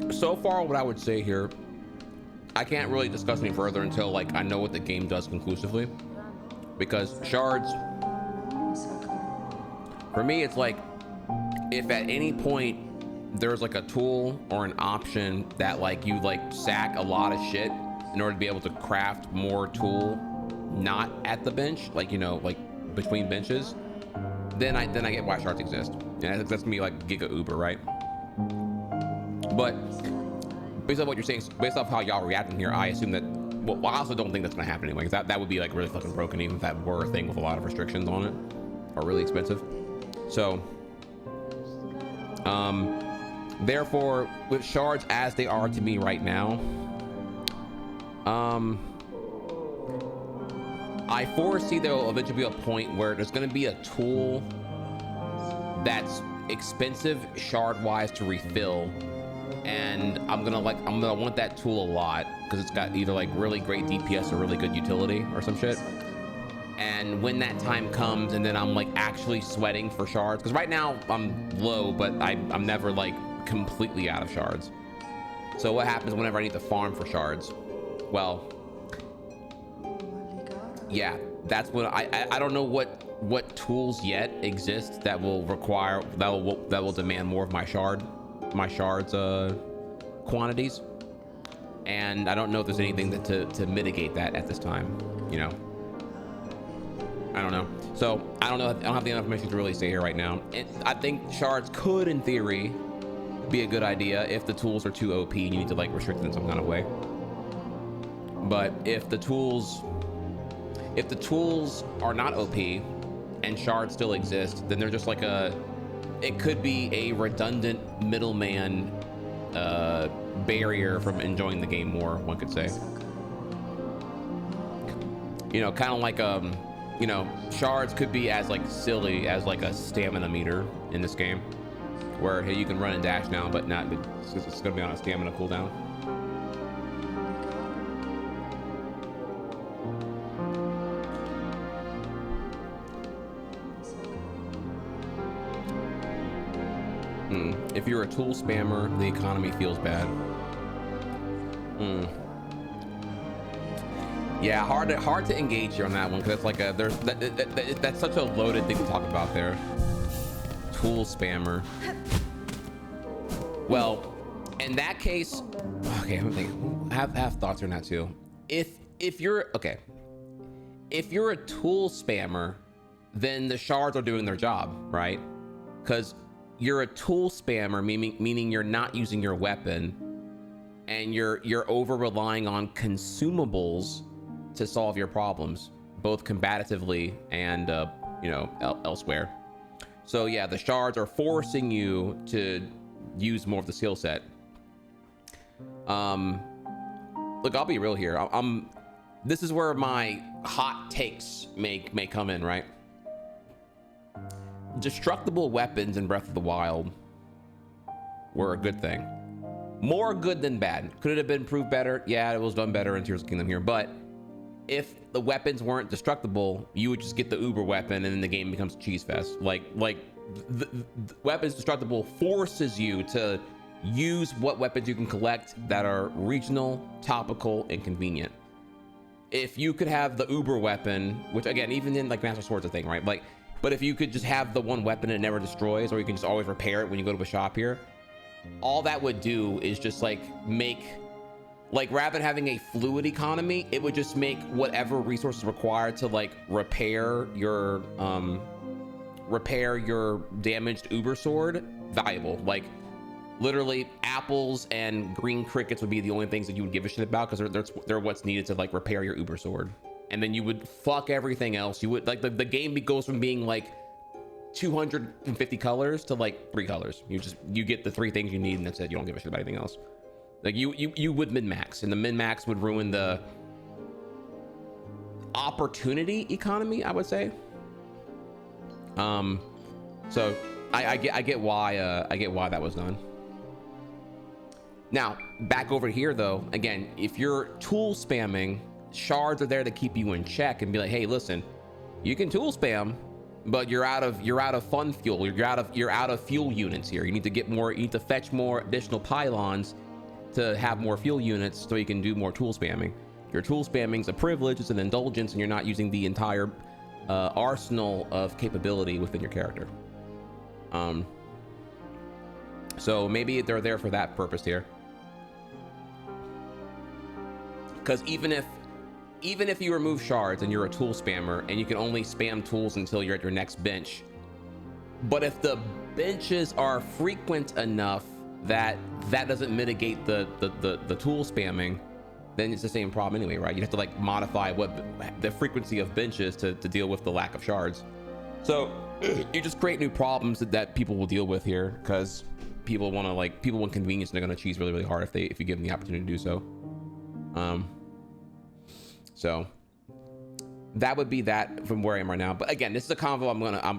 So far, what I would say here, I can't really discuss any further until like I know what the game does conclusively, because shards, for me, it's like if at any point there's like a tool or an option that like you like sack a lot of shit in order to be able to craft more tool, not at the bench, like, you know, like between benches, then I get why shards exist. And that's gonna be like Giga Uber, right? But based on what you're saying, based off how y'all reacting here, I assume that, well, I also don't think that's gonna happen anyway, because that would be like really fucking broken, even if that were a thing with a lot of restrictions on it, or really expensive. So, therefore, with shards as they are to me right now, I foresee there will eventually be a point where there's gonna be a tool that's expensive shard-wise to refill, and I'm gonna want that tool a lot because it's got either like really great DPS or really good utility or some shit. And when that time comes, and then I'm like actually sweating for shards, because right now I'm low, but I'm never like completely out of shards. So what happens whenever I need to farm for shards? Well, yeah, that's when I don't know what tools yet exist that will require that will demand more of my shards quantities, and I don't know if there's anything to mitigate that at this time, you know. I don't know. So I don't know. I don't have the information to really say here right now. I think shards could, in theory, be a good idea if the tools are too OP and you need to like restrict them in some kind of way. But if the tools are not OP and shards still exist, then they're just like it could be a redundant middleman barrier from enjoying the game more, one could say. You know, kind of like you know, shards could be as like silly as like a stamina meter in this game, where hey, you can run and dash now, but it's gonna be on a stamina cooldown. If you're a tool spammer, the economy feels bad. Yeah, hard to engage here on that one, because it's like that's such a loaded thing to talk about there. Tool spammer. Well, in that case, okay, I'm thinking, have thoughts on that too. If you're a tool spammer, then the shards are doing their job, right? Because you're a tool spammer, meaning you're not using your weapon, and you're over relying on consumables to solve your problems, both combatively and you know, elsewhere. So yeah, the shards are forcing you to use more of the skill set. Look, I'll be real here. This is where my hot takes may come in, right? Destructible weapons in Breath of the Wild were a good thing. More good than bad. Could it have been proved better? Yeah, it was done better in Tears of the Kingdom here, but if the weapons weren't destructible, you would just get the uber weapon and then the game becomes cheese fest. Like the weapons destructible forces you to use what weapons you can collect that are regional, topical, and convenient. If you could have the uber weapon, which again, even in like Master Sword's a thing, right? Like, but if you could just have the one weapon and it never destroys, or you can just always repair it when you go to a shop here, all that would do is just like make, like, rather than having a fluid economy, it would just make whatever resources required to like repair your damaged uber sword valuable. Like literally apples and green crickets would be the only things that you would give a shit about, because they're what's needed to like repair your uber sword. And then you would fuck everything else. You would like the game goes from being like 250 colors to like 3 colors. You get the 3 things you need, and that's it. You don't give a shit about anything else. Like you would min-max, and the min-max would ruin the opportunity economy, I would say. So I get why that was done. Now back over here though, again, if you're tool spamming, shards are there to keep you in check and be like, hey, listen, you can tool spam, but you're out of fun fuel. You're out of fuel units here. You need to get more. You need to fetch more additional pylons to have more fuel units so you can do more tool spamming. Your tool spamming's a privilege, it's an indulgence, and you're not using the entire arsenal of capability within your character. So maybe they're there for that purpose here. Because even if you remove shards and you're a tool spammer and you can only spam tools until you're at your next bench, but if the benches are frequent enough that doesn't mitigate the tool spamming, then it's the same problem anyway, right? You have to like modify what the frequency of benches to deal with the lack of shards. So you just create new problems that people will deal with here, because people want convenience, and they're going to cheese really, really hard if you give them the opportunity to do so. So that would be that from where I am right now. But again, this is a convo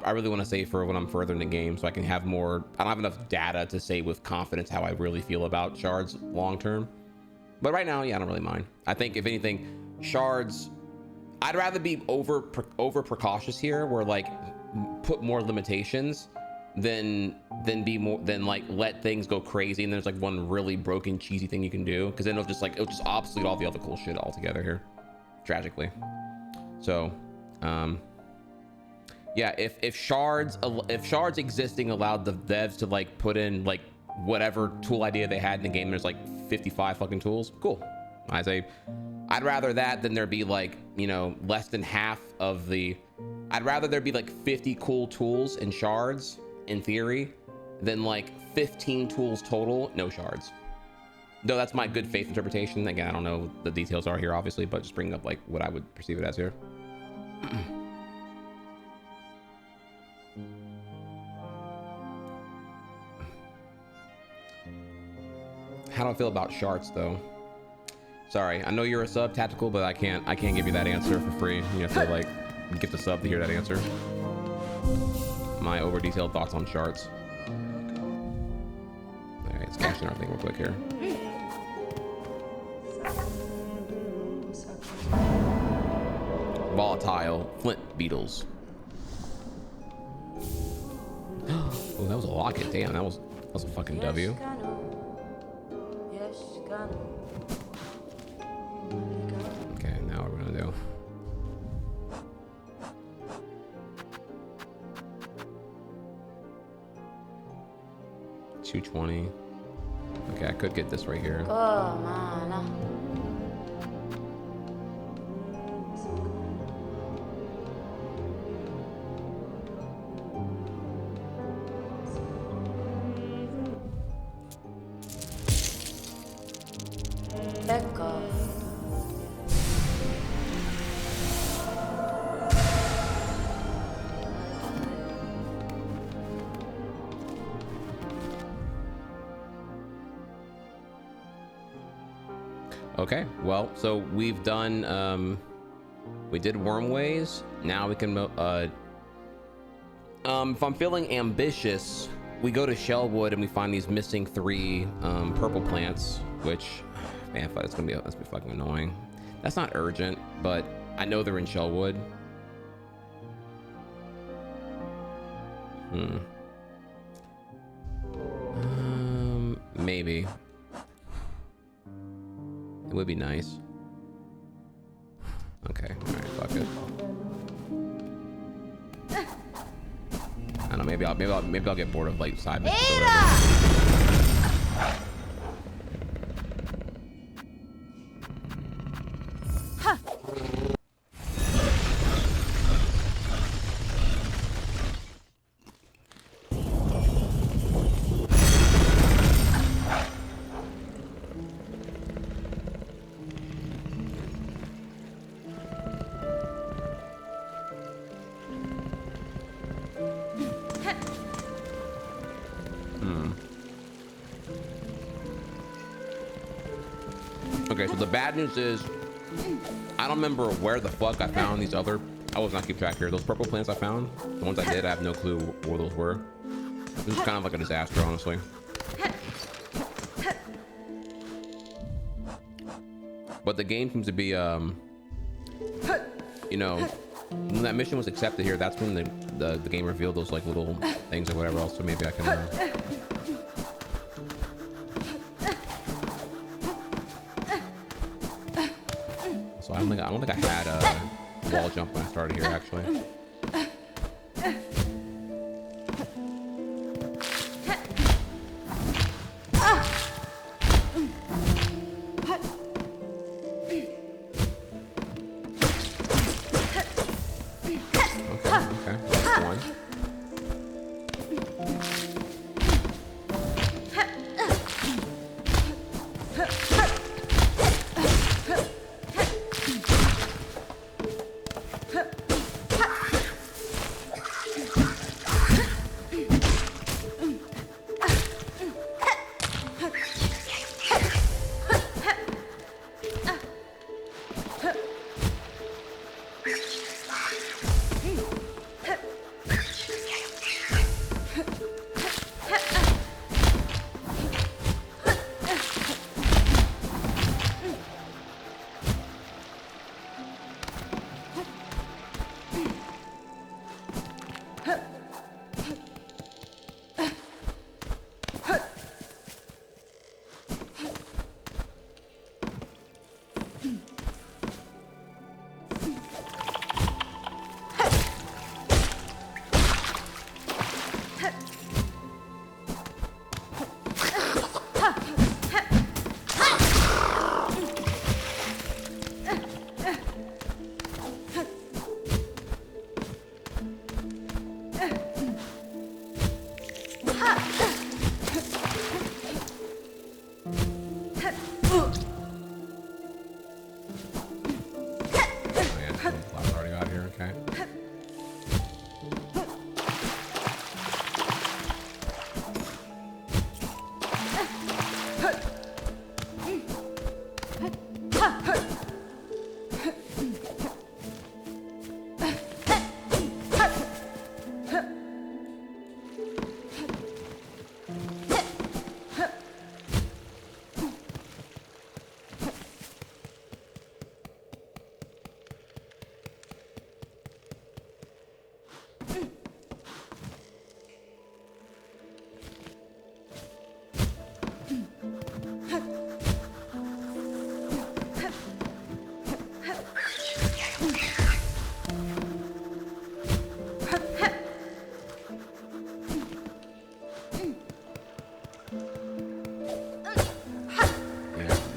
I really want to save for when I'm further in the game, so I can have more. I don't have enough data to say with confidence how I really feel about shards long term. But right now, yeah, I don't really mind. I think if anything, shards, I'd rather be over precautious here, where like put more limitations than like let things go crazy and there's like one really broken cheesy thing you can do, because then it'll just obsolete all the other cool shit altogether here, tragically. So yeah, if shards existing allowed the devs to like put in like whatever tool idea they had in the game, there's like 55 fucking tools, cool. I say I'd rather that than there be like, you know, less than half of the. I'd rather there be like 50 cool tools and shards in theory than like 15 tools total, no shards. Though that's my good faith interpretation. Again, I don't know what the details are here, obviously, but just bringing up like what I would perceive it as here. How do I feel about shards though? Sorry, I know you're a sub, Tactical, but I can't give you that answer for free. You have to like get the sub to hear that answer. My over detailed thoughts on shards. All right, let's cash in our thing real quick here. Volatile flint beetles. Oh, that was a locket. Damn, that was a fucking W. Okay, now what we're gonna do. $220. Okay, I could get this right here. Oh, man. Okay, well, so we've done, we did Wormways. Now we can, if I'm feeling ambitious, we go to Shellwood and we find these missing 3 purple plants, which, man, that's gonna be fucking annoying. That's not urgent, but I know they're in Shellwood. Maybe. It would be nice. Okay, alright, fuck it. I don't know, maybe I'll get bored of like side missions or whatever. Okay, so the bad news is I don't remember where the fuck I found these other. I was not keep track here. Those purple plants I found, the ones I did, I have no clue where those were. This is kind of like a disaster, honestly. But the game seems to be, you know, when that mission was accepted here, that's when the game revealed those like little things or whatever else. So maybe I can. So I don't think I had a wall jump when I started here actually.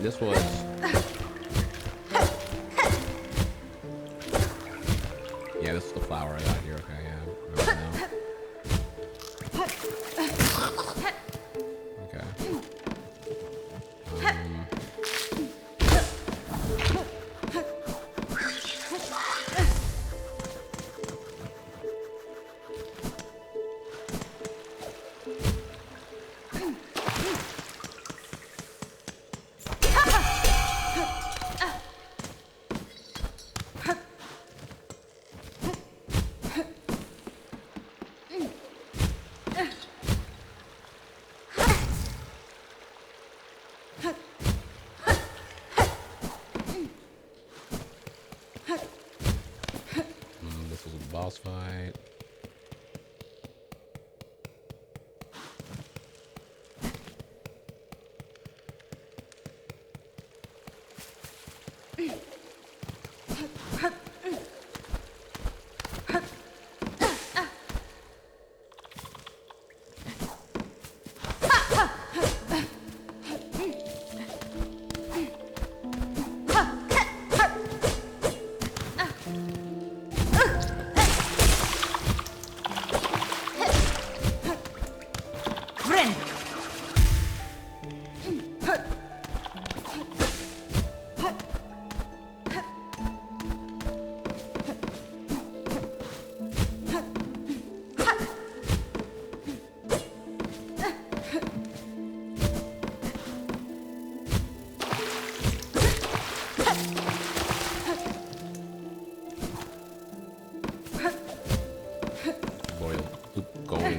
This was yeah, this is the flower I got here. Okay, yeah. Okay. Boss fight.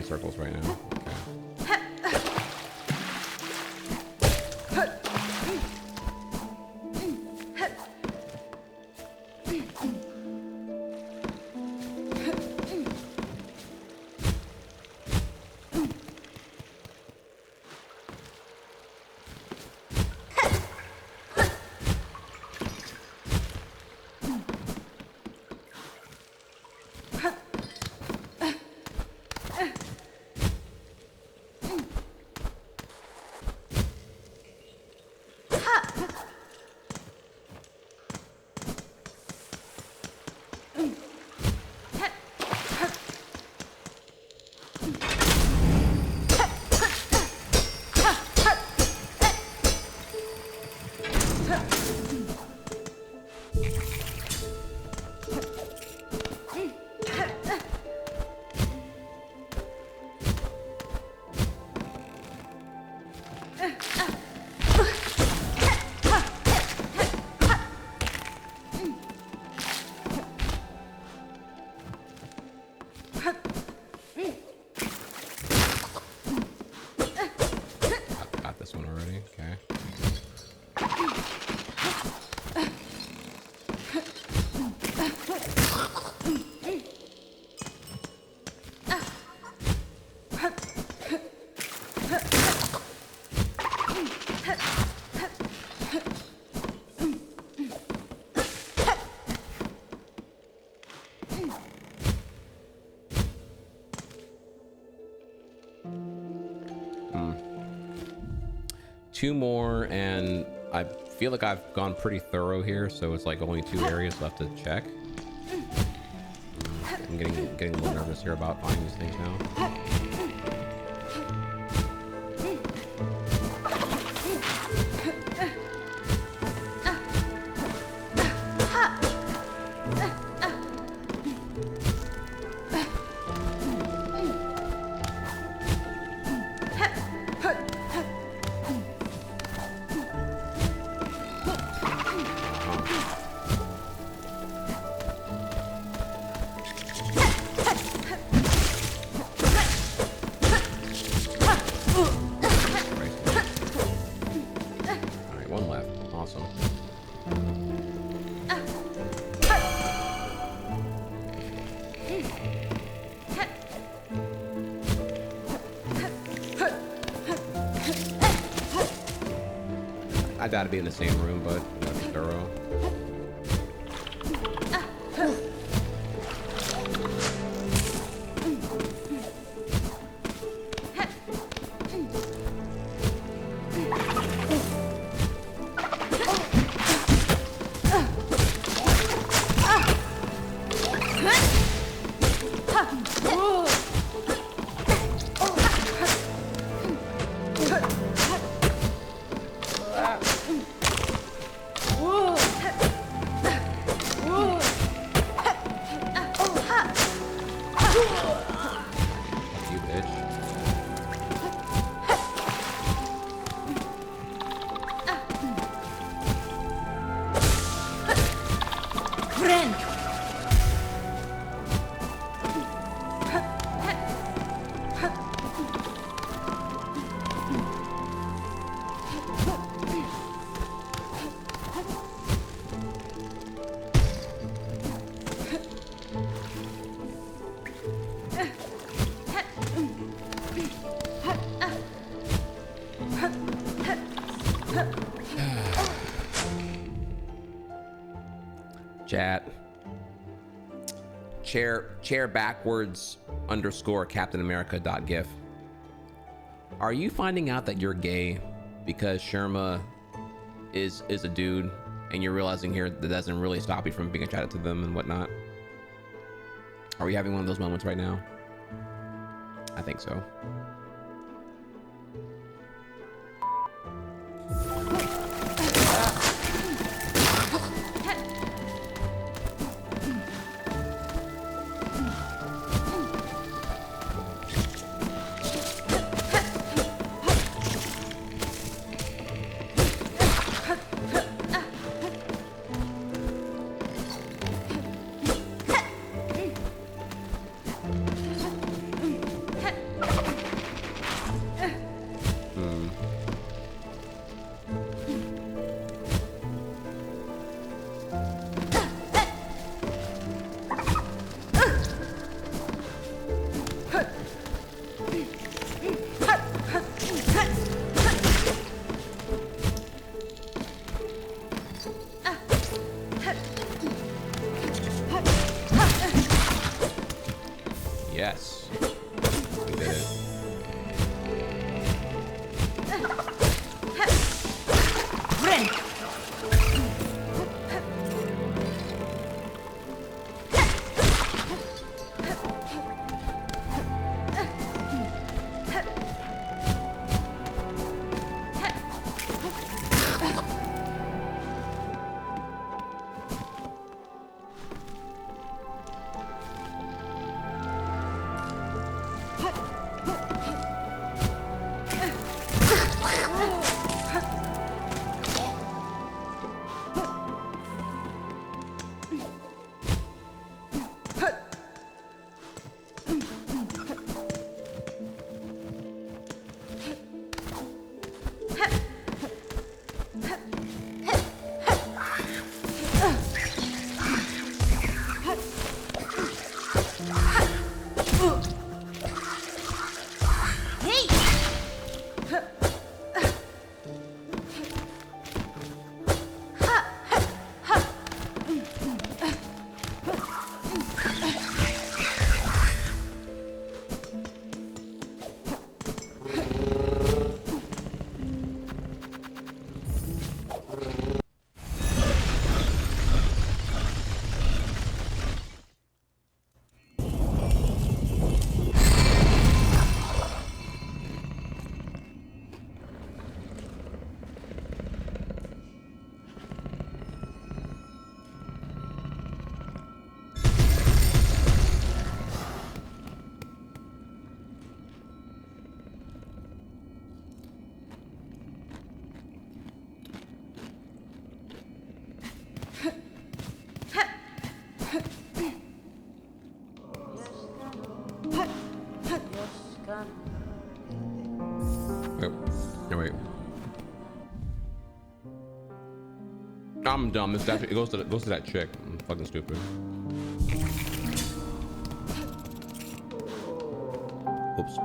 Circles right now. Okay. 2 more, and I feel like I've gone pretty thorough here, so it's like only 2 areas left to check. I'm getting a little nervous here about finding these things now. I gotta be in the same room, but that's thorough. Chat. Chair backwards _ Captain America.gif. Are you finding out that you're gay because Sherma is a dude, and you're realizing here that doesn't really stop you from being attracted to them and whatnot? Are we having one of those moments right now? I think so. Yes. We did it. Wait. I'm dumb. This actually, it goes to that chick. I'm fucking stupid. Oops.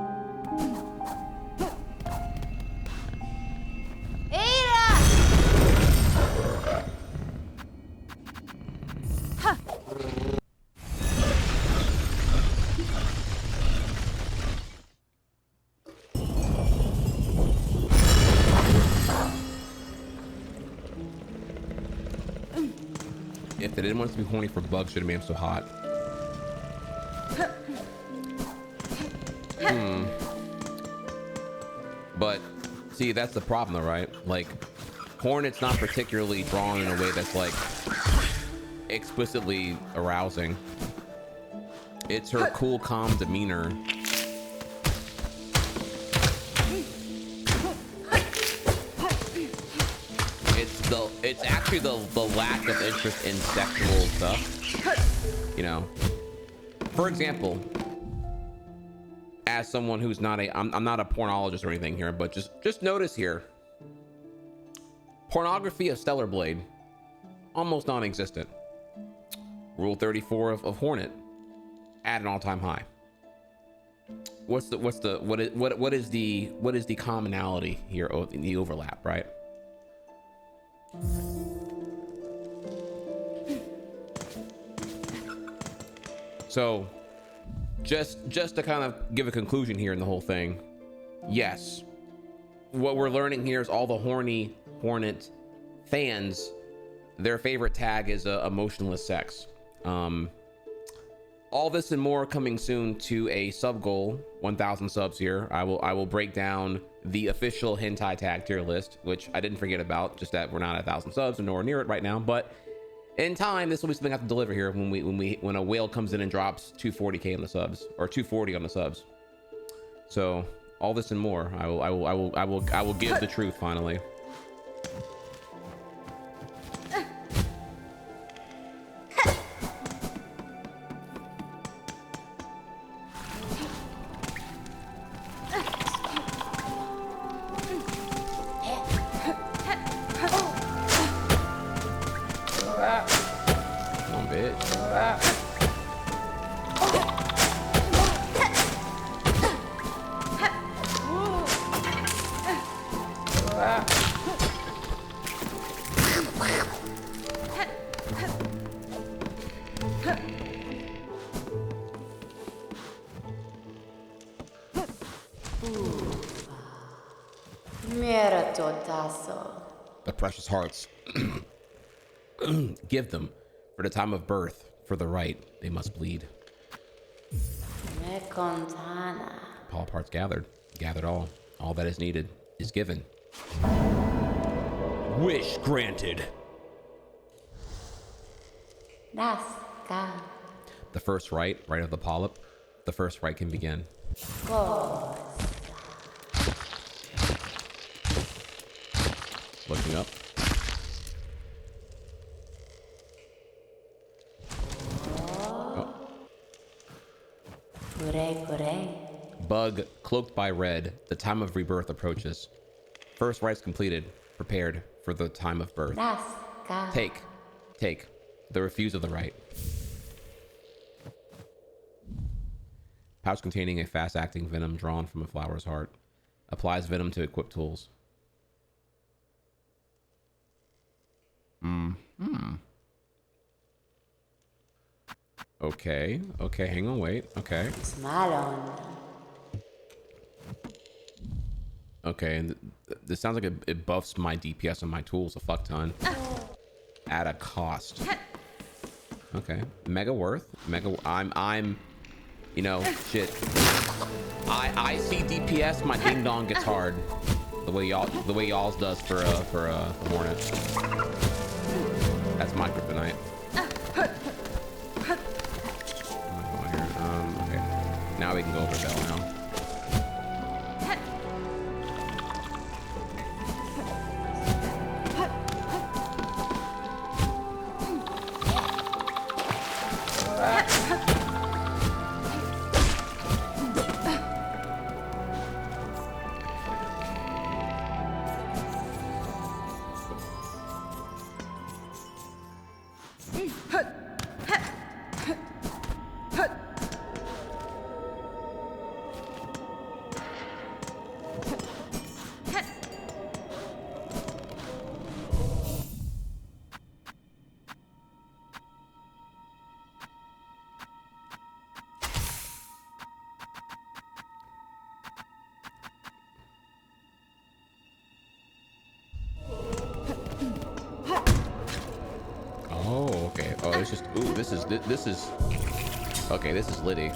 If they didn't want us to be horny for bugs, should have made them so hot. But see, that's the problem though, right? Like, Hornet's not particularly drawn in a way that's like explicitly arousing. It's her cool, calm demeanor. It's actually the lack of interest in sexual stuff. You know, for example, as someone who's not I'm not a pornologist or anything here, but just notice here, pornography of Stellar Blade, almost non-existent. Rule 34 of Hornet, at an all-time high. What is the commonality here in the overlap, right? So just to kind of give a conclusion here in the whole thing, yes, what we're learning here is all the horny Hornet fans, their favorite tag is emotionless sex. All this and more coming soon to a sub goal, 1,000 subs here. I will break down the official hentai tag tier list, which I didn't forget about, just that we're not at 1,000 subs and nowhere near it right now. But in time, this will be something I have to deliver here when a whale comes in and drops 240k on the subs, or 240 on the subs. So all this and more, I will give the truth finally. The precious hearts. Give them. For the time of birth, for the right, they must bleed. Pollip hearts gathered. Gathered all. All that is needed is given. Wish granted. The first right of the polyp. The first right can begin. Looking up. Oh. Bug cloaked by red. The time of rebirth approaches. First rites completed. Prepared for the time of birth. Take. The refuse of the right. Pouch containing a fast-acting venom drawn from a flower's heart. Applies venom to equipped tools. Okay, hang on, wait. Okay, and this sounds like it buffs my DPS on my tools a fuck ton. At a cost. Okay, mega worth. I'm you know, shit. I see DPS, my ding dong gets hard. The way y'all's does for Hornet. That's my kryptonite. Okay. Now we can go over Bell now. Oh, okay. Oh, it's just, ooh, this is okay. This is litty.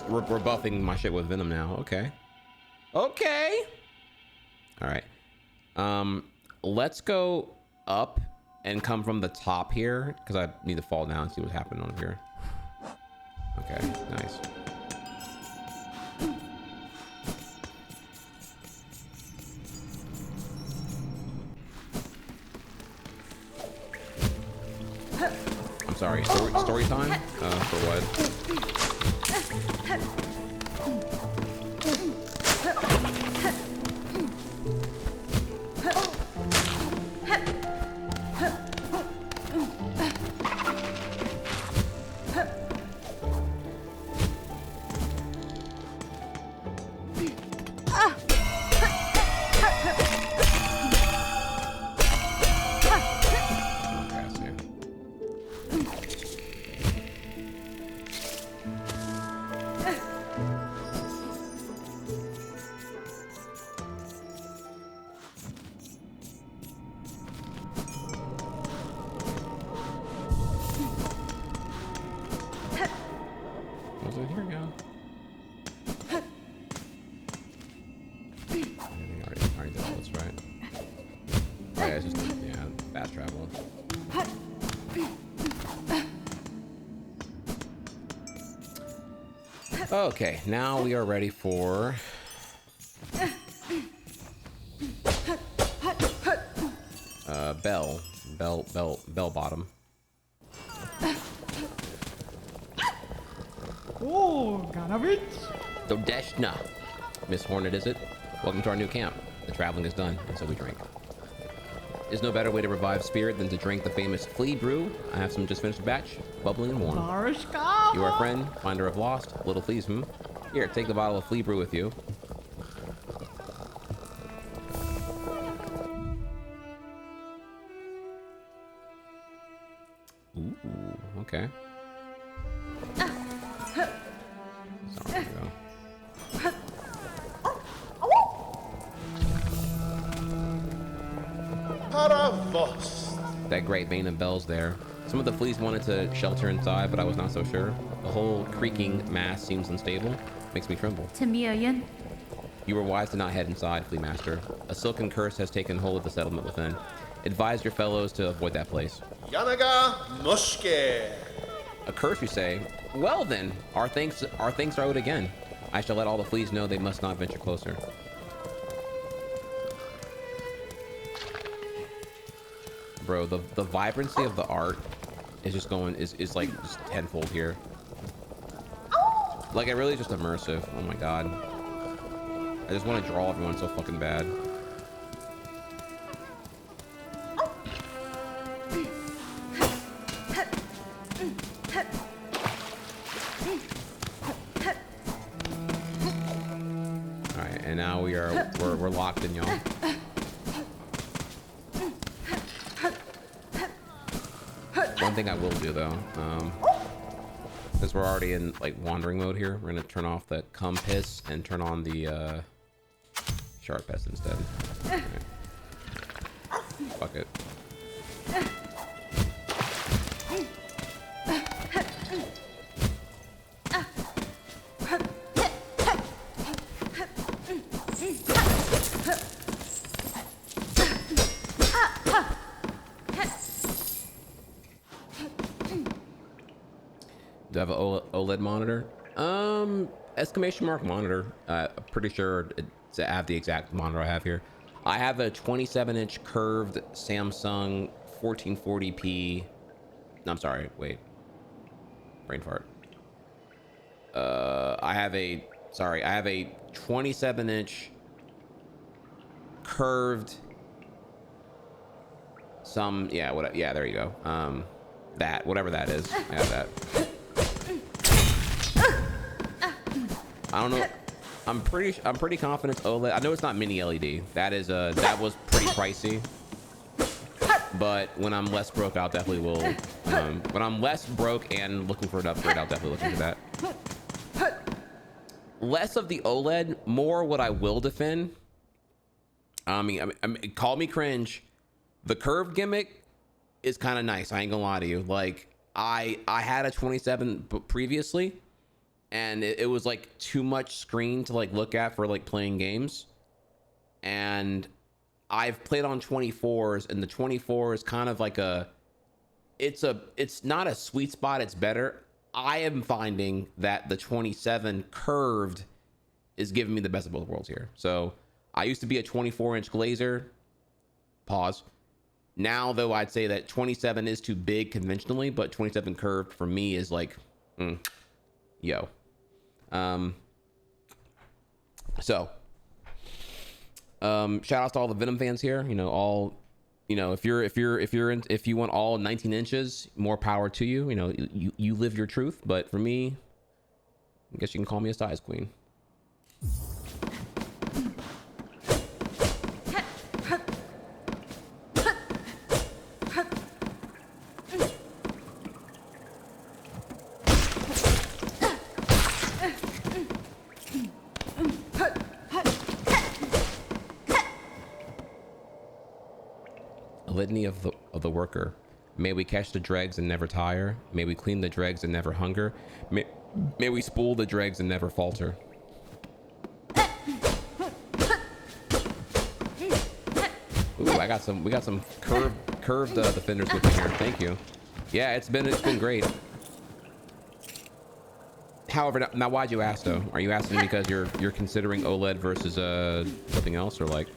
We're buffing my shit with venom now. Okay. Okay. All right. Let's go up and come from the top here because I need to fall down and see what's happening on here. Okay, nice. I'm sorry, story time? For what? Okay, now we are ready for bell bottom. Oh, Ganavich. Dodeshna. Miss Hornet, is it? Welcome to our new camp. The traveling is done, and so we drink. There's no better way to revive spirit than to drink the famous flea brew. I have some just finished a batch, bubbling and warm. You are a friend, finder of lost, little fleas, Here, take the bottle of flea brew with you. Ooh, okay. Sorry, go. That great vein of bells there. Some of the fleas wanted to shelter inside, but I was not so sure. The whole creaking mass seems unstable. Makes me tremble. Million. You were wise to not head inside, Flea Master. A silken curse has taken hold of the settlement within. Advise your fellows to avoid that place. Yanaga Mushke. A curse, you say? Well then, our thanks are owed again. I shall let all the fleas know they must not venture closer. Bro, the vibrancy of the art is just going is like just tenfold here. Like it really is just immersive. Oh my god. I just want to draw everyone so fucking bad. Alright, and now we're locked in, y'all. One thing I will do though, because we're already in like wandering mode here, we're gonna turn off the compass and turn on the sharp pest instead. Right. Fuck it. Do I have an OLED monitor? Exclamation mark monitor. Pretty sure I have the exact monitor I have here. I have a 27-inch curved Samsung 1440p. No, I'm sorry. Wait. Brain fart. I have a 27-inch curved. Yeah, there you go. Whatever that is. I have that. I don't know. I'm pretty confident it's OLED. I know it's not mini LED. That was pretty pricey. But when I'm less broke, I'll definitely will. When I'm less broke and looking for an upgrade, I'll definitely look into that. Less of the OLED, more what I will defend. I mean, call me cringe. The curved gimmick is kind of nice. I ain't gonna lie to you. Like I had a 27 previously, and it was like too much screen to like look at for like playing games. And I've played on 24s, and the 24 is kind of like it's not a sweet spot. It's better. I am finding that the 27 curved is giving me the best of both worlds here. So I used to be a 24-inch glazer. Pause. Now, though, I'd say that 27 is too big conventionally, but 27 curved for me is like, yo. Shout out to all the Venom fans here. You know, if you want all 19 inches, more power to you. You know, you live your truth. But for me, I guess you can call me a size queen. Litany of the worker. May we catch the dregs and never tire. May we clean the dregs and never hunger. May we spool the dregs and never falter. Ooh, we got some curved defenders with me here. Thank you. Yeah, it's been great. However, now why'd you ask though? Are you asking because you're considering OLED versus something else, or like?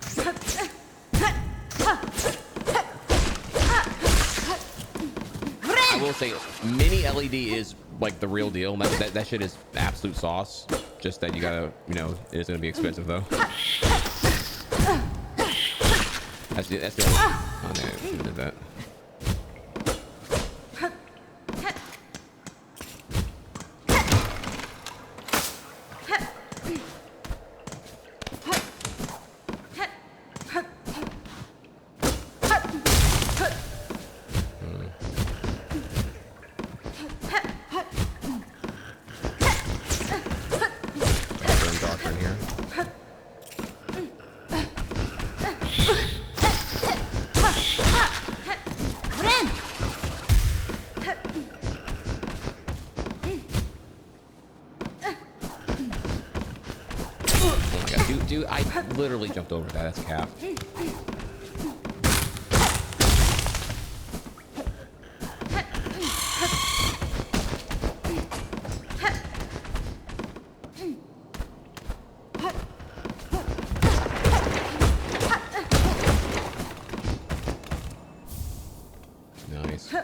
I will say mini LED is like the real deal. That shit is absolute sauce. Just that you gotta, you know, it is gonna be expensive though. That's the only. Oh no, I should've did that. Dude, I literally jumped over that. That's cap. Nice.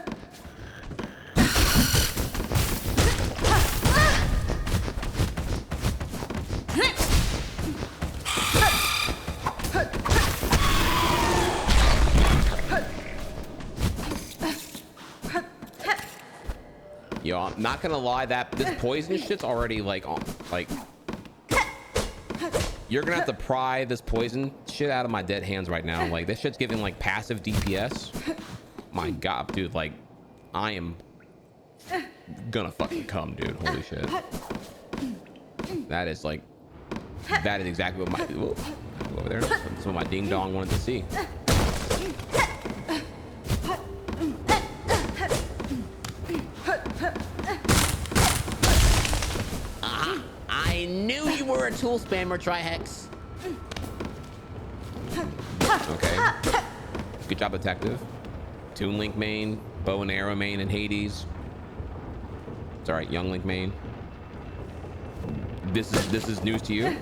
Yo, I'm not gonna lie, that this poison shit's already like on, like, you're gonna have to pry this poison shit out of my dead hands right now. Like, this shit's giving like passive DPS. My god, dude, like, I am gonna fucking come, dude. Holy shit. That is like, that is exactly what my, whoa, over there. That's what my ding dong wanted to see. I knew you were a tool spammer, Trihex. Okay. Good job, detective. Toon Link main, bow and arrow main, and Hades. It's all right, Young Link main. This is news to you.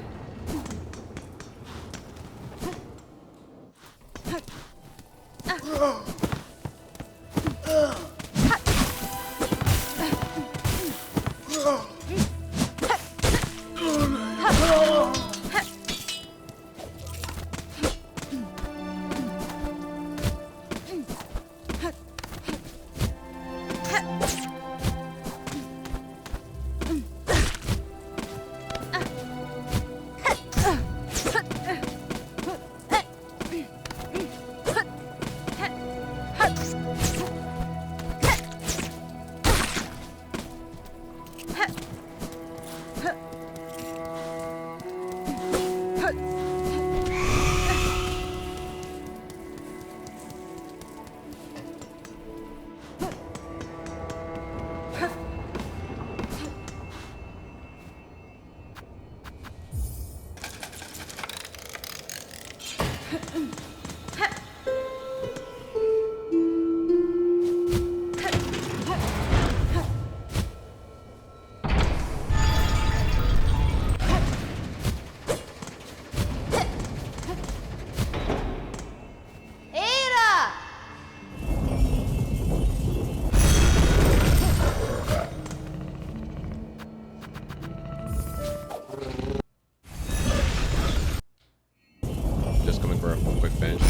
Just coming for a quick finish.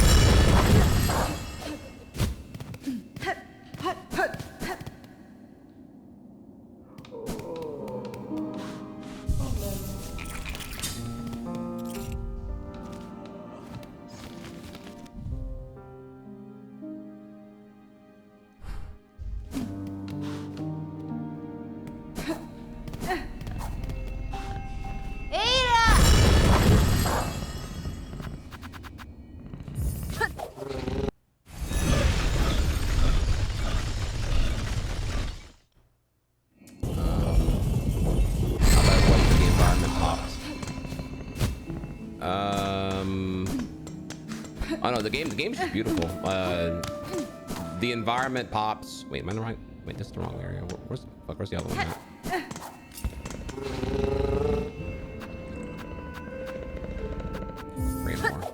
Oh no, the game's just beautiful. The environment pops. Wait, am I in the right? Wait, that's the wrong area. Where's the other one at? Greymoore.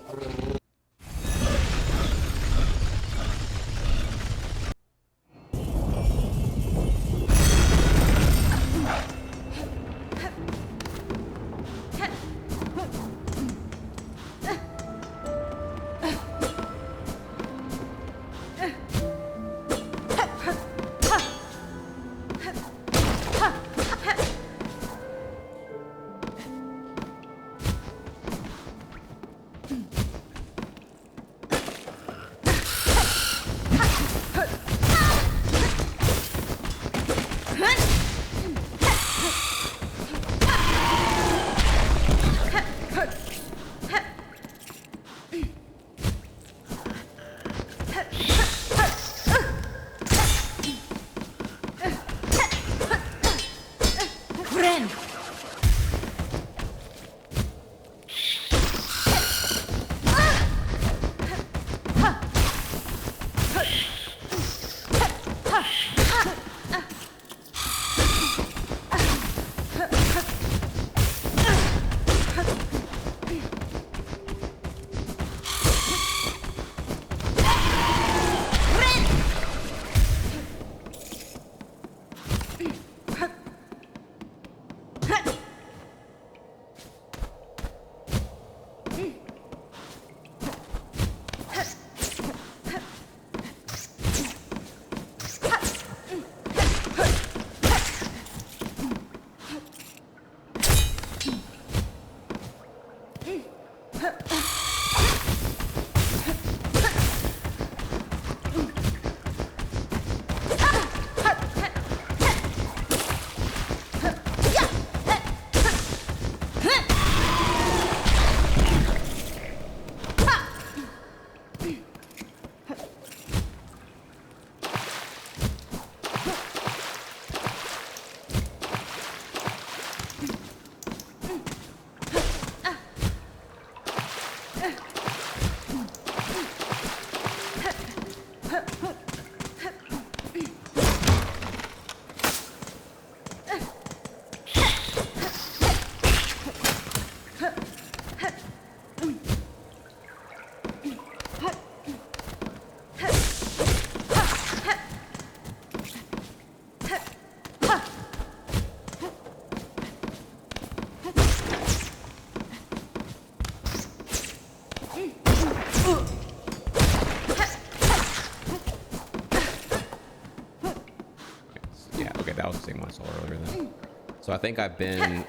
So I think I've been,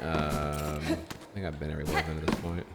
everywhere at this point.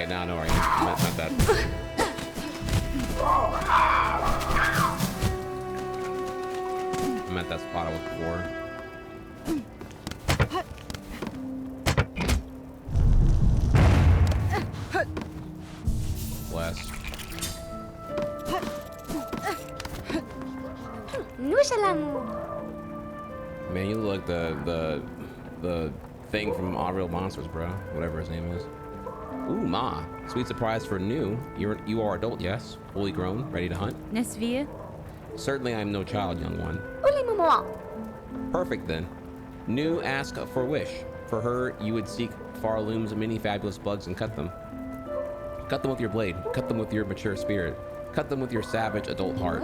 Okay, now I know where I am. Not that. I'm at that spot I was before. Bless. Man, you look like the thing from All Real Monsters, bro. Whatever his name is. Ooh, Ma. Sweet surprise for new. You are adult, yes. Fully grown, ready to hunt. Nesvia? Certainly I am no child, young one. Perfect then. New, ask for a wish. For her, you would seek far looms of many fabulous bugs and cut them. Cut them with your blade. Cut them with your mature spirit. Cut them with your savage adult heart.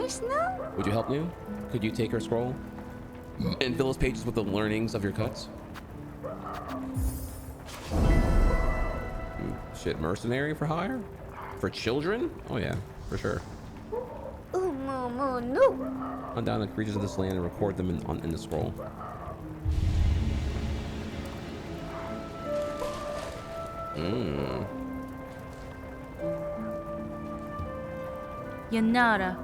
Would you help New? Could you take her scroll and fill his pages with the learnings of your cuts? Shit, mercenary for hire? For children? Oh yeah, for sure. Hunt down the creatures of this land and record them in the scroll. Yanara.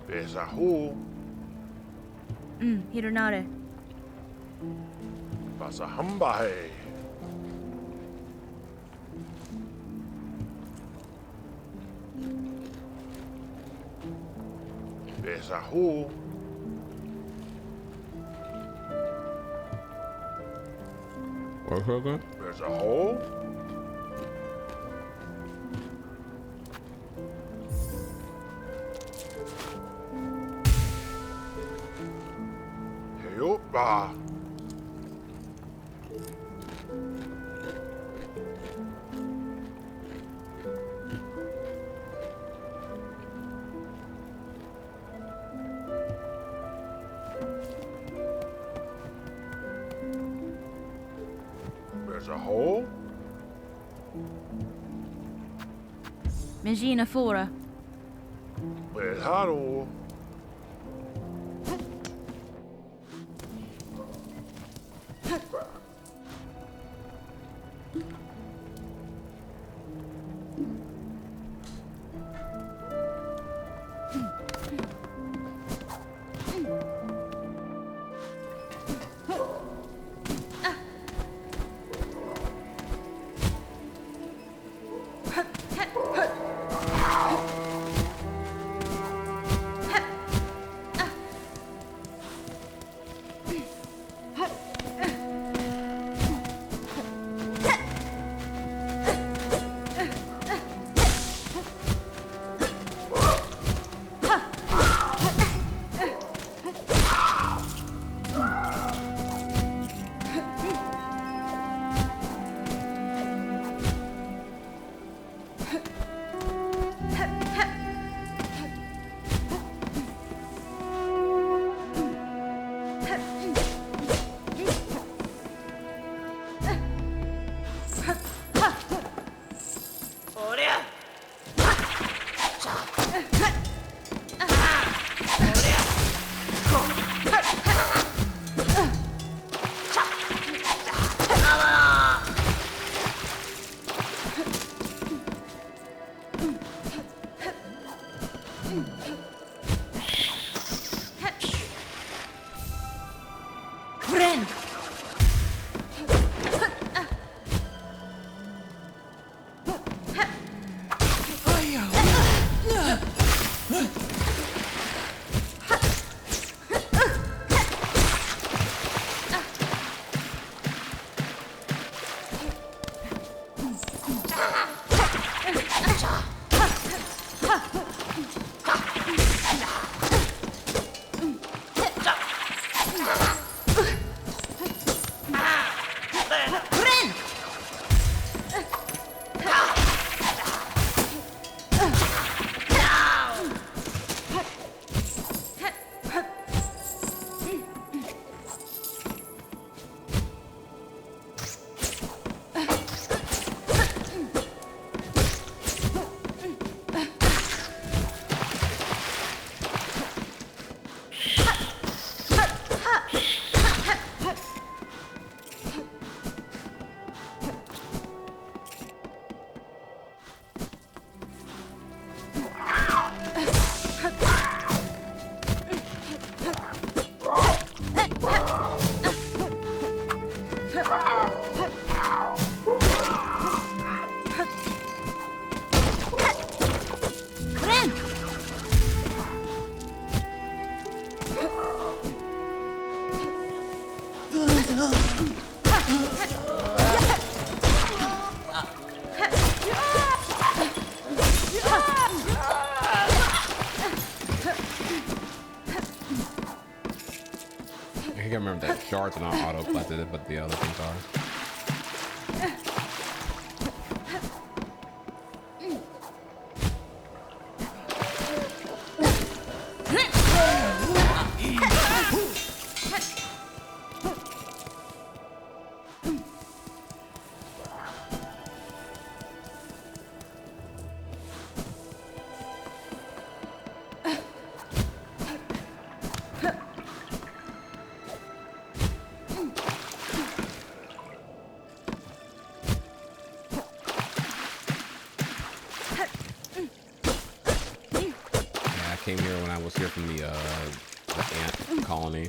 Besahu. Hironare. Basahambahe. Besahu. What's that again? There's a hole. Heyopa. There's a hole. Megina Fora. There's Haru. I can't remember that shards are not auto collected, but the other things are. Came here when I was here from the ant colony.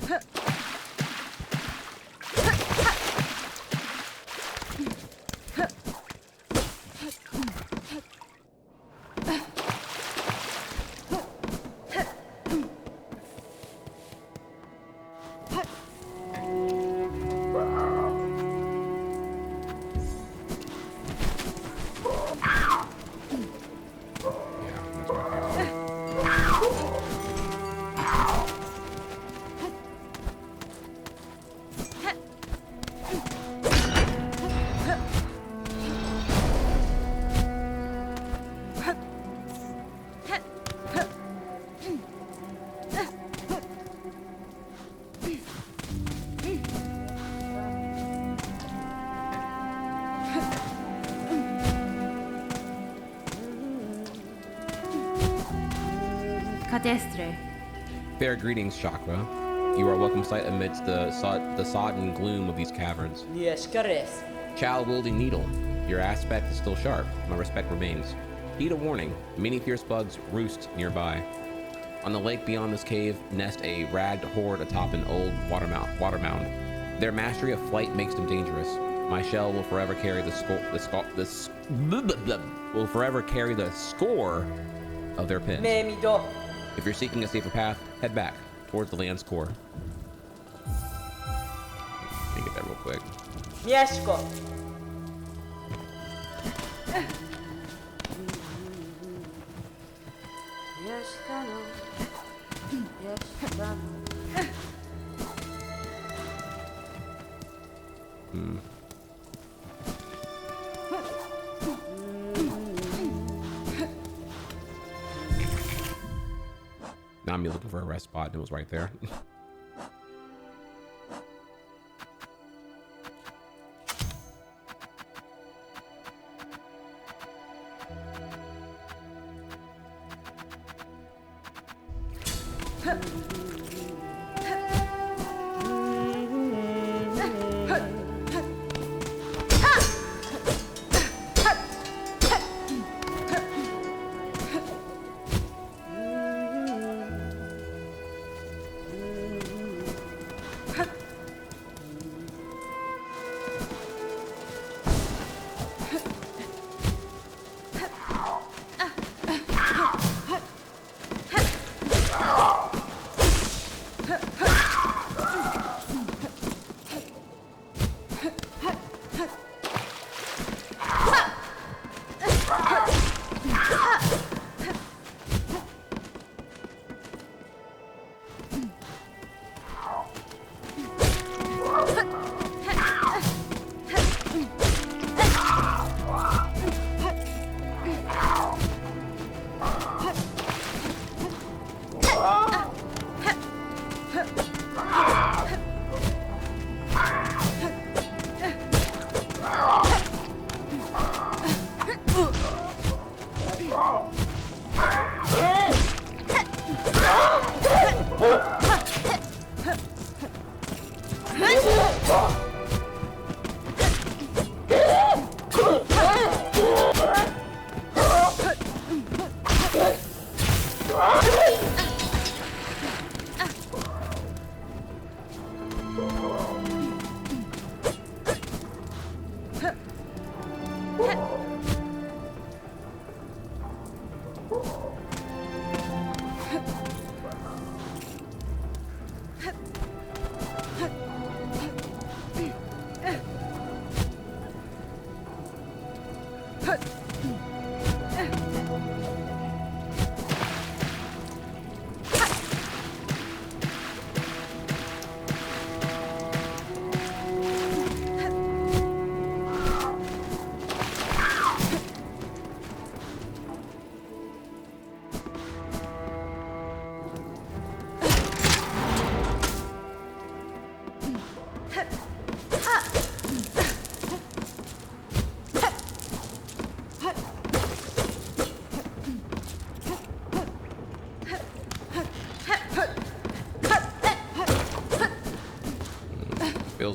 Fair greetings, Shakra. You are welcome sight amidst the sodden gloom of these caverns. Yes, Chris. Child-wielding needle. Your aspect is still sharp. My respect remains. Heed a warning. Many fierce bugs roost nearby. On the lake beyond this cave nest a ragged horde atop an old water mound. Their mastery of flight makes them dangerous. My shell will forever carry the score of their pins. If you're seeking a safer path, head back towards the land's core. Let me get that real quick. Mieszko. Now I'm looking for a rest spot, and it was right there.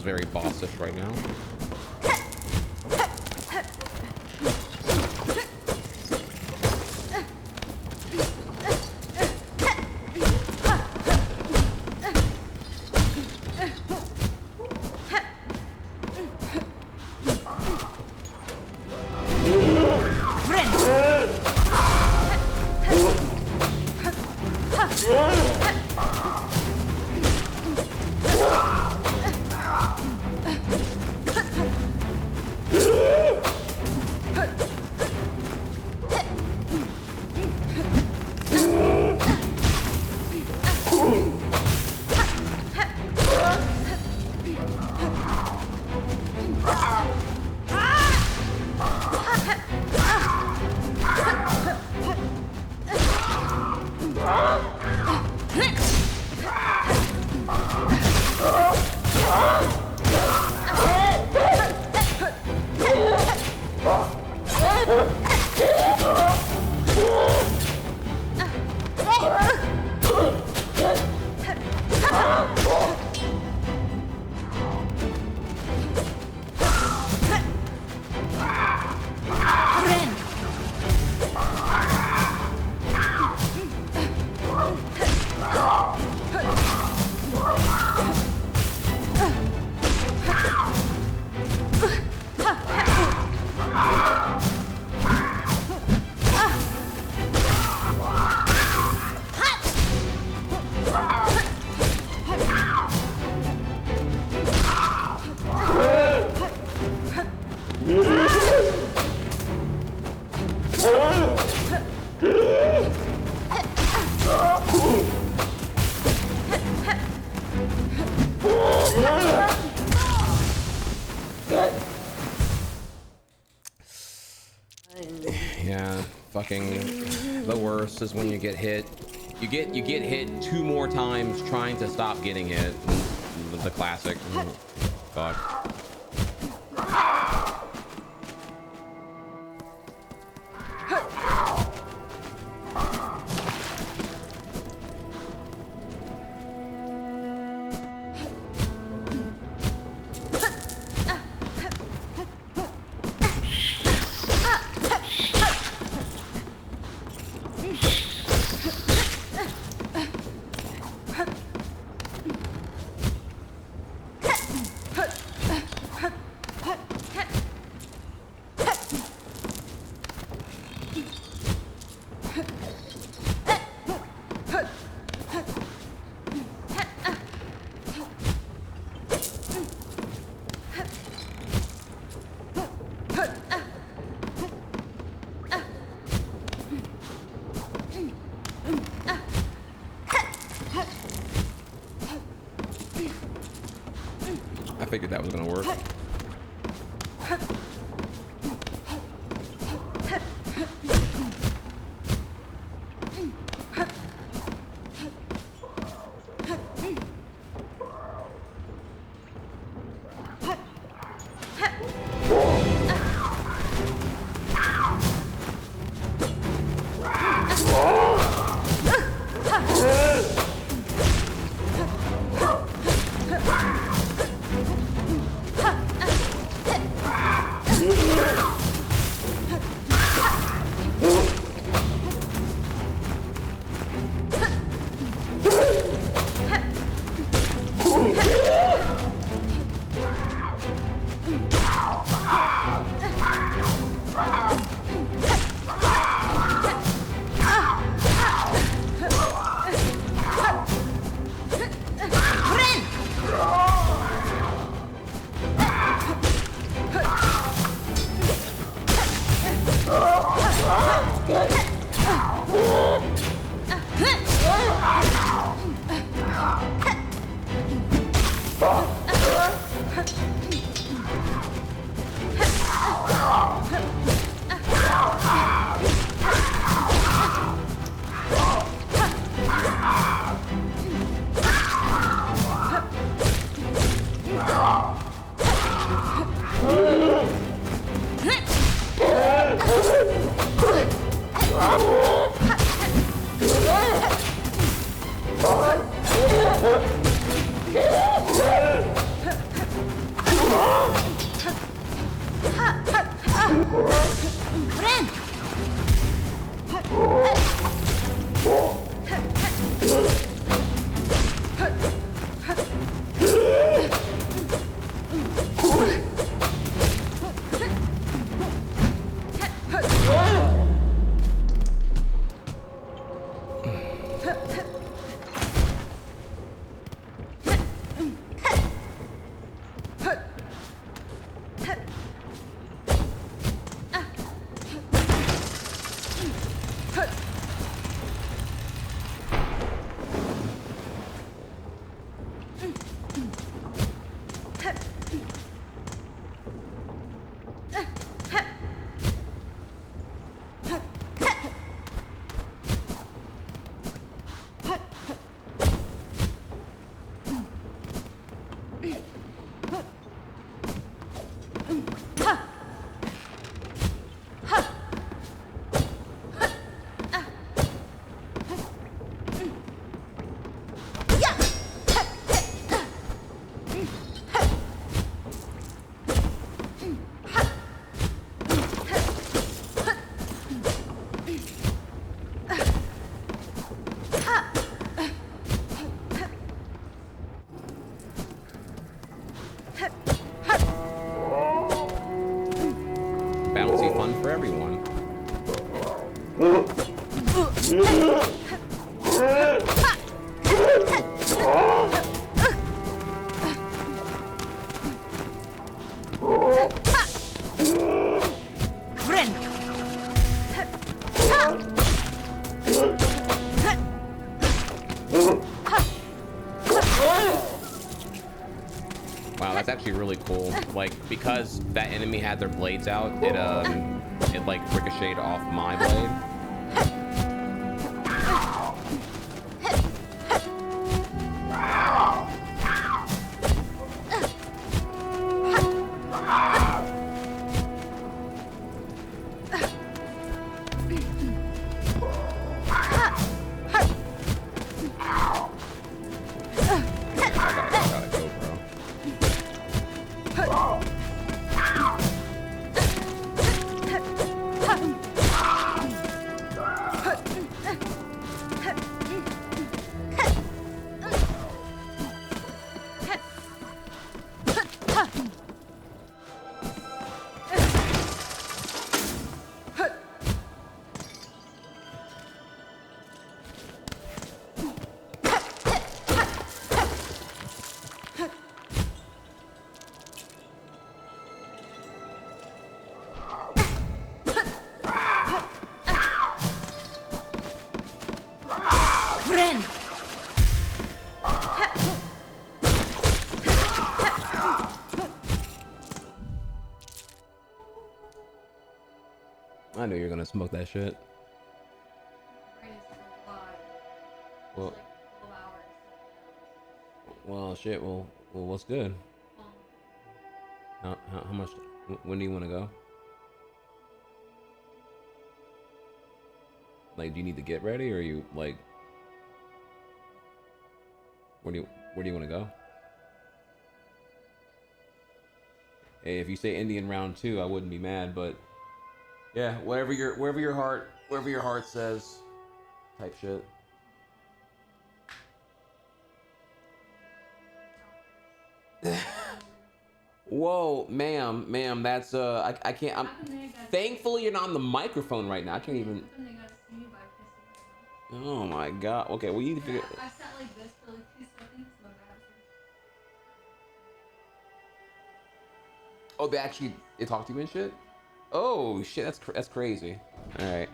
feels very bossish right now. Yeah, fucking the worst is when you get hit. You get hit 2 more times trying to stop getting hit. The classic. Fuck. I figured that was gonna work. Bouncy fun for everyone. Wow, that's actually really cool. Like, because that enemy had their blades out, it like ricocheted off my blade. I knew you were gonna smoke that shit. Well, shit. Well, what's good? How much? When do you want to go? Like, do you need to get ready, or are you like? Where do you want to go? Hey, if you say Indian round 2, I wouldn't be mad, but yeah, wherever your heart says, type shit. Whoa, ma'am, that's I can't. Thankfully you're not on the microphone right now. I can't even. Oh my god. Okay, well you need to figure. I sat like this for like 2 seconds. My bad. Oh, they talked to you and shit. Oh shit, that's crazy. All right.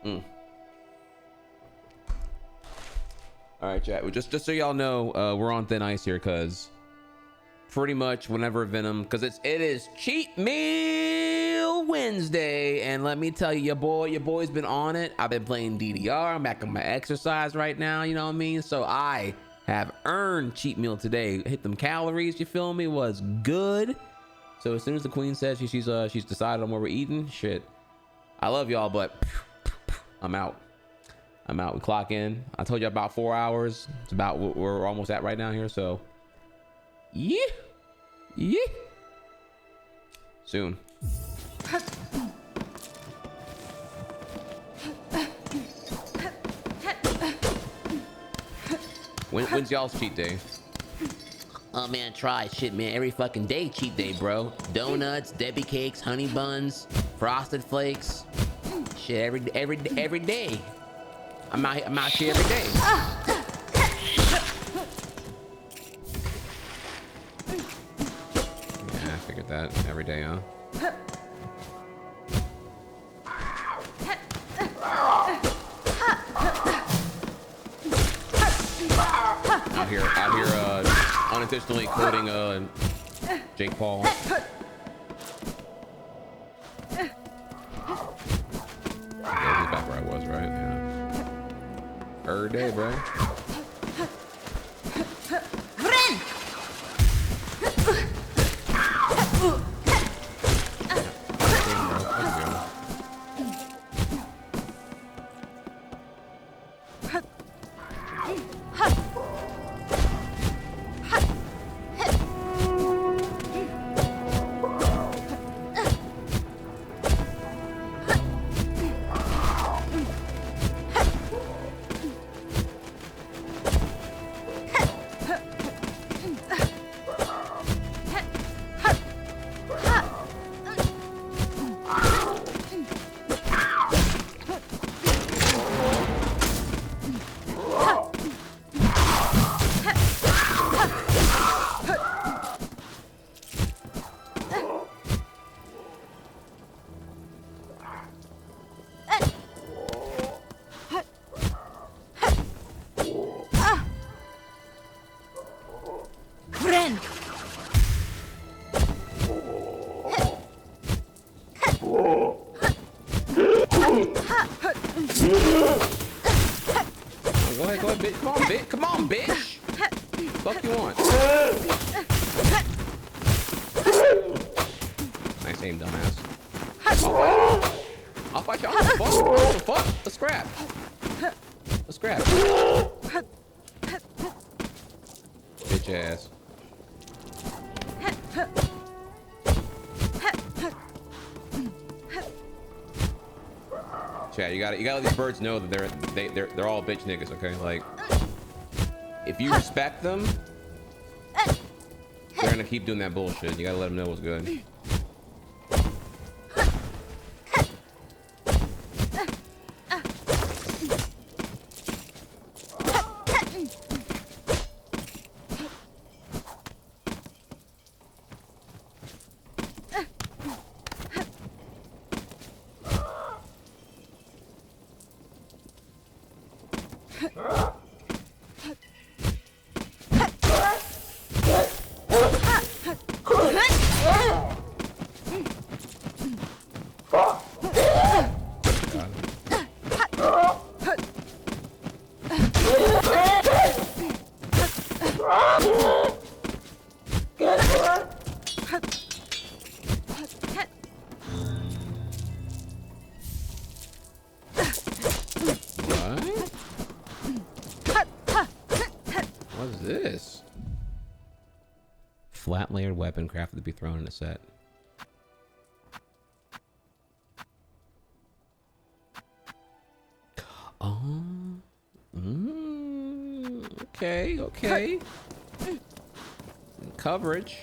All right, chat. Well, just so y'all know, we're on thin ice here, cause pretty much whenever Venom, cause it is Cheat Meal Wednesday, and let me tell you, your boy's been on it. I've been playing DDR. I'm back on my exercise right now. You know what I mean? So I have earned cheat meal today. Hit them calories. You feel me? Was good. So as soon as the queen says she's decided on what we're eating, shit. I love y'all, but I'm out. We clock in. I told you about 4 hours. It's about what we're almost at right now here. So Yeah. Yeah. Soon. When's y'all's cheat day? Oh man, try shit, man. Every fucking day, cheat day, bro. Donuts, Debbie cakes, honey buns, frosted flakes. Shit, every day. I'm out here every day. Yeah, I figured that every day, huh? Out here, unintentionally quoting Jake Paul. Yeah, he's back where I was, right? Yeah. Every day, bro. Go ahead, bitch. Come on, bitch. Fuck you want? Nice aim, dumbass. I'll fight you. Fuck. Let's scrap. Bitch ass. Chat, you gotta let these birds know that they're all bitch niggas, okay? Like, if you respect them, they're gonna keep doing that bullshit. You gotta let them know what's good. Flat layered weapon crafted to be thrown in a set. Oh, okay. Coverage.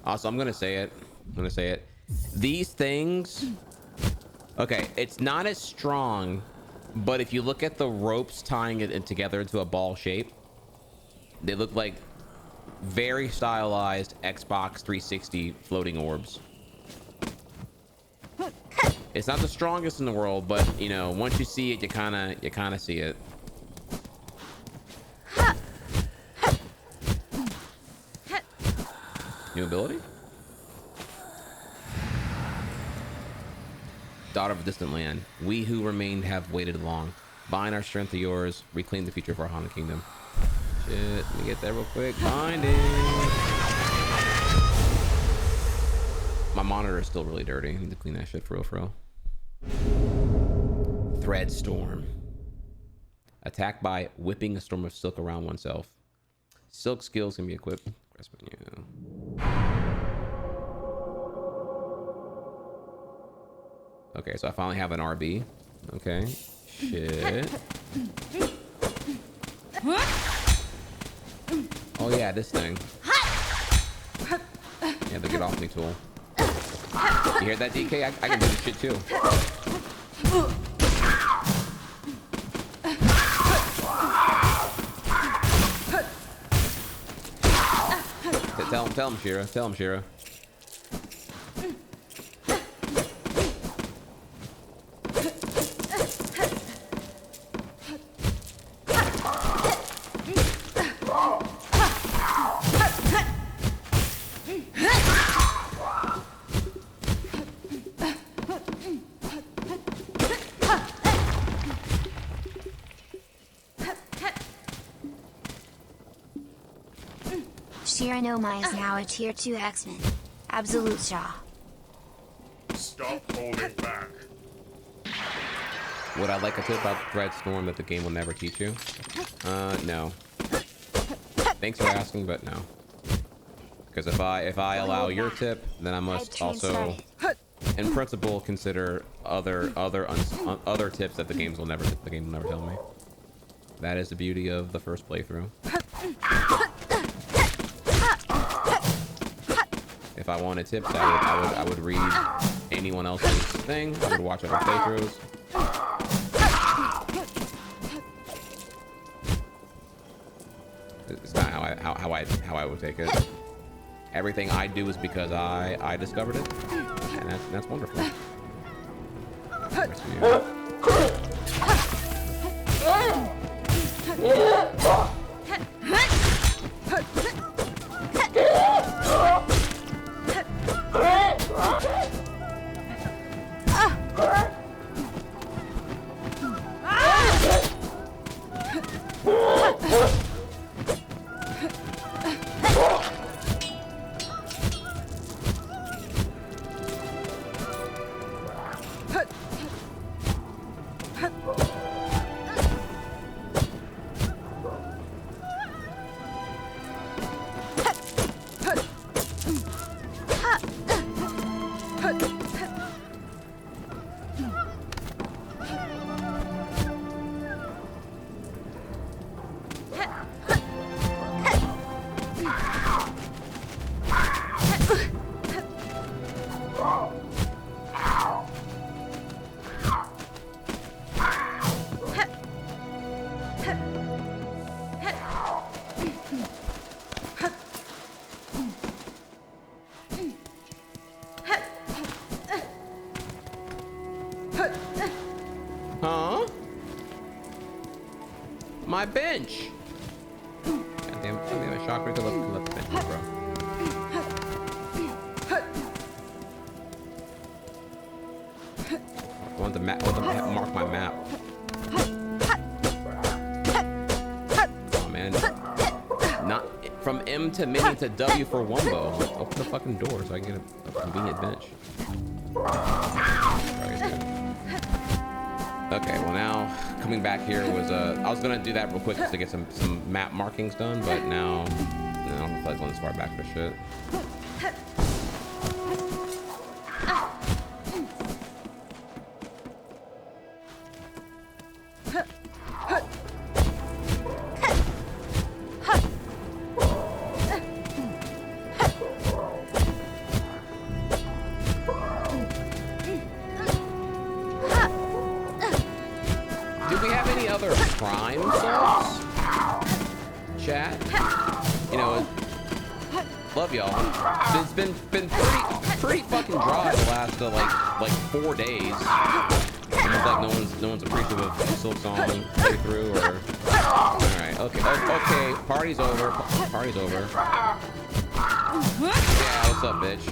Also, I'm gonna say it. These things, okay, it's not as strong, but if you look at the ropes tying it together into a ball shape, they look like very stylized Xbox 360 floating orbs. It's not the strongest in the world, but you know, once you see it, you kind of see it. New ability? Daughter of a distant land. We who remained have waited long. Bind our strength to yours. Reclaim the future of our haunted kingdom. Shit, let me get that real quick. Bind it. My monitor is still really dirty. I need to clean that shit for real. Thread storm. Attack by whipping a storm of silk around oneself. Silk skills can be equipped. Press menu. Okay, so I finally have an RB. Okay. Shit. Oh yeah, this thing. Yeah, the get off me tool. You hear that, DK? I can do this shit too. Tell him, Shira. Tell him, Shira. Shiranoma is now a tier 2 X-Men. Absolute Shaw. Stop holding back. Would I like a tip about Thread Storm that the game will never teach you? No. Thanks for asking, but no. Because if I allow your tip, then I must also, in principle, consider other tips that the game will never tell me. That is the beauty of the first playthrough. If I wanted tips, I would read anyone else's thing. I would watch other playthroughs. It's not how I would take it. Everything I do is because I discovered it, and that's wonderful. My bench. Goddamn, Shakra could let the bench, bro. I want to mark my map. Oh man, not from M to Mini to W for Wumbo. Open the fucking door so I can get a convenient bench. Okay, well now coming back here was I was gonna do that real quick just to get some map markings done, but now I don't feel like going this far back for shit. It's been pretty fucking dry the last like 4 days. Almost like no one's appreciative of Silksong playthrough or. All right, okay, party's over. Party's over. Yeah, What's up, bitch?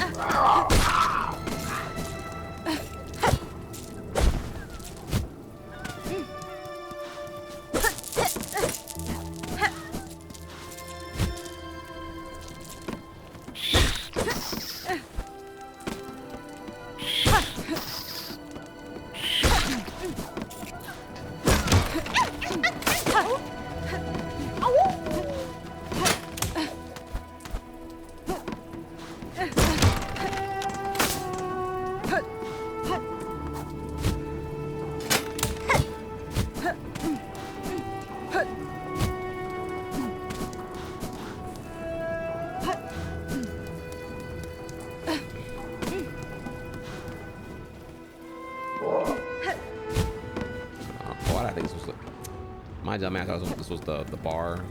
My dumbass, I thought this was the bar.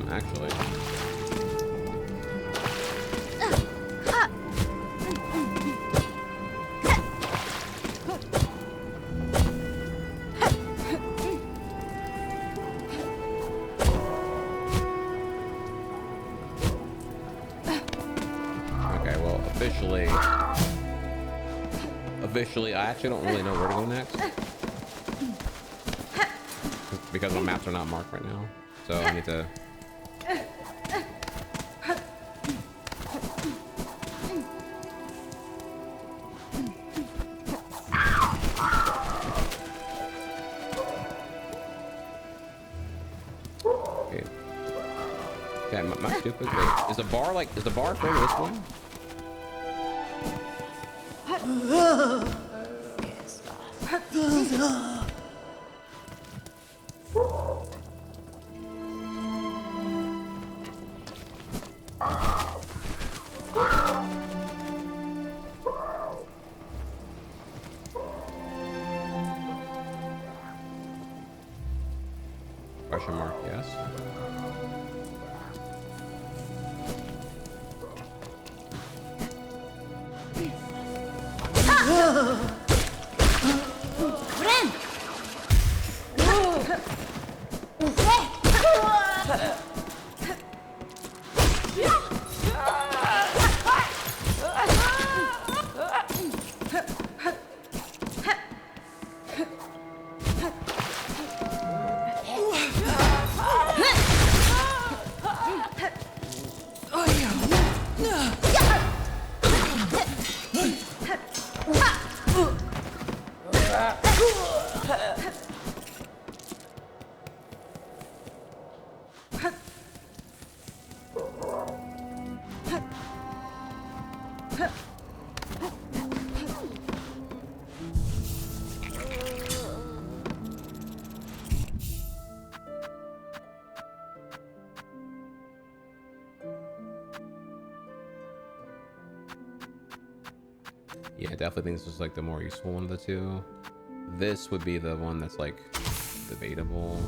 Actually. Officially, I actually don't really know where to go next because my maps are not marked right now, so I need to. Okay. Okay, my stupid. Wait, is the bar further this way? Question mark, yes. Yeah, I definitely think this is like the more useful one of the two. This would be the one that's like debatable.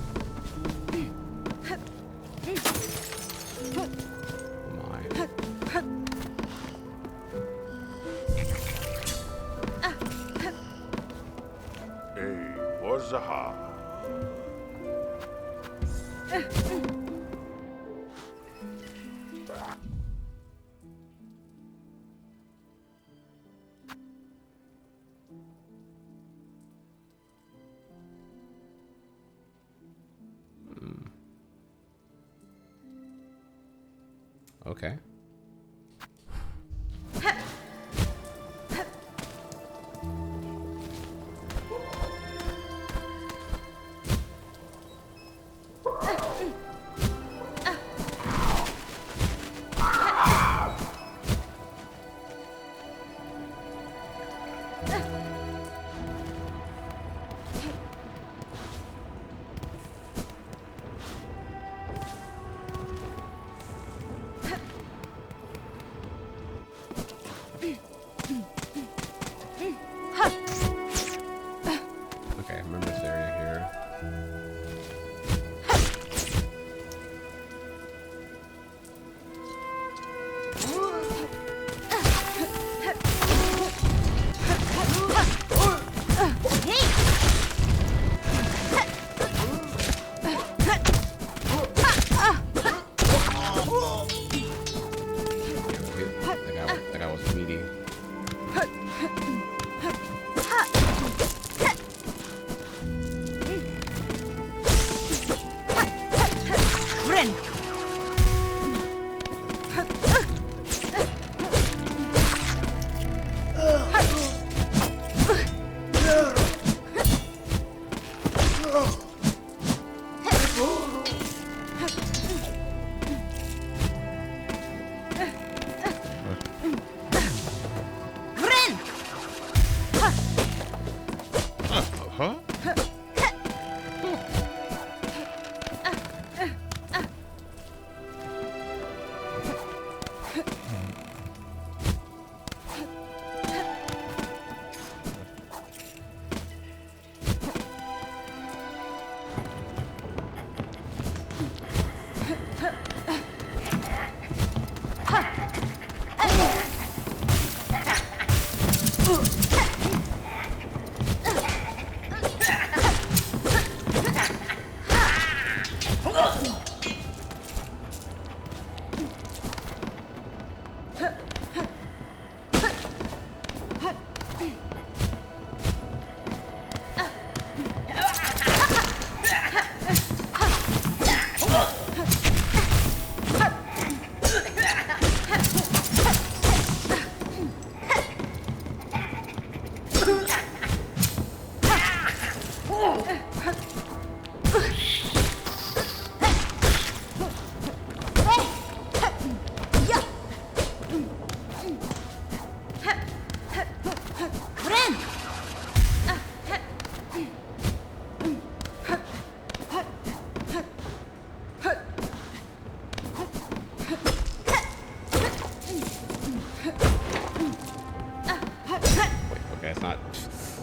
Okay.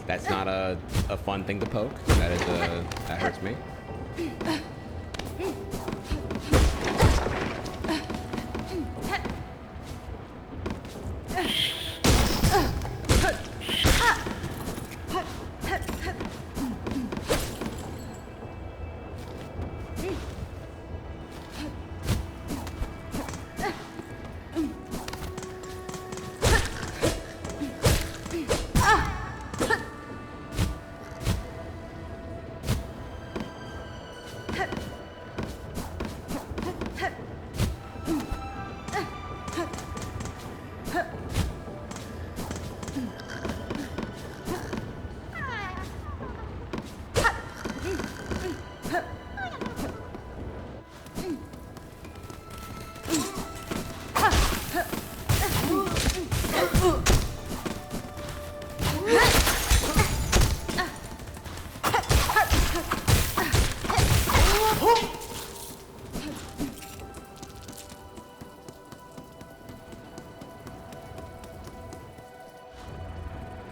That's not a fun thing to poke. That is that hurts me.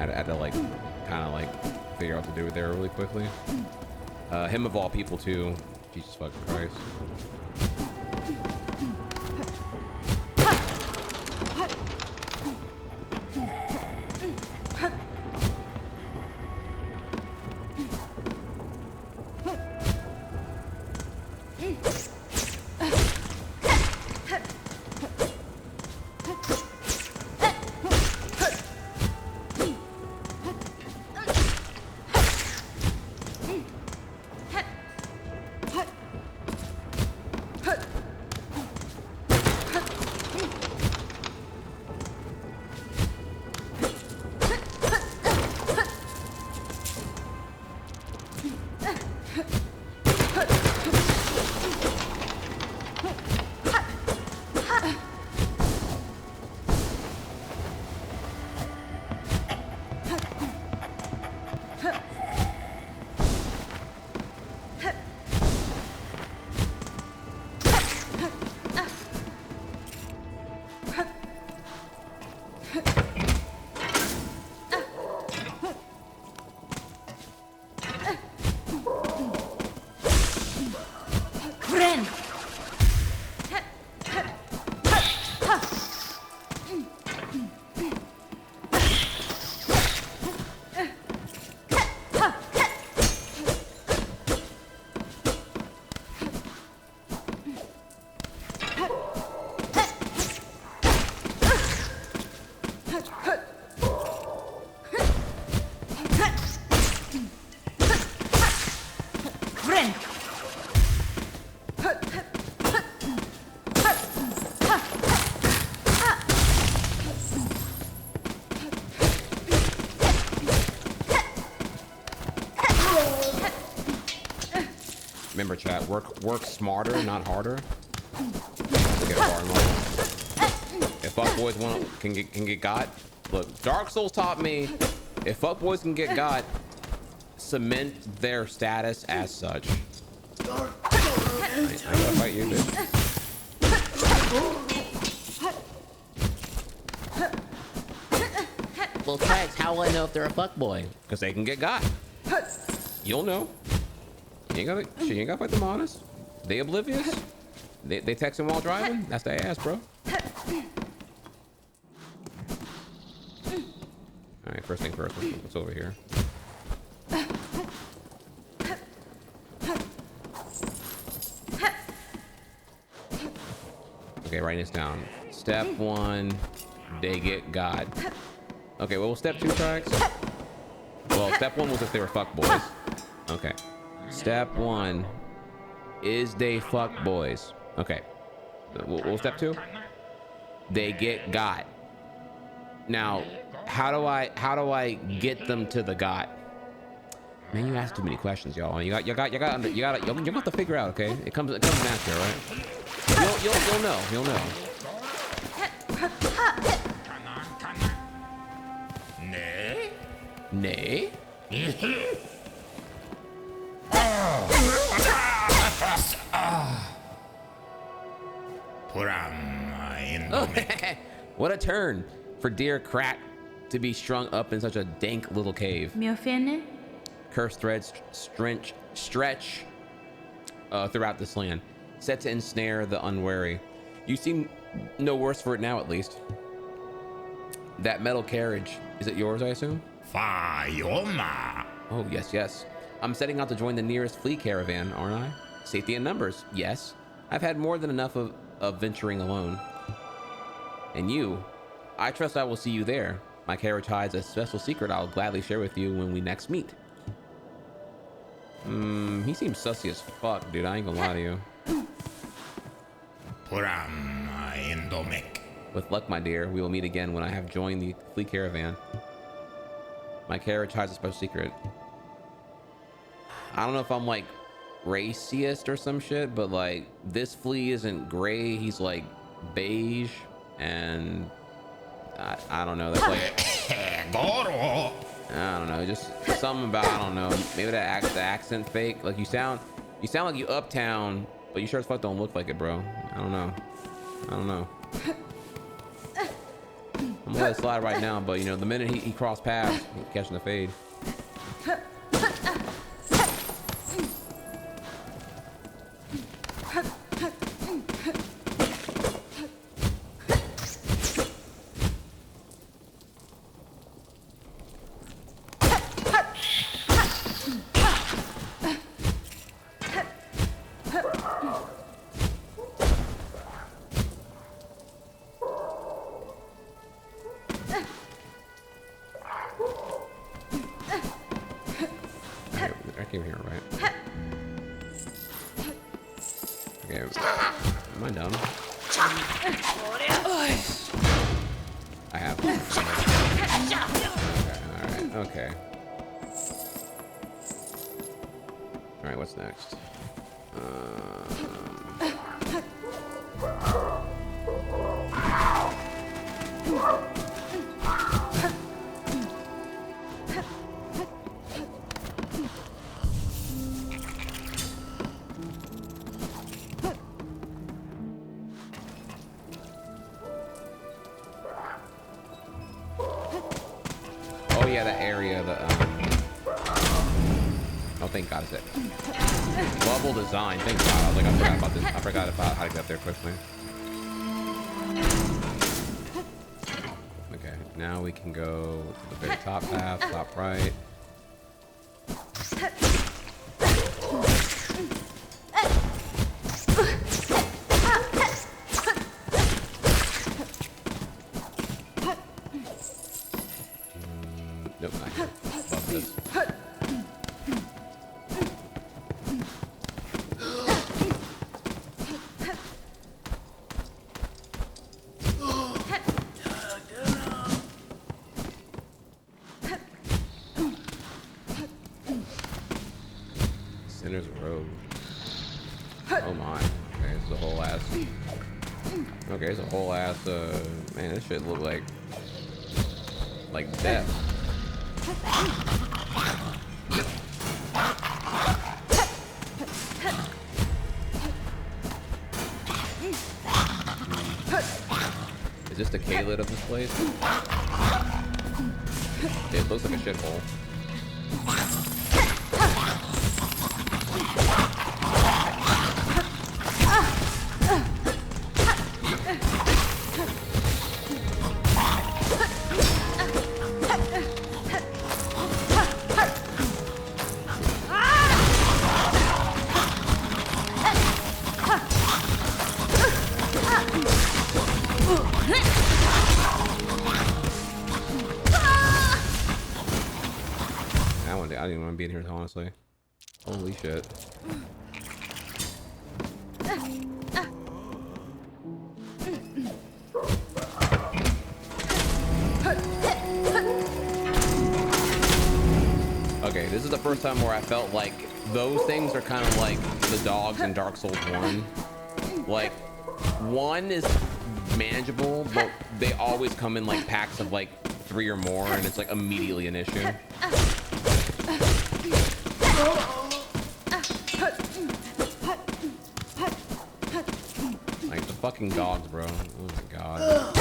I had to like kind of like figure out what to do there really quickly. Him of all people too. Jesus fucking Christ. Remember, chat, work smarter, not harder. Get far in life. If fuckboys can get got, look, Dark Souls taught me if fuckboys can get got, cement their status as such. I gotta fight you, bitch. Well, Trihex, how will I know if they're a fuckboy? Because they can get got. You'll know. She ain't gotta fight them honest. They oblivious. They texting while driving. That's their ass, bro. All right, first thing first. What's over here? Okay, writing this down. Step 1, they get God. Okay, well, step 2, Trihex? Well, step 1 was if they were fuckboys. Okay. Step 1 is they fuck boys. Okay. What was step 2? They get got. Now, how do I get them to the got? Man, you ask too many questions, y'all. You got to figure out, okay? It comes natural, right? You'll know. Nay? What a turn for dear Krat to be strung up in such a dank little cave. Mi offende? Cursed threads stretch throughout this land, set to ensnare the unwary. You seem no worse for it now, at least. That metal carriage, is it yours, I assume? Fayoma. Oh, yes. I'm setting out to join the nearest flea caravan, aren't I? Safety in numbers, yes. I've had more than enough of venturing alone. And you, I trust I will see you there. My carriage hides a special secret I'll gladly share with you when we next meet. He seems sussy as fuck, dude. I ain't gonna lie to you. With luck, my dear, we will meet again when I have joined the flea caravan. My carriage hides a special secret. I don't know if I'm like racist or some shit, but like this flea isn't gray. He's like beige, and I don't know. That's like I don't know. Just something about I don't know. Maybe the accent fake. Like you sound like you uptown, but you sure as fuck don't look like it, bro. I don't know. I'm gonna let it slide right now, but you know, the minute he crossed paths, he's catching the fade. Thank God, it's it. Level design. Thank God. I was like, I forgot about this. I forgot about how to get up there quickly. Okay, now we can go to the very top path, top right. Nope, not here. Above this. Okay, it's a whole ass, man, this shit look like death. Is this the K-lid of this place? It looks like a shithole. I didn't want to be in here, honestly. Holy shit. Okay, This is the first time where I felt like those things are kind of like the dogs in Dark Souls 1. Like, 1 is manageable, but they always come in like packs of like 3 or more, and it's like immediately an issue. Like the fucking dogs, bro. Oh my god.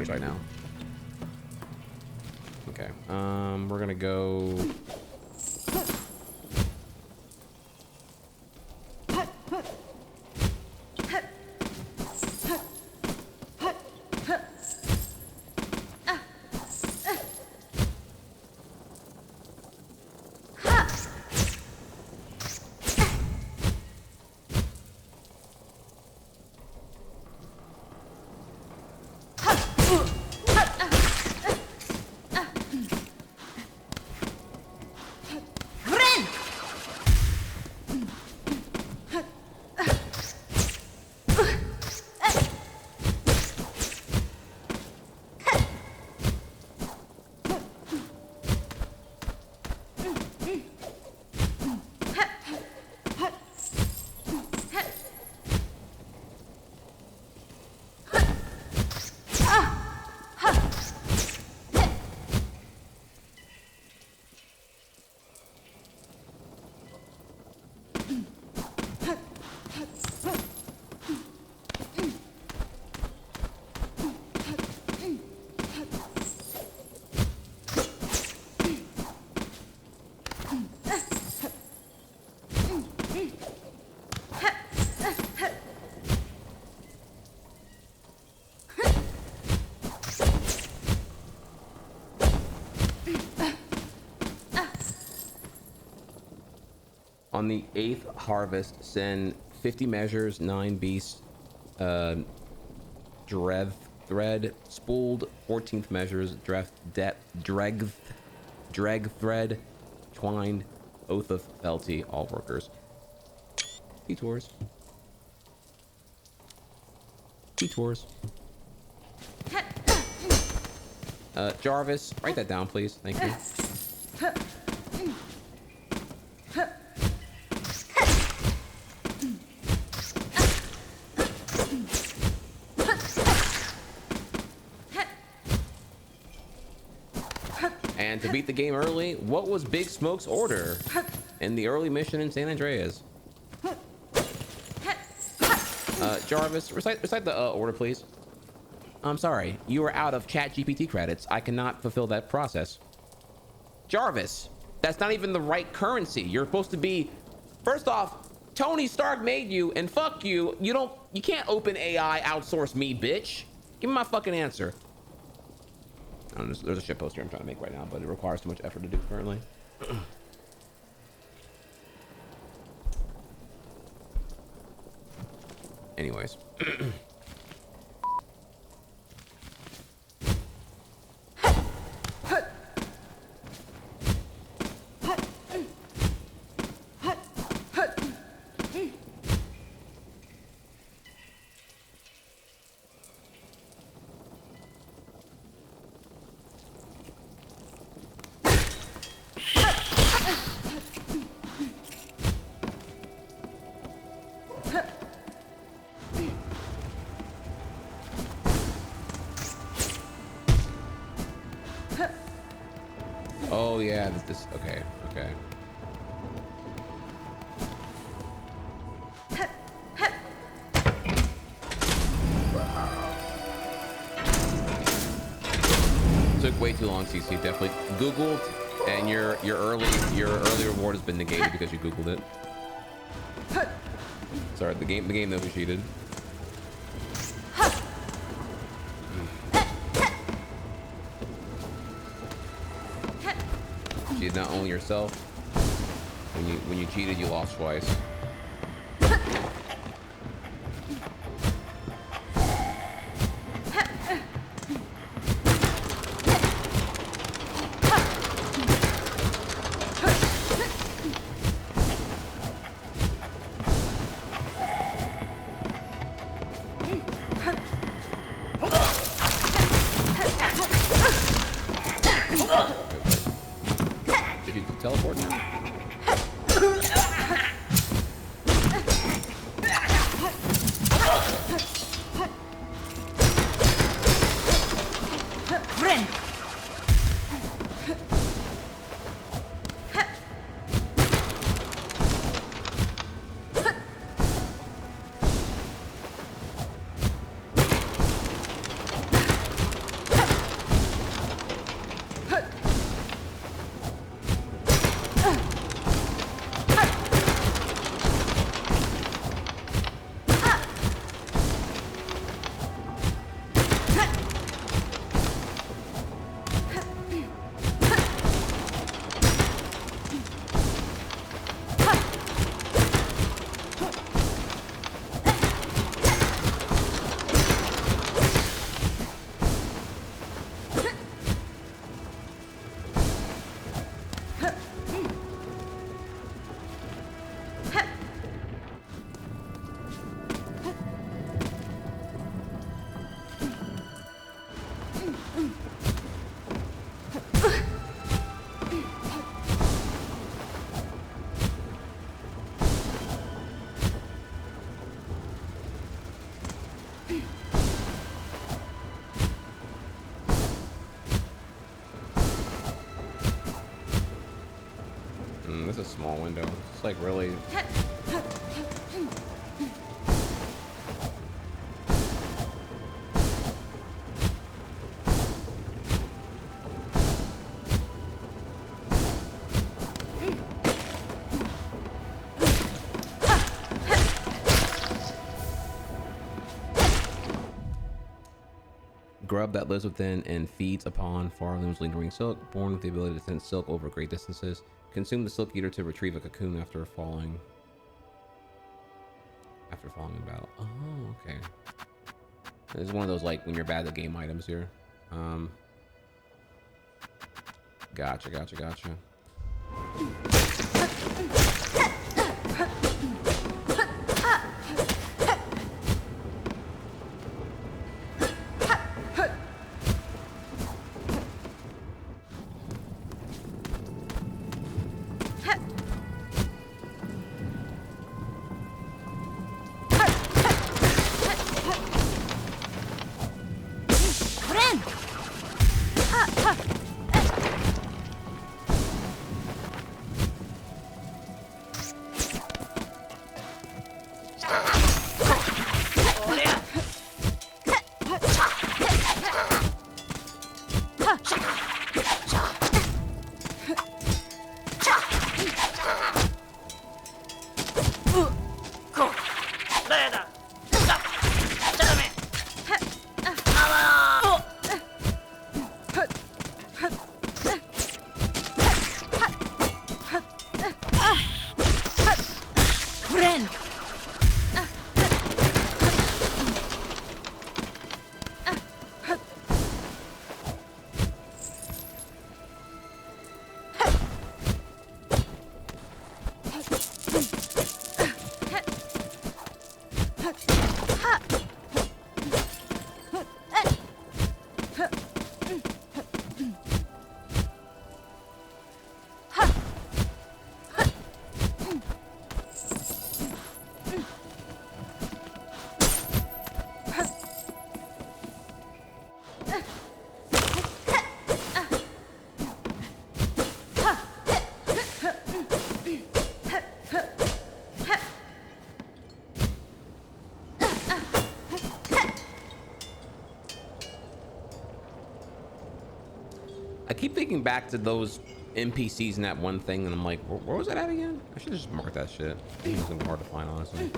Right now. Okay, we're gonna go. On the 8th harvest, send 50 measures, 9 beasts, Drev thread, spooled, 14th measures, dreg thread, twined, oath of fealty, all workers. Detours. Detours. Jarvis, write that down, please. Thank you. And to beat the game early, what was Big Smoke's order in the early mission in San Andreas? Jarvis, recite the order, please. I'm sorry, you are out of ChatGPT credits. I cannot fulfill that process. Jarvis, that's not even the right currency. You're supposed to be, first off, Tony Stark made you, and fuck you. You can't open AI outsource me, bitch. Give me my fucking answer. I don't know, there's a shit poster I'm trying to make right now, but it requires too much effort to do currently. Anyways. Oh yeah, this okay. Took way too long, CC. Definitely Googled And your early reward has been negated because you Googled it. Sorry, the game knows you cheated. Cheated not only yourself. When you cheated, you lost twice. Did you teleport now? This is a small window. It's like really. Grub that lives within and feeds upon Farloom's lingering silk, born with the ability to sense silk over great distances. Consume the silk eater to retrieve a cocoon after falling in battle. Oh, okay. This is one of those like when you're bad at game items here. Gotcha. I keep thinking back to those NPCs in that one thing, and I'm like, where was that at again? I should have just marked that shit. It's gonna be hard to find, honestly.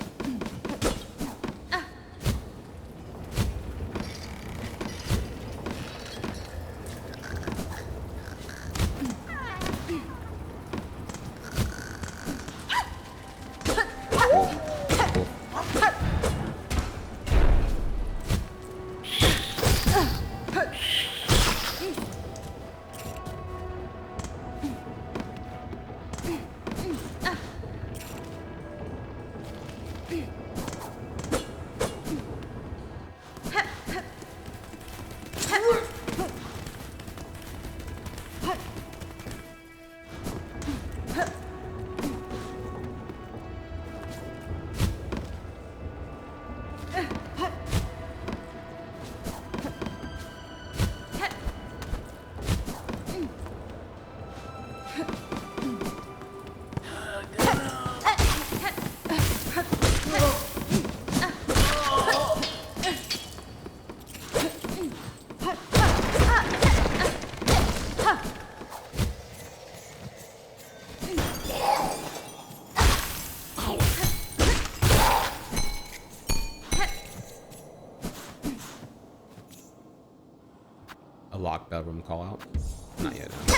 A locked bedroom call out? Not yet. No.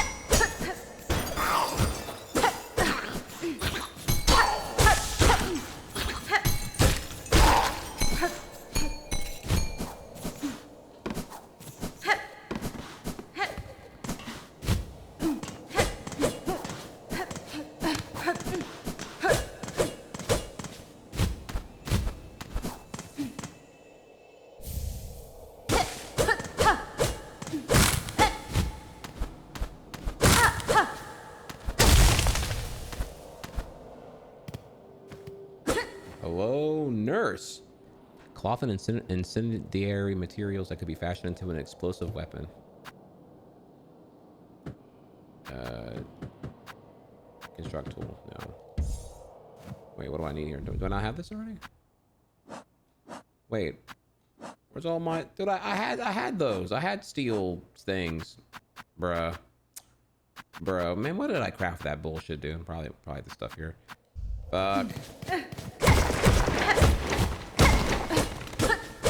Hello, nurse. Cloth and incendiary materials that could be fashioned into an explosive weapon. Construct tool. No. Wait, what do I need here? Do I not have this already? Wait. Where's all my... Dude, I had those. I had steel things. Bruh. Bro, man, what did I craft that bullshit, dude? Probably the stuff here. Fuck.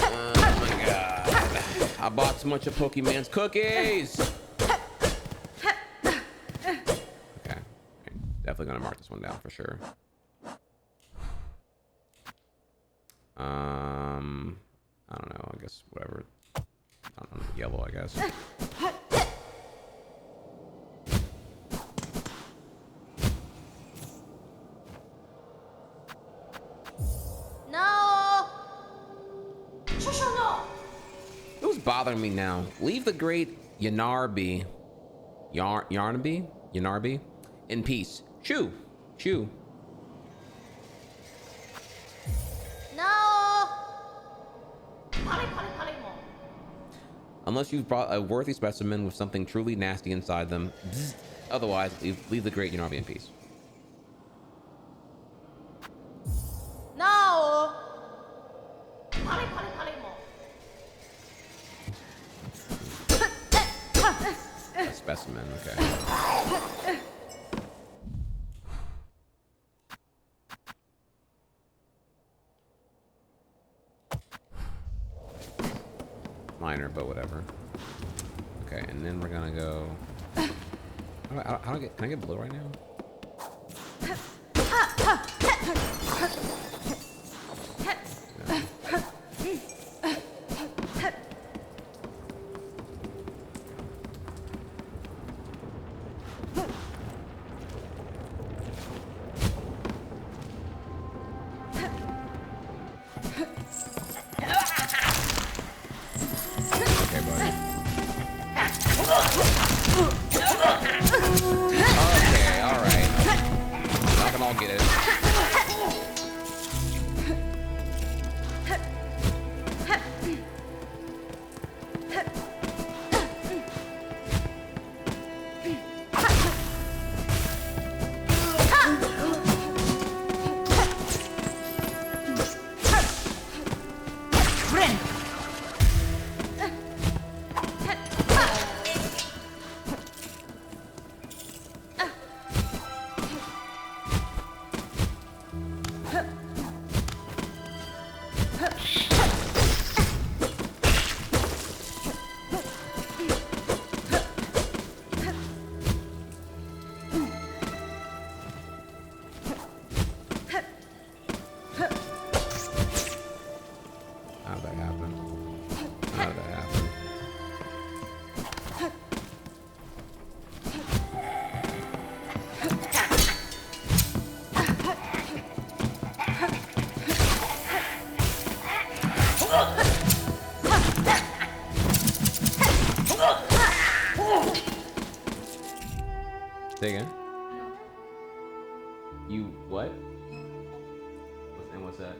Oh my god. I bought too much of Pokemon's cookies. Okay. Definitely gonna mark this one down for sure. I don't know, I guess whatever. I don't know, yellow, I guess. Who's bothering me now? Leave the great Yarnaby in peace. Shoo. No. Unless you've brought a worthy specimen with something truly nasty inside them. Otherwise, leave the great Yarnaby in peace. No. A specimen, okay. Minor, but whatever. Okay, and then we're gonna go. Can I get blue right now? No. Okay, buddy. Okay, all right. How'd that happen? How'd that happen? Say again? You what? And what's that?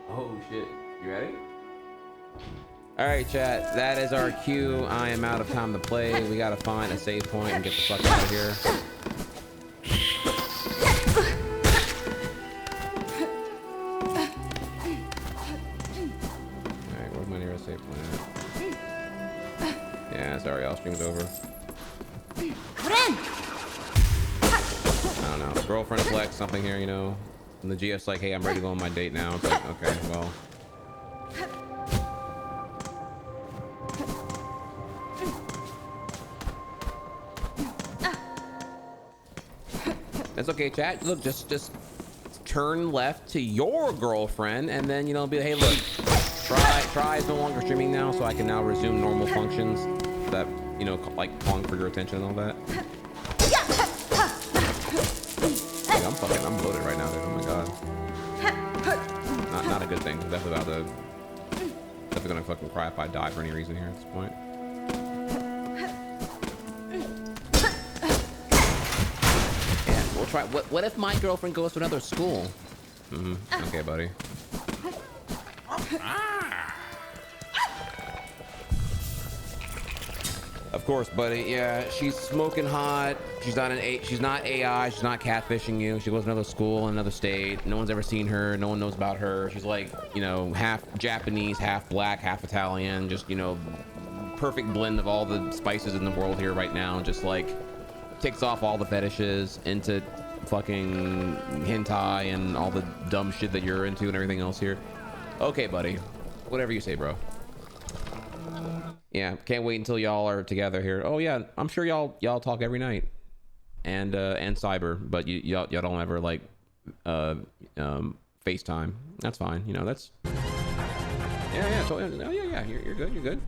Oh shit. You ready? Alright chat, that is our cue. I am out of time to play. We gotta find a save point and get the fuck out of here. Alright, where's my nearest save point at? Yeah, sorry, all stream's over. I don't know. Girlfriend flex something here, you know. And the GF's like, hey, I'm ready to go on my date now. It's like, okay, well. That's okay, chat. Look, just turn left to your girlfriend and then, you know, be like, hey, look, Try is no longer streaming now, so I can now resume normal functions that, you know, like calling for your attention and all that. I'm bloated right now, dude. Oh my god. Not a good thing. Definitely gonna fucking cry if I die for any reason here at this point. Yeah, we'll try. What if my girlfriend goes to another school? Okay, buddy. Of course, buddy. Yeah, she's smoking hot. She's not She's not AI. She's not catfishing you. She goes to another school in another state. No one's ever seen her. No one knows about her. She's like, you know, half Japanese, half black, half Italian. Just, you know, perfect blend of all the spices in the world here right now. Just like ticks off all the fetishes into fucking hentai and all the dumb shit that you're into and everything else here. Okay, buddy. Whatever you say, bro. Yeah, can't wait until y'all are together here. Oh yeah, I'm sure y'all talk every night, and cyber, but y'all don't ever like FaceTime. That's fine. You know, that's yeah. Totally. Oh yeah. You're good.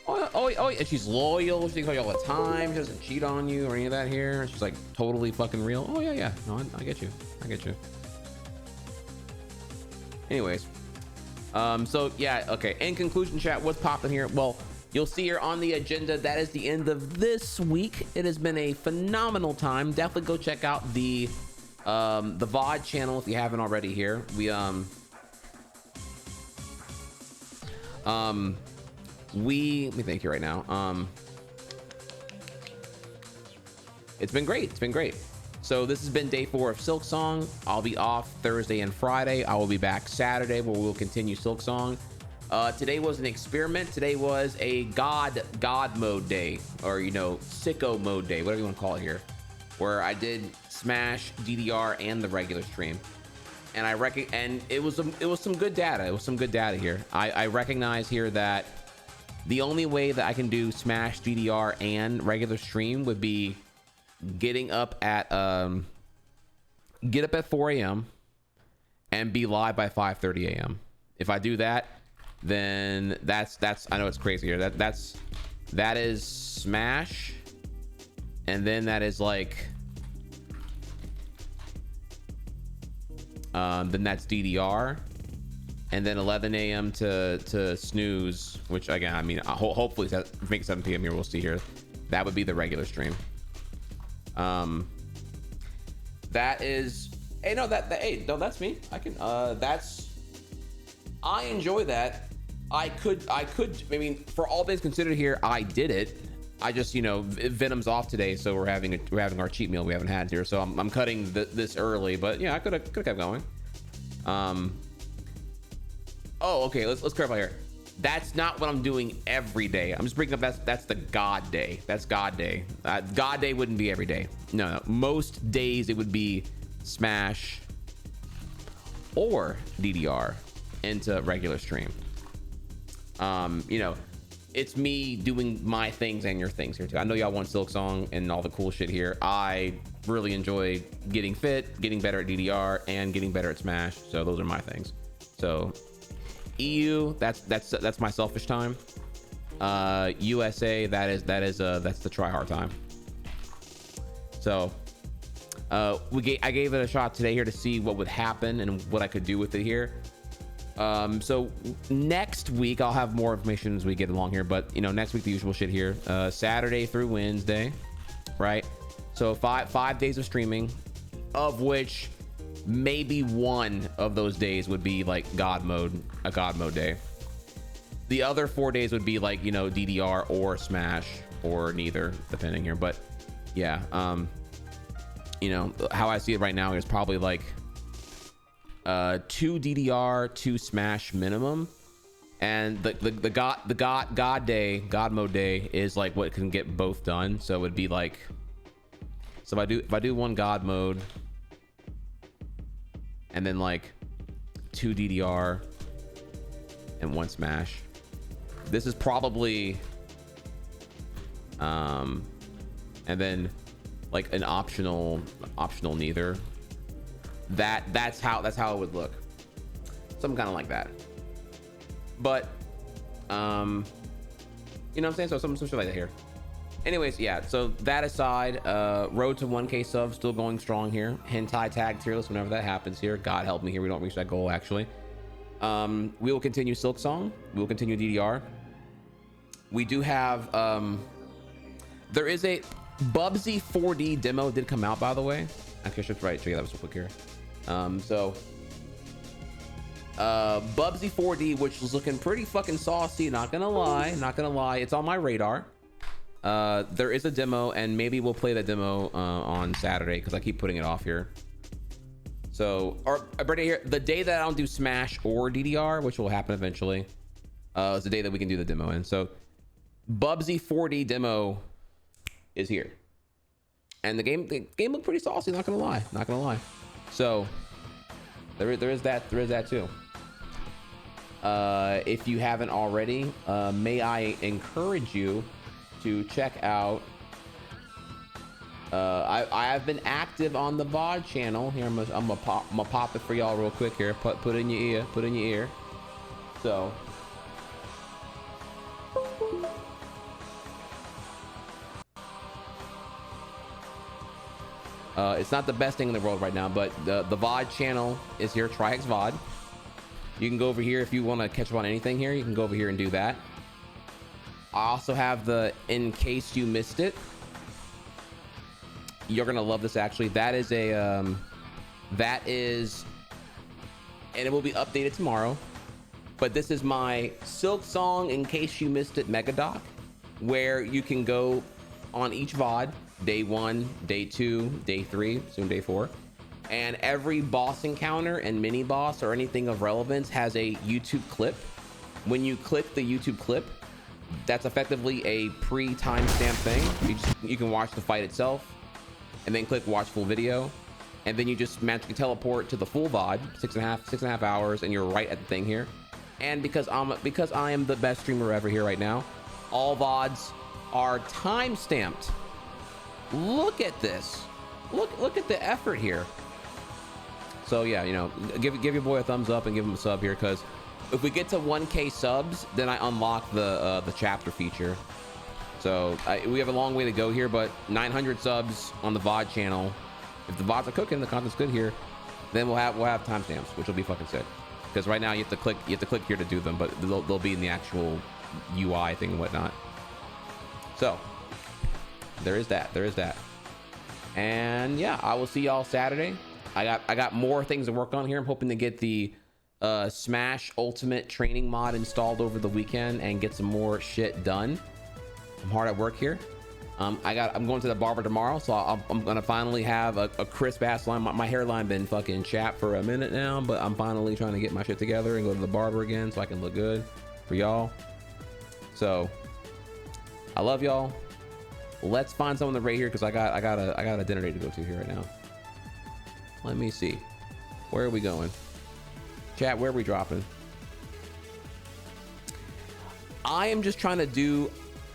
Oh, and she's loyal. She thinks about you all the time. She doesn't cheat on you or any of that here. She's like totally fucking real. Oh yeah. No, I get you. Anyways. So yeah, okay. In conclusion, chat, what's popping here? Well, you'll see here on the agenda, that is the end of this week. It has been a phenomenal time. Definitely go check out the VOD channel if you haven't already here. We let me think here right now. It's been great. So this has been day 4 of Silksong. I'll be off Thursday and Friday. I will be back Saturday where we'll continue Silksong. Today was an experiment. Today was a God mode day, or, you know, sicko mode day, whatever you want to call it here, where I did Smash, DDR, and the regular stream. And it was some good data. It was some good data here. I recognize here that the only way that I can do Smash, DDR, and regular stream would be getting up at 4 a.m. and be live by 5:30 a.m. If I do that, then that's I know it's crazy here. That is Smash, and then that is like then that's DDR, and then 11 a.m. to snooze, which again, I mean, hopefully make 7 p.m. here. We'll see here. That would be the regular stream. That is, hey, no, that's me. I can, I enjoy that. I mean, for all things considered here, I did it. I just, you know, Venom's off today, so we're having our cheat meal we haven't had here. So I'm cutting this early, but yeah, I could have kept going. Oh, okay. Let's clarify here. That's not what I'm doing every day. I'm just bringing up that's the God day. That's God day. God day wouldn't be every day. No. Most days it would be Smash or DDR into regular stream. You know, it's me doing my things and your things here too. I know y'all want Silksong and all the cool shit here. I really enjoy getting fit, getting better at DDR, and getting better at Smash. So those are my things. So EU, that's my selfish time. USA, that's the try hard time. So I gave it a shot today here to see what would happen and what I could do with it here. So next week I'll have more information as we get along here, but you know, next week the usual shit here. Saturday through Wednesday, right? So five days of streaming, of which maybe one of those days would be like a God mode day. The other 4 days would be like, you know, DDR or Smash or neither, depending here. But yeah, you know, how I see it right now is probably like 2 DDR, 2 Smash minimum, and the God mode day is like what can get both done. So it would be like, so if I do one God mode and then like 2 DDR and 1 Smash, this is probably and then like an optional neither. That's how it would look, something kind of like that. But you know what I'm saying, so some shit like that here. Anyways, yeah, so that aside, road to 1K subs still going strong here. Hentai tag tier list whenever that happens here. God help me here, we don't reach that goal actually. We will continue Silksong, we will continue DDR. We do have there is a Bubsy 4D demo did come out, by the way. Actually, I should show you that real quick here. So Bubsy 4D, which was looking pretty fucking saucy, not gonna lie, it's on my radar. There is a demo, and maybe we'll play that demo on Saturday because I keep putting it off here. So, or right here, the day that I don't do Smash or DDR, which will happen eventually, is the day that we can do the demo in. So Bubsy 4D demo is here, and the game looked pretty saucy, not gonna lie. So there is that too. If you haven't already, may I encourage you to check out, I have been active on the VOD channel here. I'm gonna pop it for y'all real quick here. Put in your ear, so it's not the best thing in the world right now, but the VOD channel is here, Trihex VOD. You can go over here if you want to catch up on anything here. You can go over here and do that. I also have the In Case You Missed It. You're gonna love this actually. That is and it will be updated tomorrow. But this is my Silksong In Case You Missed It mega doc, where you can go on each VOD, day 1, day 2, day 3, soon day 4, and every boss encounter and mini boss or anything of relevance has a YouTube clip. When you click the YouTube clip, that's effectively a pre-timestamp thing. You can watch the fight itself and then click watch full video, and then you just magically teleport to the full VOD, 6.5 hours, and you're right at the thing here. And because I am the best streamer ever here right now, all VODs are time-stamped. Look at this. Look at the effort here. So yeah, you know, give your boy a thumbs up and give him a sub here, because if we get to 1K subs, then I unlock the chapter feature. So we have a long way to go here, but 900 subs on the VOD channel. If the VODs are cooking, the content's good here, then we'll have timestamps, which will be fucking sick. Because right now you have to click here to do them, but they'll be in the actual UI thing and whatnot. So there is that. And yeah, I will see y'all Saturday. I got more things to work on here. I'm hoping to get the Smash Ultimate training mod installed over the weekend and get some more shit done. I'm hard at work here. I'm going to the barber tomorrow, so I'm gonna finally have a crisp ass line. My hairline been fucking chapped for a minute now, but I'm finally trying to get my shit together and go to the barber again so I can look good. for y'all. So I love y'all. Let's find someone to rate here because I got a dinner date to go to here right now. Let me see. Where are we going? Chat, where are we dropping? I am just trying to do,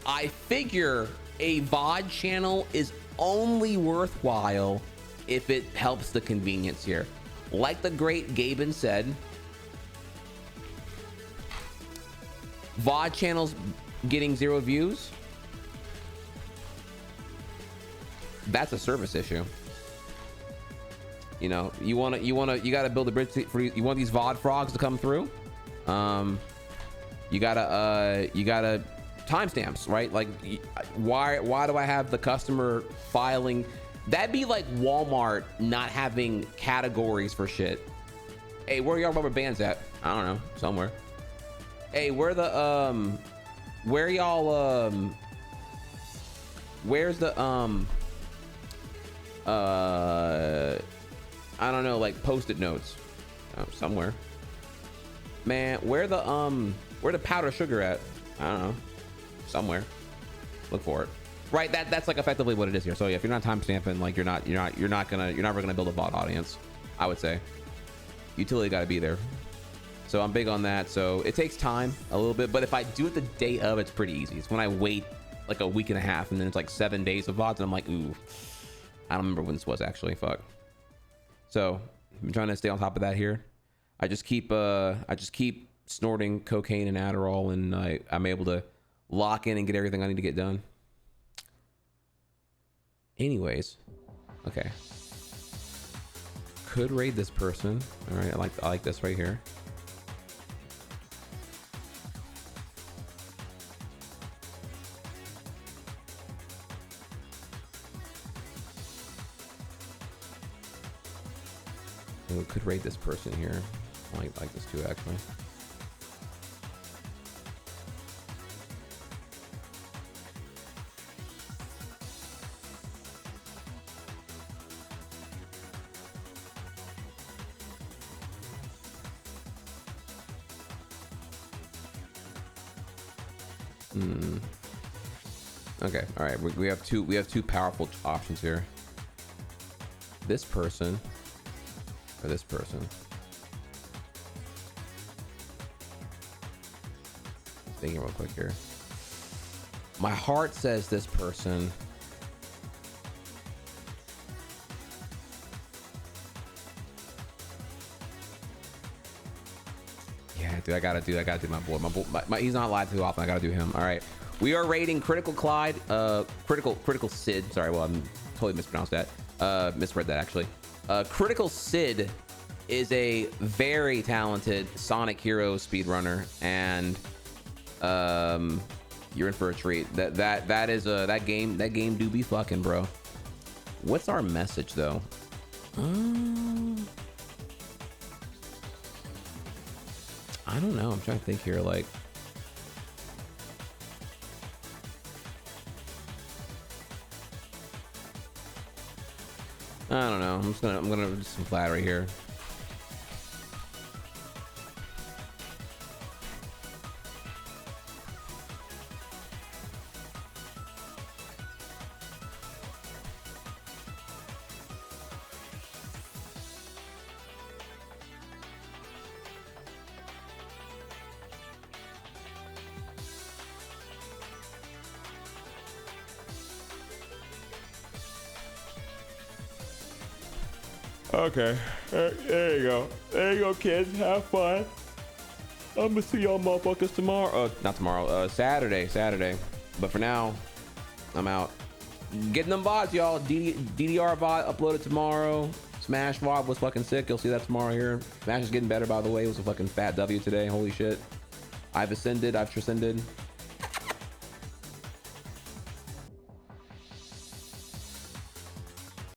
I figure a VOD channel is only worthwhile if it helps the convenience here. Like the great Gaben said, VOD channels getting 0 views, that's a service issue. You know, you gotta build a bridge for, you want these VOD frogs to come through. You gotta timestamps, right? Like, why do I have the customer filing? That'd be like Walmart not having categories for shit. Hey, where are y'all rubber bands at? I don't know, somewhere. Hey, where's the I don't know, like post-it notes. Oh, somewhere. Man, where the powder sugar at? I don't know. Somewhere. Look for it. Right, that's like effectively what it is here. So yeah, if you're not timestamping, like you're never gonna build a bot audience, I would say. Utility gotta be there. So I'm big on that. So it takes time a little bit, but if I do it the day of, it's pretty easy. It's when I wait like a week and a half and then it's like 7 days of VODs and I'm like, ooh, I don't remember when this was actually, fuck. So I'm trying to stay on top of that here. I just keep snorting cocaine and Adderall, and I'm able to lock in and get everything I need to get done. Anyways, okay. Could raid this person. All right, I like this right here. We could raid this person here. I like this too, actually. Okay, all right. We have two powerful options here. This person. Or this person. Thinking real quick here. My heart says this person. Yeah, dude, I gotta do my boy. He's not live too often. I gotta do him. All right, we are rating Critical Clyde. Critical Sid. Sorry, well, I'm totally mispronounced that. Misread that actually. Critical Sid is a very talented Sonic Hero speedrunner, and you're in for a treat. That game do be fucking, bro. What's our message though? I don't know. I'm trying to think here. Like, I don't know. I'm gonna do some flattery here. Okay, there you go. There you go, kids. Have fun. I'm gonna see y'all motherfuckers tomorrow. Not tomorrow. Saturday. But for now, I'm out. Getting them VODs, y'all. DDR VOD uploaded tomorrow. Smash VOD was fucking sick. You'll see that tomorrow here. Smash is getting better, by the way. It was a fucking fat W today. Holy shit. I've ascended. I've transcended.